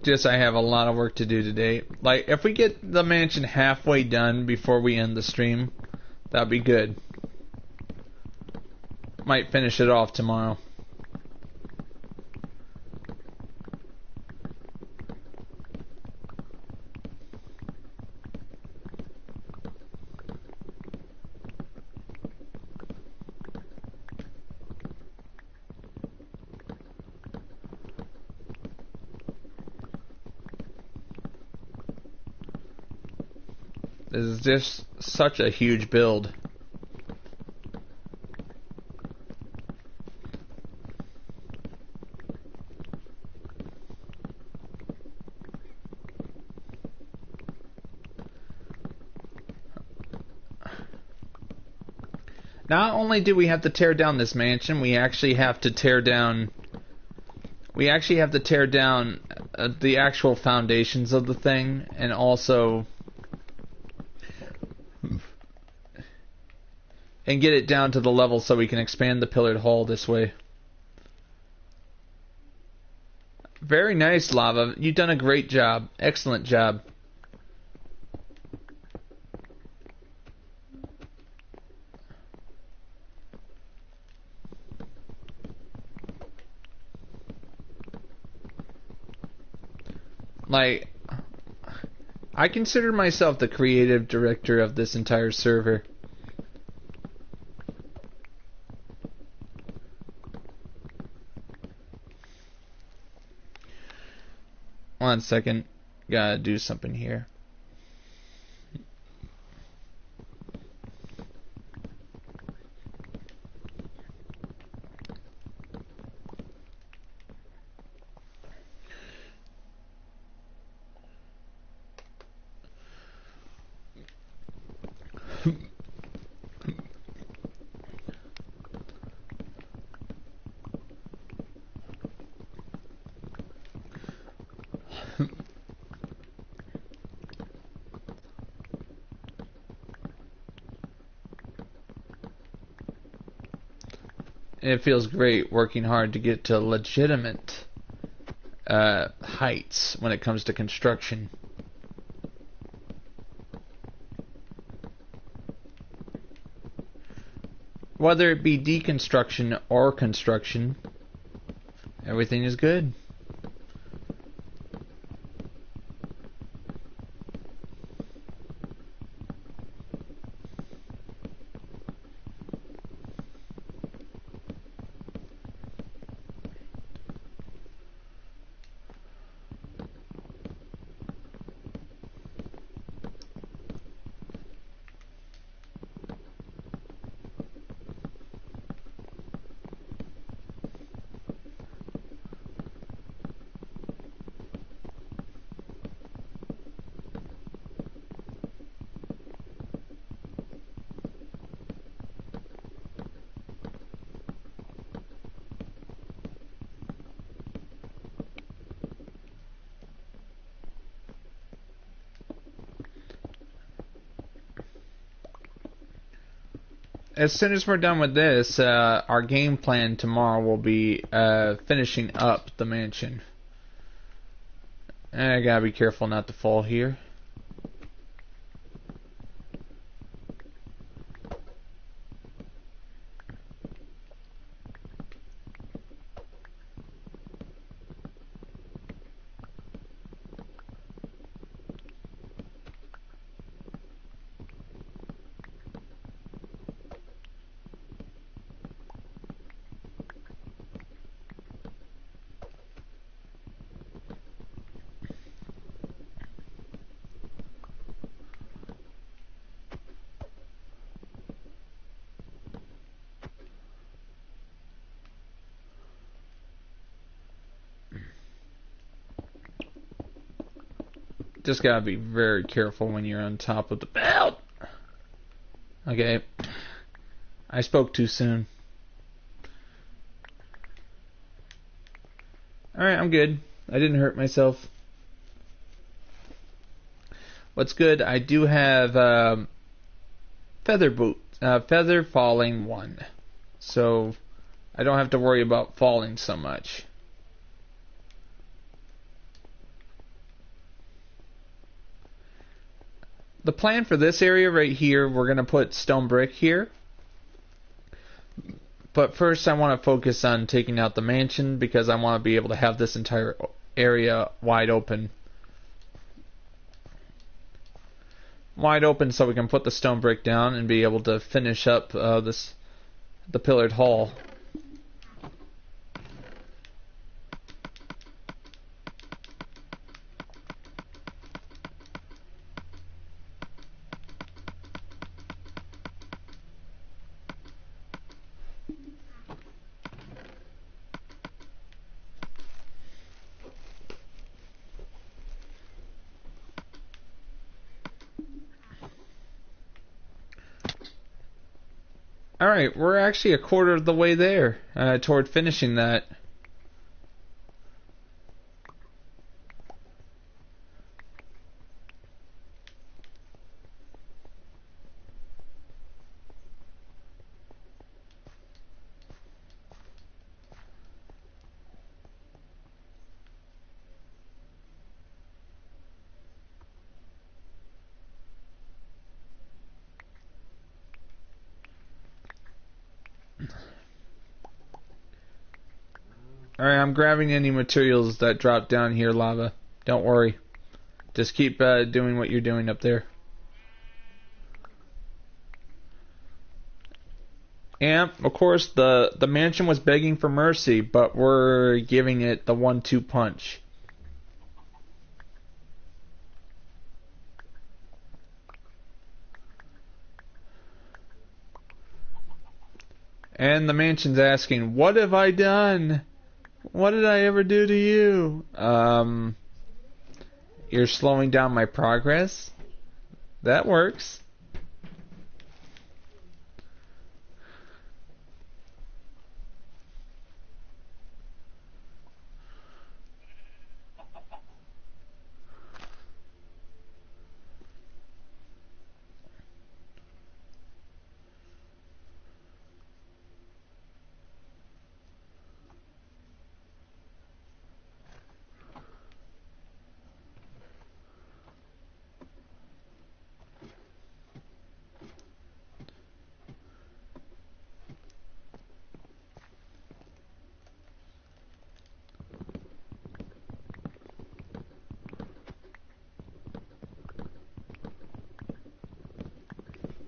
Just I have a lot of work to do today. Like, if we get the mansion halfway done before we end the stream, that'd be good. Might finish it off tomorrow. This is just such a huge build. Not only do we have to tear down this mansion, we actually have to tear down the actual foundations of the thing, and also get it down to the level so we can expand the pillared hall this way. Very nice, Lava. You've done a great job. Excellent job. Like, I consider myself the creative director of this entire server. One second. Gotta do something here. It feels great working hard to get to legitimate heights when it comes to construction. Whether it be deconstruction or construction, everything is good. As soon as we're done with this, our game plan tomorrow will be finishing up the mansion. I gotta be careful not to fall here. Just gotta be very careful when you're on top of the belt. Okay. I spoke too soon. Alright, I'm good. I didn't hurt myself. What's good, I do have feather falling 1. So I don't have to worry about falling so much. the plan for this area right here, we're going to put stone brick here. But first I want to focus on taking out the mansion because I want to be able to have this entire area wide open. Wide open so we can put the stone brick down and be able to finish up the pillared hall. Alright, we're actually a quarter of the way there toward finishing that. Alright, I'm grabbing any materials that drop down here, lava. Don't worry. Just keep doing what you're doing up there. And, of course, the mansion was begging for mercy, but we're giving it the 1-2 punch. And the mansion's asking, what have I done? What did I ever do to you? You're slowing down my progress? That works.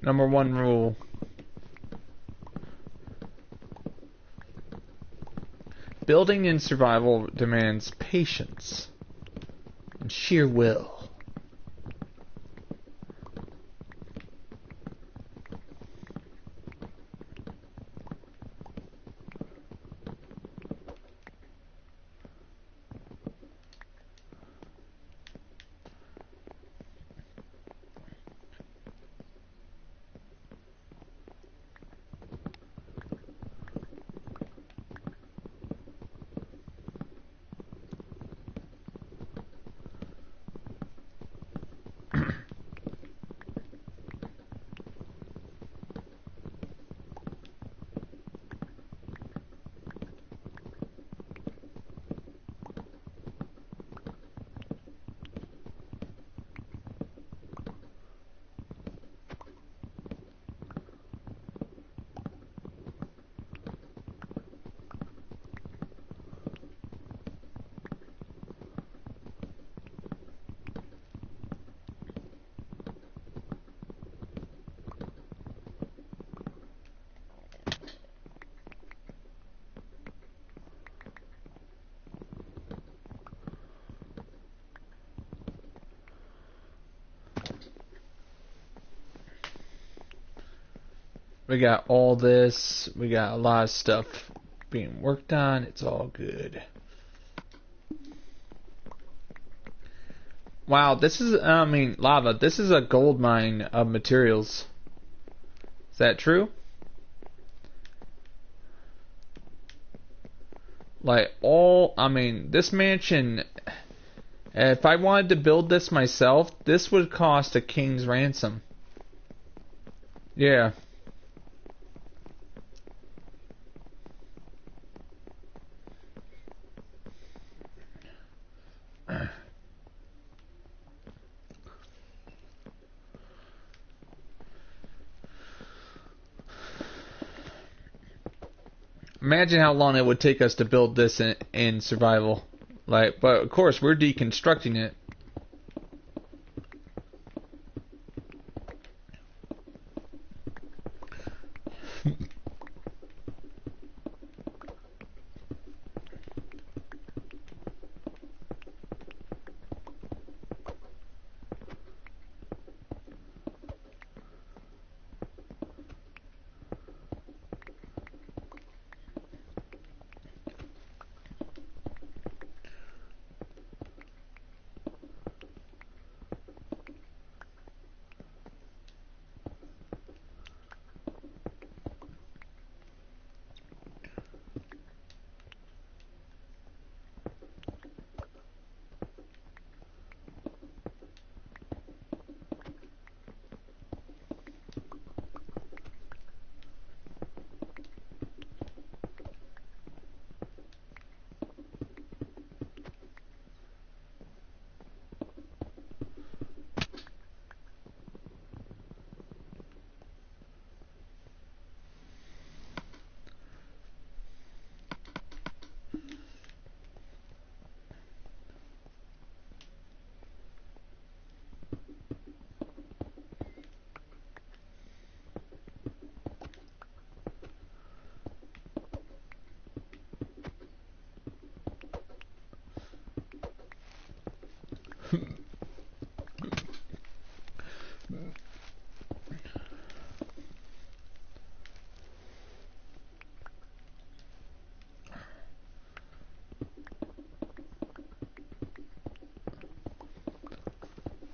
Number 1 rule. Building in survival demands patience and sheer will. We got all this. We got a lot of stuff being worked on. It's all good. Wow, this is, lava. This is a gold mine of materials. Is that true? This mansion, if I wanted to build this myself, this would cost a king's ransom. Yeah. Imagine how long it would take us to build this in survival. Like, but of course we're deconstructing it.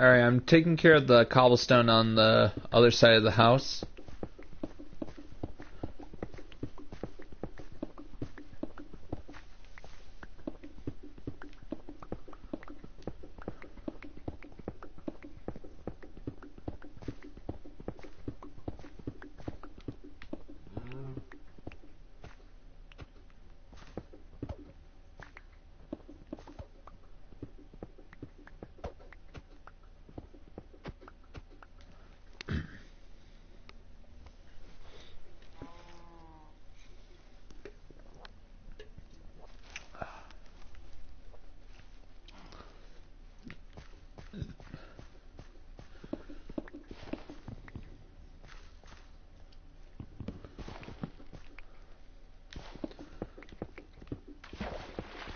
Alright, I'm taking care of the cobblestone on the other side of the house.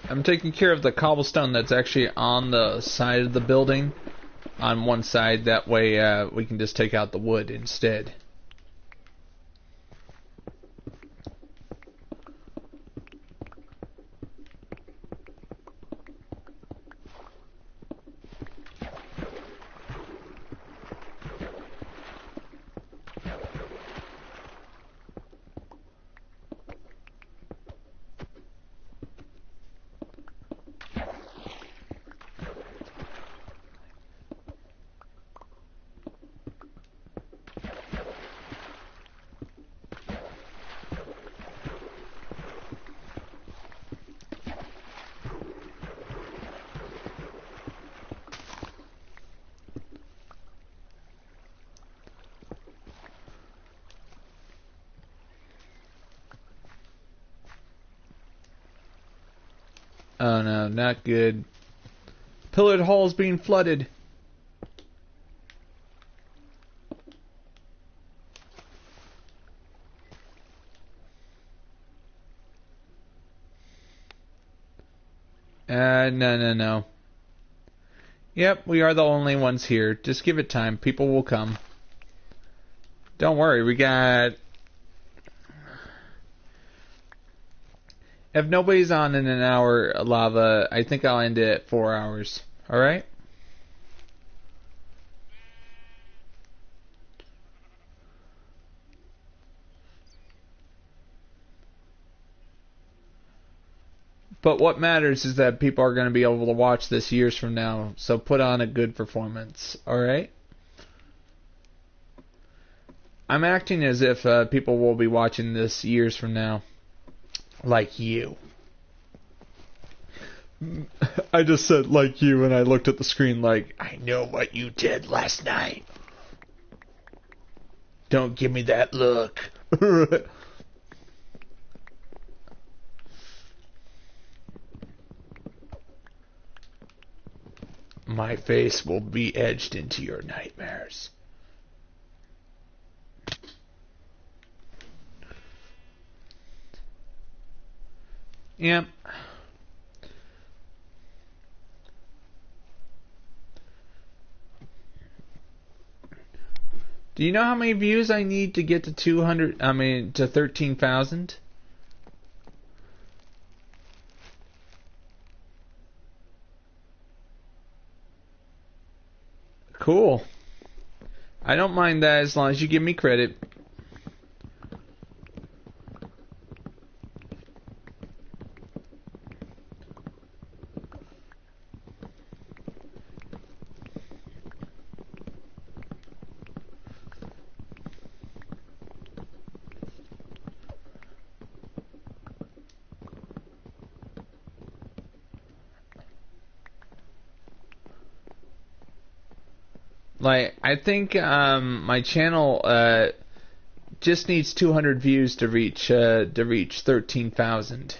I'm taking care of the cobblestone that's actually on the side of the building, on one side. That way we can just take out the wood instead. Oh no, not good. Pillared hall's being flooded. No. Yep, we are the only ones here. Just give it time. People will come. Don't worry, we got... If nobody's on in an hour, lava, I think I'll end it at 4 hours. Alright? But what matters is that people are going to be able to watch this years from now, so put on a good performance. Alright? I'm acting as if people will be watching this years from now. Like you. I just said like you, and I looked at the screen like, I know what you did last night. Don't give me that look. My face will be etched into your nightmares. Yep. Do you know how many views I need to get to 13,000? Cool. I don't mind that as long as you give me credit. Like, I think my channel just needs 200 views to reach 13,000.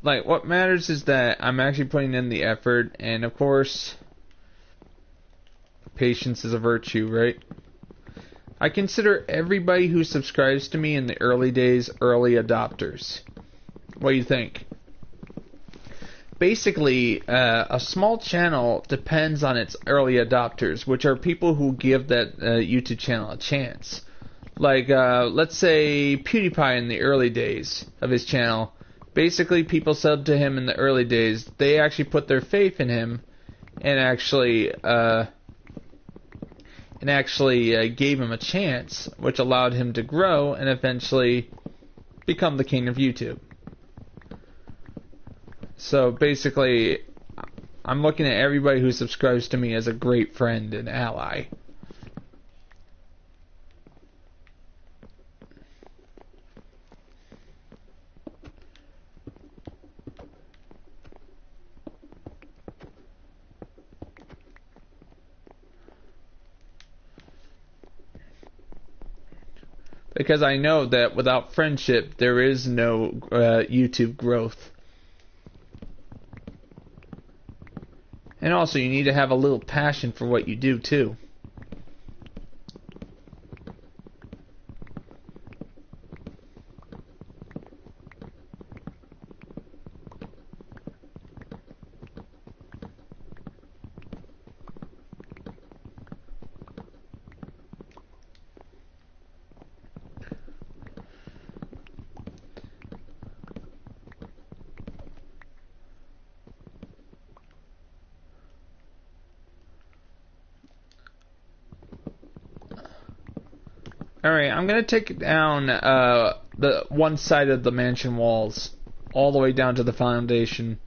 Like, what matters is that I'm actually putting in the effort, and of course, patience is a virtue, right? I consider everybody who subscribes to me in the early days early adopters. What do you think? Basically, a small channel depends on its early adopters, which are people who give that YouTube channel a chance. Like, let's say PewDiePie in the early days of his channel. Basically, people subbed to him in the early days. They actually put their faith in him and actually gave him a chance, which allowed him to grow and eventually become the king of YouTube. So basically, I'm looking at everybody who subscribes to me as a great friend and ally. Because I know that without friendship, there is no YouTube growth. And also, you need to have a little passion for what you do, too. Alright, I'm going to take down the one side of the mansion walls all the way down to the foundation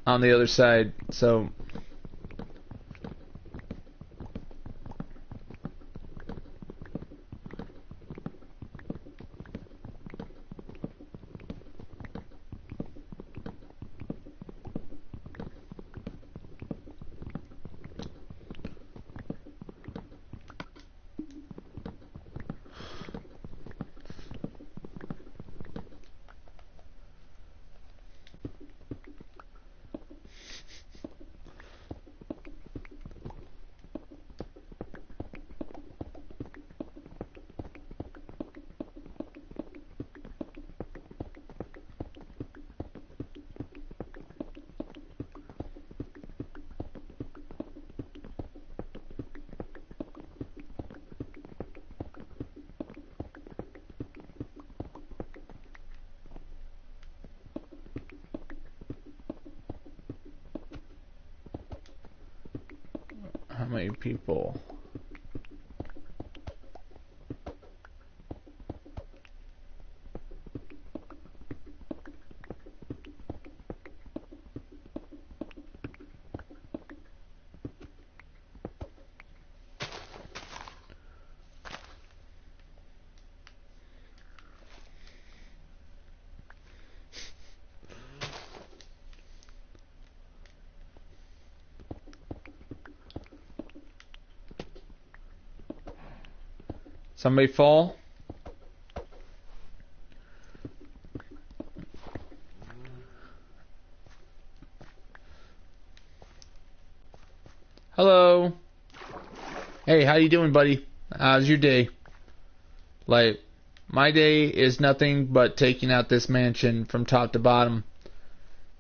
on the other side. So how many people? Somebody fall? Hello. Hey, how you doing, buddy? How's your day? Like, my day is nothing but taking out this mansion from top to bottom.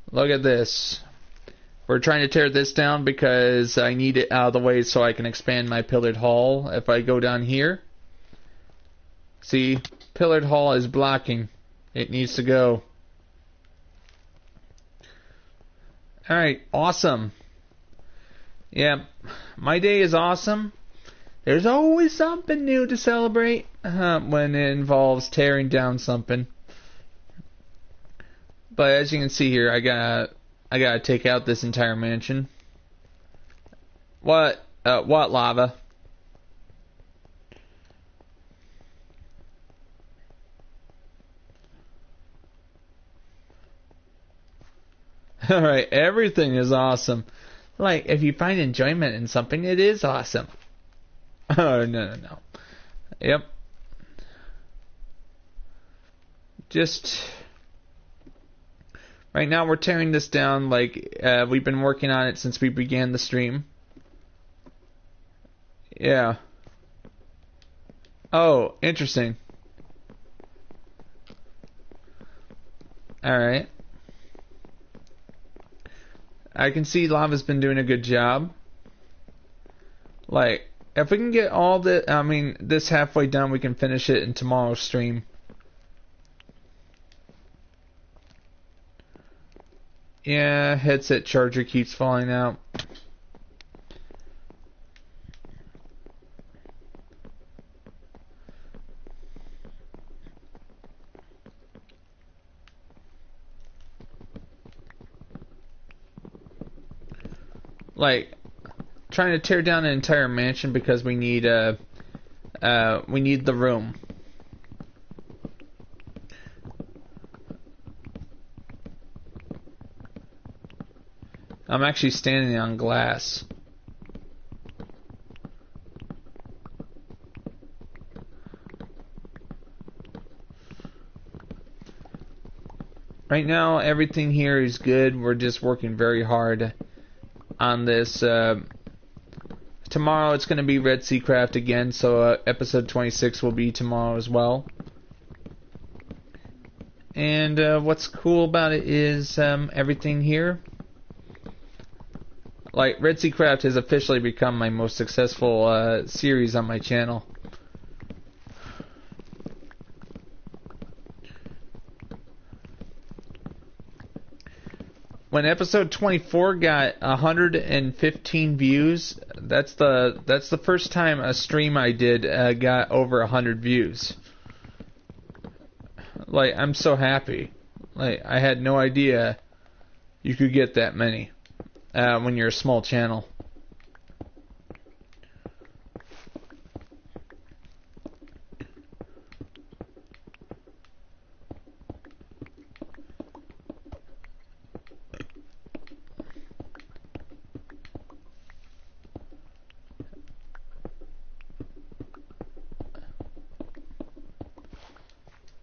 Look at this. We're trying to tear this down because I need it out of the way so I can expand my pillared hall. If I go down here, see, pillared hall is blocking. It needs to go. Alright, awesome. Yeah, my day is awesome. There's always something new to celebrate when it involves tearing down something. But as you can see here, I gotta take out this entire mansion. What lava? Alright, everything is awesome. Like, if you find enjoyment in something, it is awesome. Oh, no. Yep. Just... right now we're tearing this down like we've been working on it since we began the stream. Yeah. Oh, interesting. Alright. I can see lava's been doing a good job. Like, if we can get all this halfway done, we can finish it in tomorrow's stream. Yeah, headset charger keeps falling out. Like, trying to tear down an entire mansion because we need the room. I'm actually standing on glass. Right now, everything here is good. We're just working very hard on this. Tomorrow it's going to be REDSEACRAFT again, so episode 26 will be tomorrow as well. And what's cool about it is everything here. Like, REDSEACRAFT has officially become my most successful series on my channel. When episode 24 got 115 views, that's the first time a stream I did got over 100 views. Like, I'm so happy. Like, I had no idea you could get that many when you're a small channel.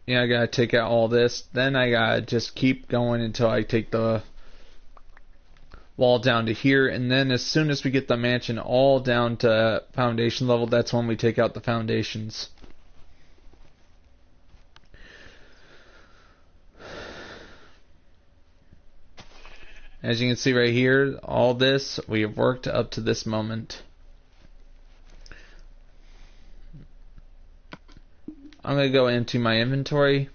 Yeah, I gotta take out all this. Then I gotta just keep going until I take the wall down to here. And then as soon as we get the mansion all down to foundation level, that's when we take out the foundations. As you can see right here, all this we have worked up to this moment. I'm going to go into my inventory.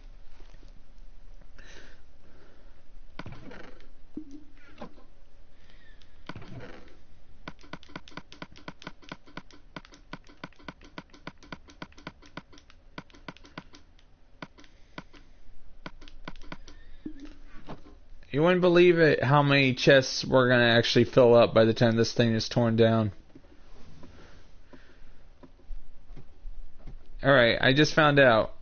You wouldn't believe it how many chests we're going to actually fill up by the time this thing is torn down. Alright, I just found out.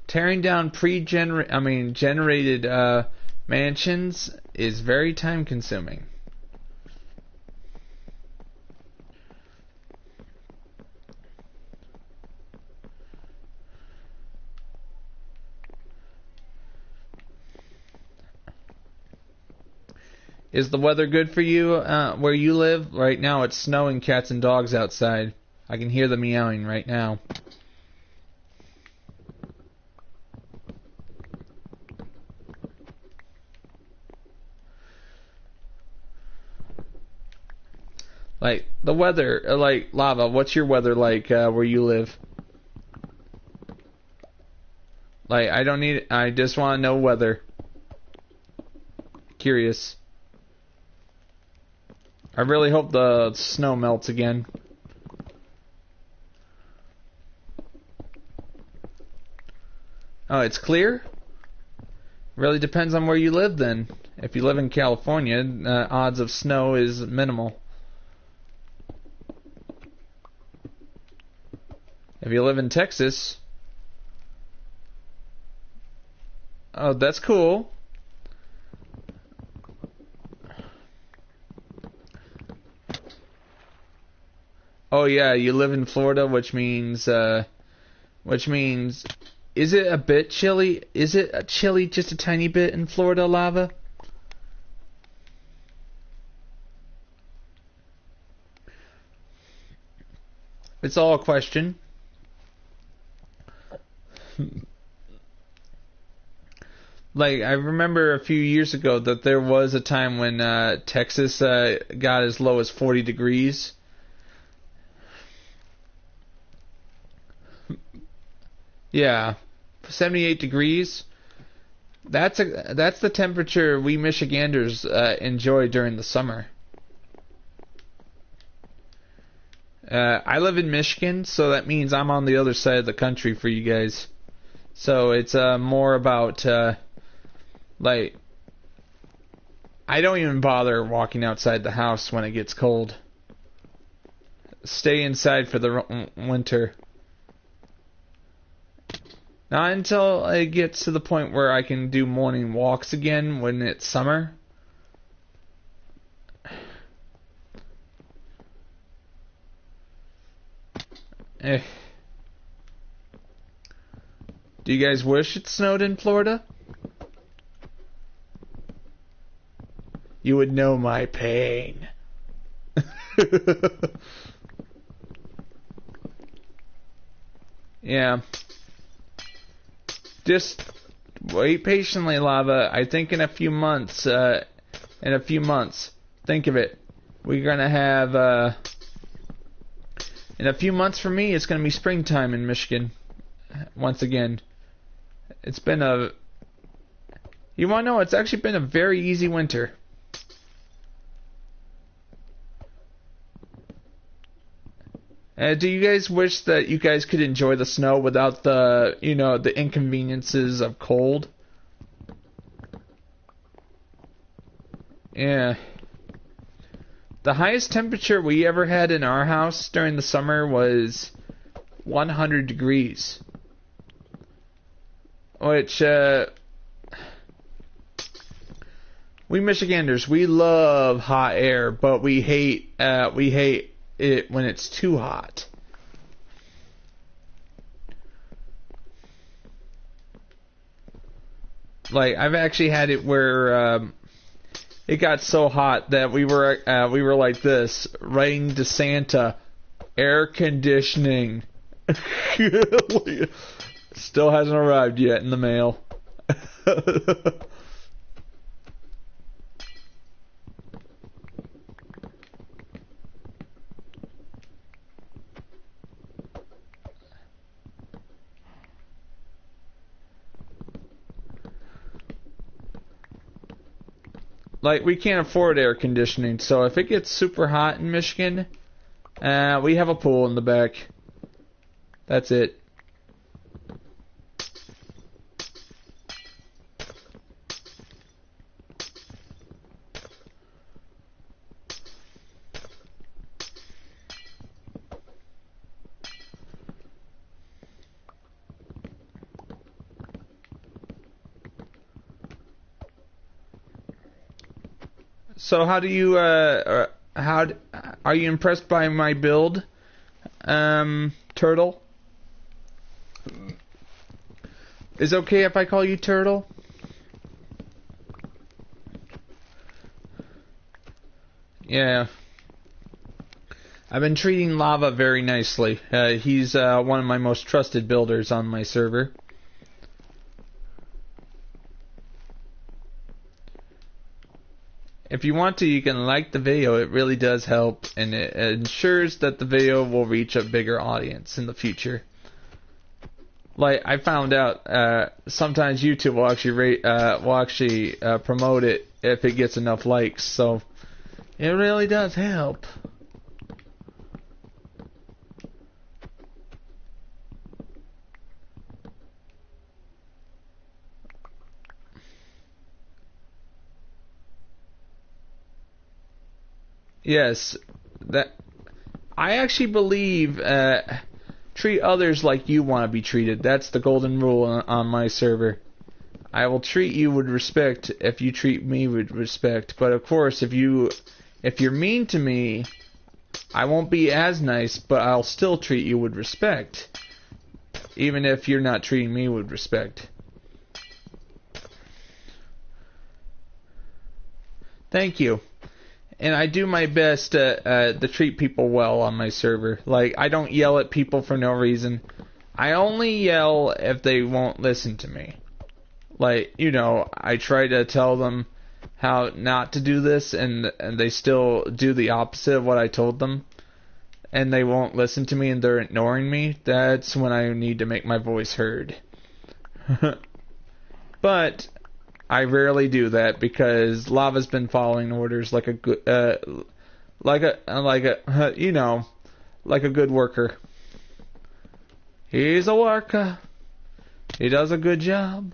Tearing down generated mansions is very time consuming. Is the weather good for you where you live? Right now it's snowing cats and dogs outside. I can hear them meowing right now. Like, the weather, like, Lava, what's your weather like where you live? Like, I just want to know weather. Curious. I really hope the snow melts again. Oh, it's clear? Really depends on where you live then. If you live in California, odds of snow is minimal. If you live in Texas... Oh, that's cool. Oh yeah, you live in Florida, which means, is it a bit chilly? Is it chilly just a tiny bit in Florida, Lava? It's all a question. Like, I remember a few years ago that there was a time when Texas got as low as 40 degrees. Yeah, 78 degrees. That's the temperature we Michiganders enjoy during the summer. I live in Michigan, so that means I'm on the other side of the country for you guys. So it's more about like, I don't even bother walking outside the house when it gets cold. Stay inside for the winter. Not until it gets to the point where I can do morning walks again when it's summer. Do you guys wish it snowed in Florida? You would know my pain. Yeah. Just wait patiently, Lava. I think in a few months, think of it. We're gonna have, in a few months for me, it's gonna be springtime in Michigan. Once again. It's been you wanna know, it's actually been a very easy winter. Do you guys wish that you guys could enjoy the snow without the, the inconveniences of cold? Yeah. The highest temperature we ever had in our house during the summer was 100 degrees. Which, we Michiganders, we love hot air, but we hate it when it's too hot. Like, I've actually had it where it got so hot that we were like this, writing to Santa, air conditioning. Still hasn't arrived yet in the mail. Like, we can't afford air conditioning, so if it gets super hot in Michigan, we have a pool in the back. That's it. So how do you are you impressed by my build, Turtle? Is it okay if I call you Turtle? Yeah. I've been treating Lava very nicely. He's one of my most trusted builders on my server. If you want to, you can like the video. It really does help, and it ensures that the video will reach a bigger audience in the future. Like I found out, sometimes YouTube will actually promote it if it gets enough likes. So it really does help. Yes, that I actually believe treat others like you want to be treated. That's the golden rule on my server. I will treat you with respect if you treat me with respect. But of course, if you're mean to me, I won't be as nice, but I'll still treat you with respect, even if you're not treating me with respect. Thank you. And I do my best to treat people well on my server. Like, I don't yell at people for no reason. I only yell if they won't listen to me. Like, you know, I try to tell them how not to do this, and they still do the opposite of what I told them. And they won't listen to me, and they're ignoring me. That's when I need to make my voice heard. But I rarely do that because Lava's been following orders like a good, like a good worker. He's a worker. He does a good job.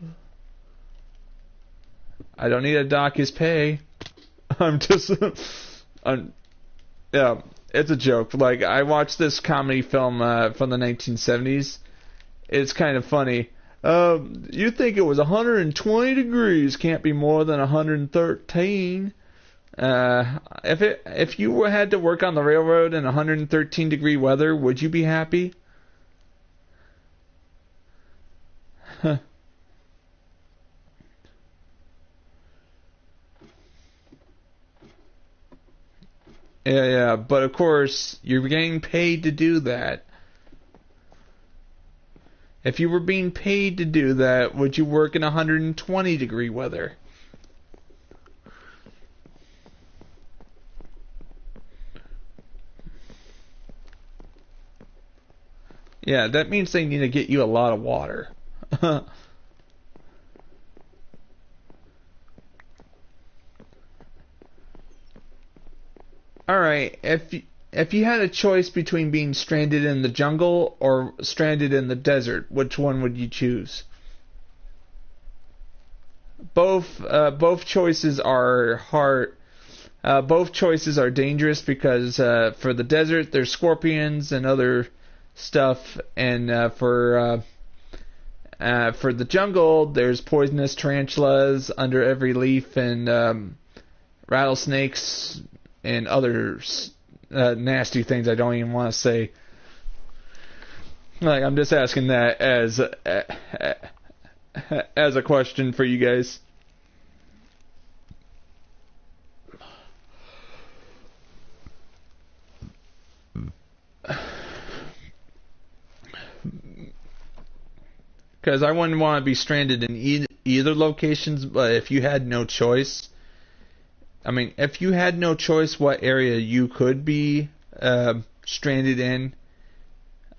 I don't need to dock his pay. Yeah, it's a joke. Like, I watched this comedy film from the 1970s. It's kind of funny. You think it was 120 degrees, can't be more than 113. If you had to work on the railroad in 113 degree weather, would you be happy? Huh. Yeah, but of course, you're getting paid to do that. If you were being paid to do that, would you work in 120 degree weather? Yeah, that means they need to get you a lot of water. Alright, if you had a choice between being stranded in the jungle or stranded in the desert, which one would you choose? Both choices are hard. Both choices are dangerous because for the desert there's scorpions and other stuff, and for the jungle there's poisonous tarantulas under every leaf, and rattlesnakes and other nasty things I don't even want to say. Like, I'm just asking that as a question for you guys. Because I wouldn't want to be stranded in either locations, but if you had no choice, if you had no choice what area you could be stranded in,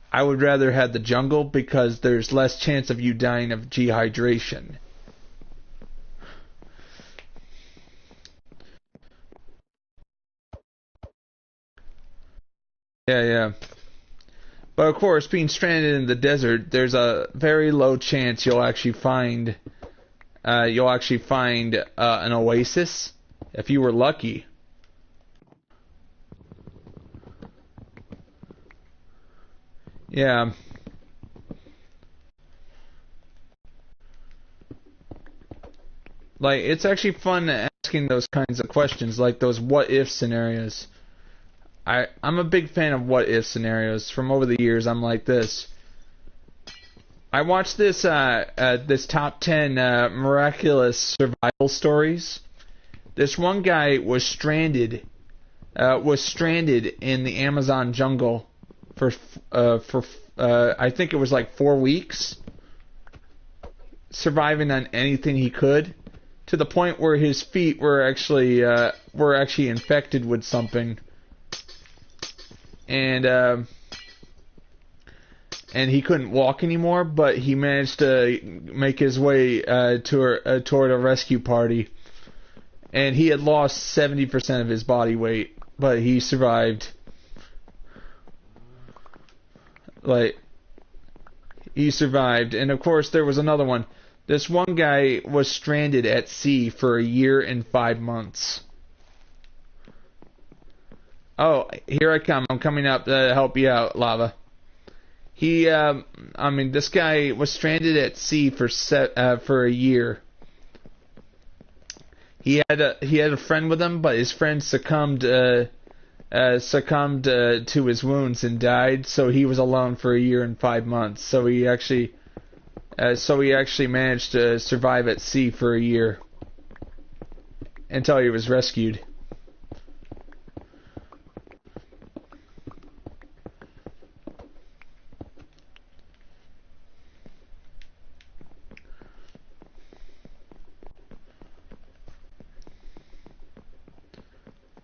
I would rather have the jungle because there's less chance of you dying of dehydration. Yeah. But of course, being stranded in the desert, there's a very low chance you'll actually find an oasis. If you were lucky. Yeah. Like, it's actually fun asking those kinds of questions, like those what-if scenarios. I'm a big fan of what-if scenarios. From over the years, I'm like this. I watched this top 10 miraculous survival stories. This one guy was stranded was stranded in the Amazon jungle for I think it was like 4 weeks, surviving on anything he could, to the point where his feet were actually infected with something, and he couldn't walk anymore. But he managed to make his way toward a rescue party, and he had lost 70% of his body weight, but he survived. He survived. And of course there was another one. This one guy was stranded at sea for a year and 5 months. Oh, here I come. I'm coming up to help you out, Lava. This guy was stranded at sea for a year. He had a friend with him, but his friend succumbed to his wounds and died. So he was alone for a year and 5 months. So he actually managed to survive at sea for a year until he was rescued.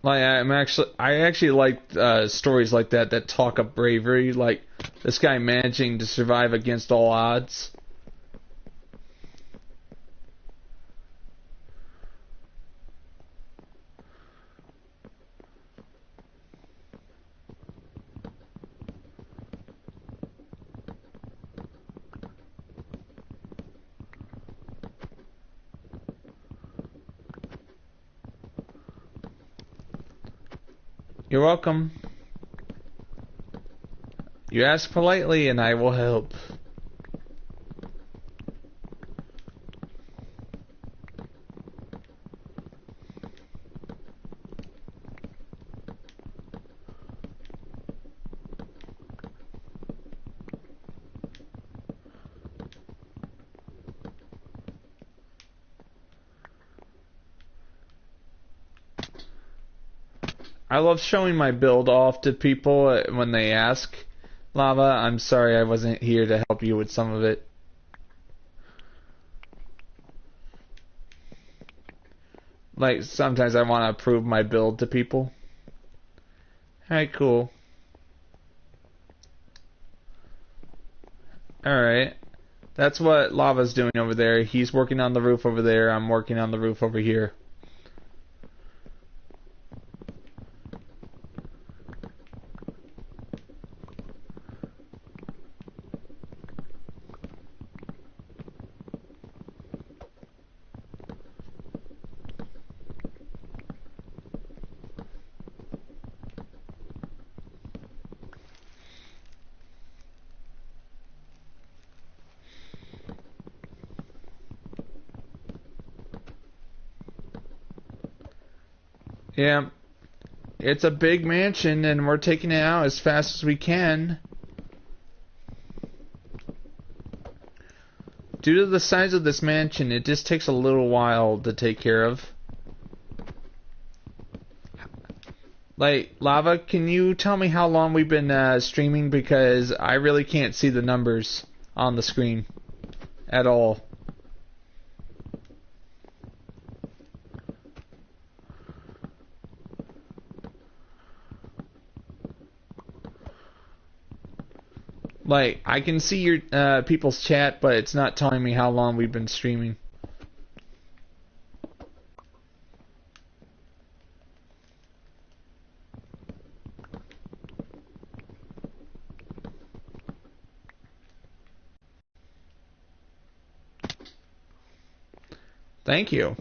I actually like stories like that talk up bravery, like this guy managing to survive against all odds. You're welcome. You ask politely and I will help. I love showing my build off to people when they ask. Lava, I'm sorry I wasn't here to help you with some of it. Like, sometimes I want to prove my build to people. Alright, cool. Alright. That's what Lava's doing over there. He's working on the roof over there. I'm working on the roof over here. Yeah, it's a big mansion and we're taking it out as fast as we can. Due to the size of this mansion, it just takes a little while to take care of. Like, Lava, can you tell me how long we've been streaming? Because I really can't see the numbers on the screen at all. Like, I can see your people's chat, but it's not telling me how long we've been streaming. Thank you.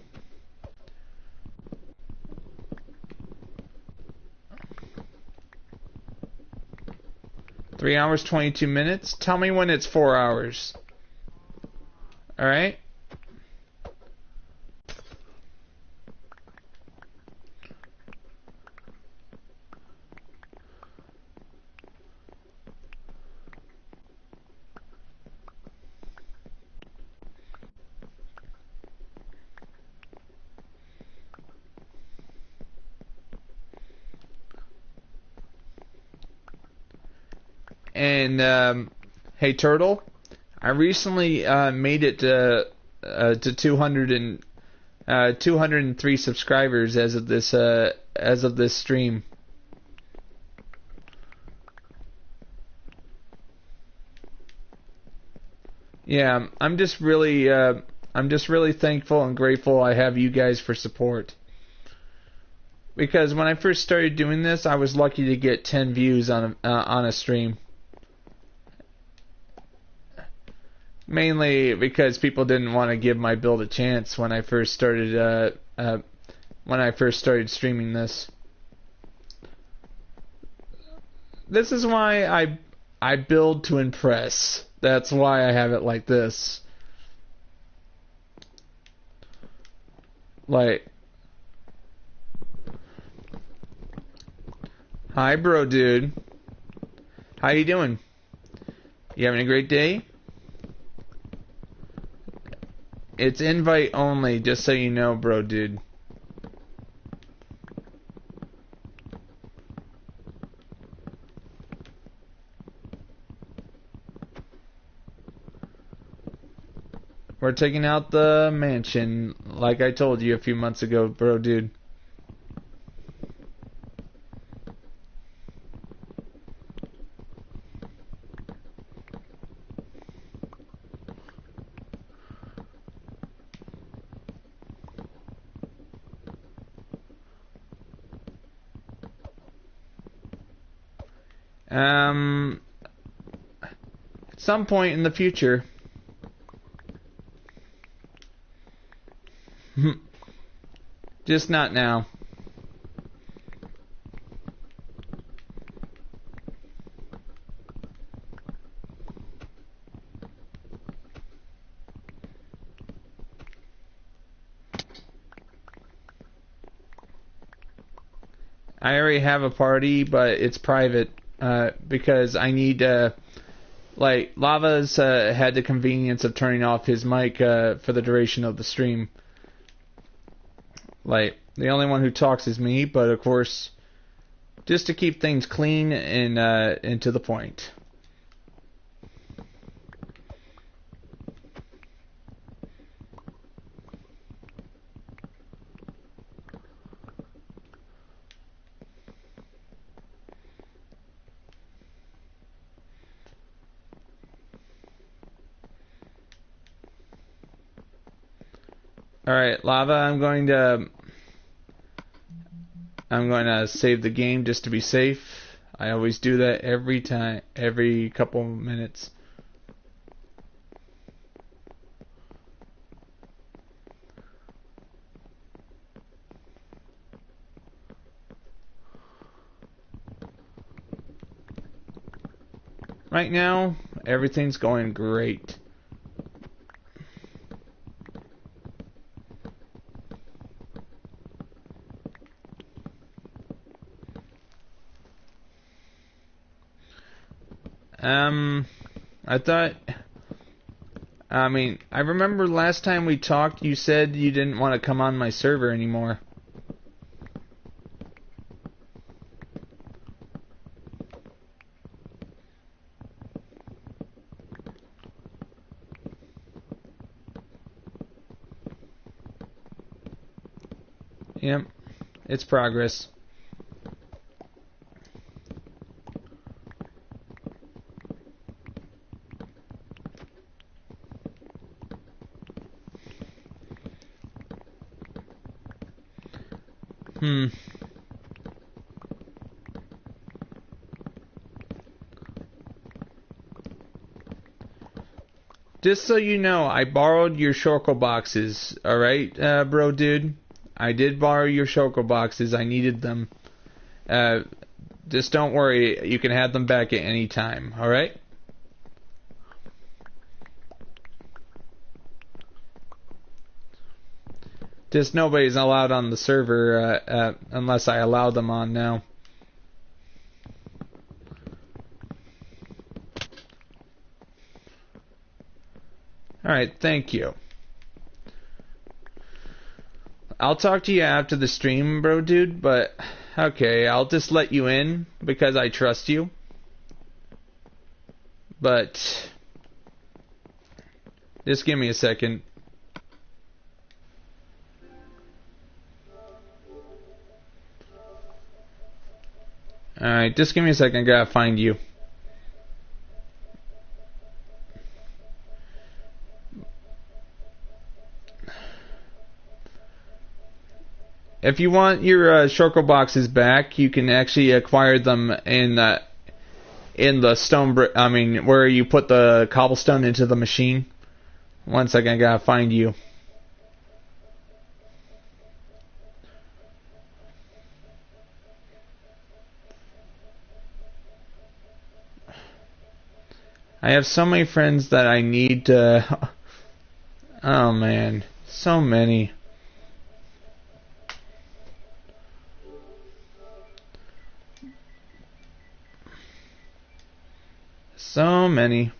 $3 hours, 22 minutes. Tell me when it's 4 hours. Alright? And hey, Turtle, I recently made it to 203 subscribers as of this stream. Yeah, I'm just really thankful and grateful I have you guys for support. Because when I first started doing this, I was lucky to get 10 views on a stream. Mainly because people didn't want to give my build a chance when I first started streaming this. This is why I build to impress. That's why I have it like this. Like, hi, bro, dude. How you doing? You having a great day? It's invite only, just so you know, bro, dude. We're taking out the mansion, like I told you a few months ago, bro, dude. At some point in the future. Just not now. I already have a party, but it's private because I need like Lava's had the convenience of turning off his mic for the duration of the stream. Like, the only one who talks is me, but of course, just to keep things clean and to the point. Alright, Lava, I'm going to save the game just to be safe. I always do that every couple minutes. Right now, everything's going great. I remember last time we talked, you said you didn't want to come on my server anymore. Yep, it's progress. Just so you know, I borrowed your shulker boxes, alright, bro dude? I did borrow your shulker boxes, I needed them. Just don't worry, you can have them back at any time, alright? Just nobody's allowed on the server unless I allow them on now. Alright, thank you. I'll talk to you after the stream, bro dude, but okay, I'll just let you in because I trust you. But just give me a second. Alright, just give me a second. I gotta find you. If you want your shulker boxes back, you can actually acquire them in the stone brick. I mean, where you put the cobblestone into the machine. One second, I gotta find you. I have so many friends that I need to... Oh man, so many. So many.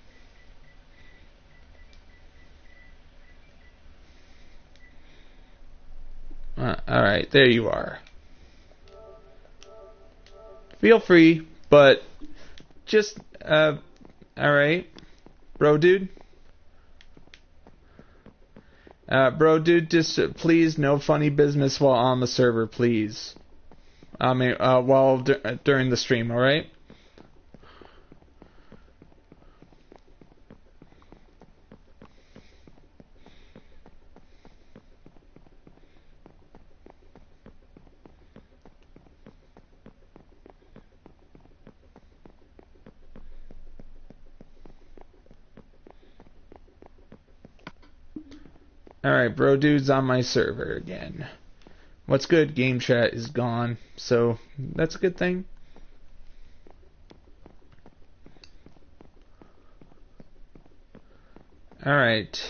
Alright, there you are. Feel free, but just, alright. Bro dude? Bro dude, just please no funny business while on the server, please. I mean, while during the stream, alright? Alright, bro dude's on my server again. What's good? Game chat is gone, so that's a good thing. Alright.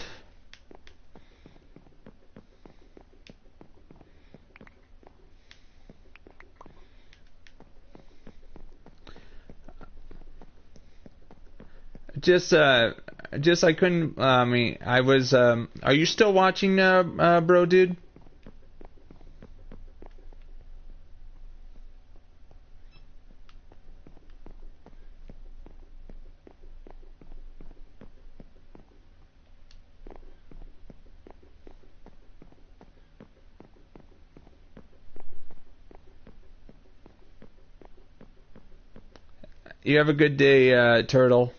Just I couldn't. I mean, I was. Are you still watching, bro, dude? You have a good day, Turtle.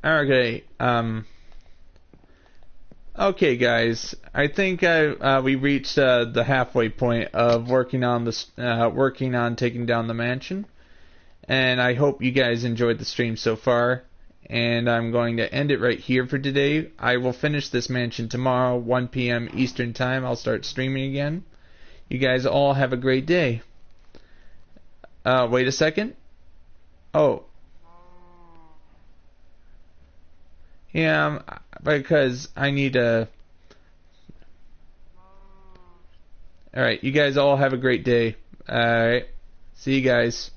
Okay, okay, guys. I think we reached the halfway point of working on taking down the mansion, and I hope you guys enjoyed the stream so far. And I'm going to end it right here for today. I will finish this mansion tomorrow, 1 p.m. Eastern Time. I'll start streaming again. You guys all have a great day. Wait a second. Oh. Yeah, because I need to... Alright, you guys all have a great day. Alright, see you guys.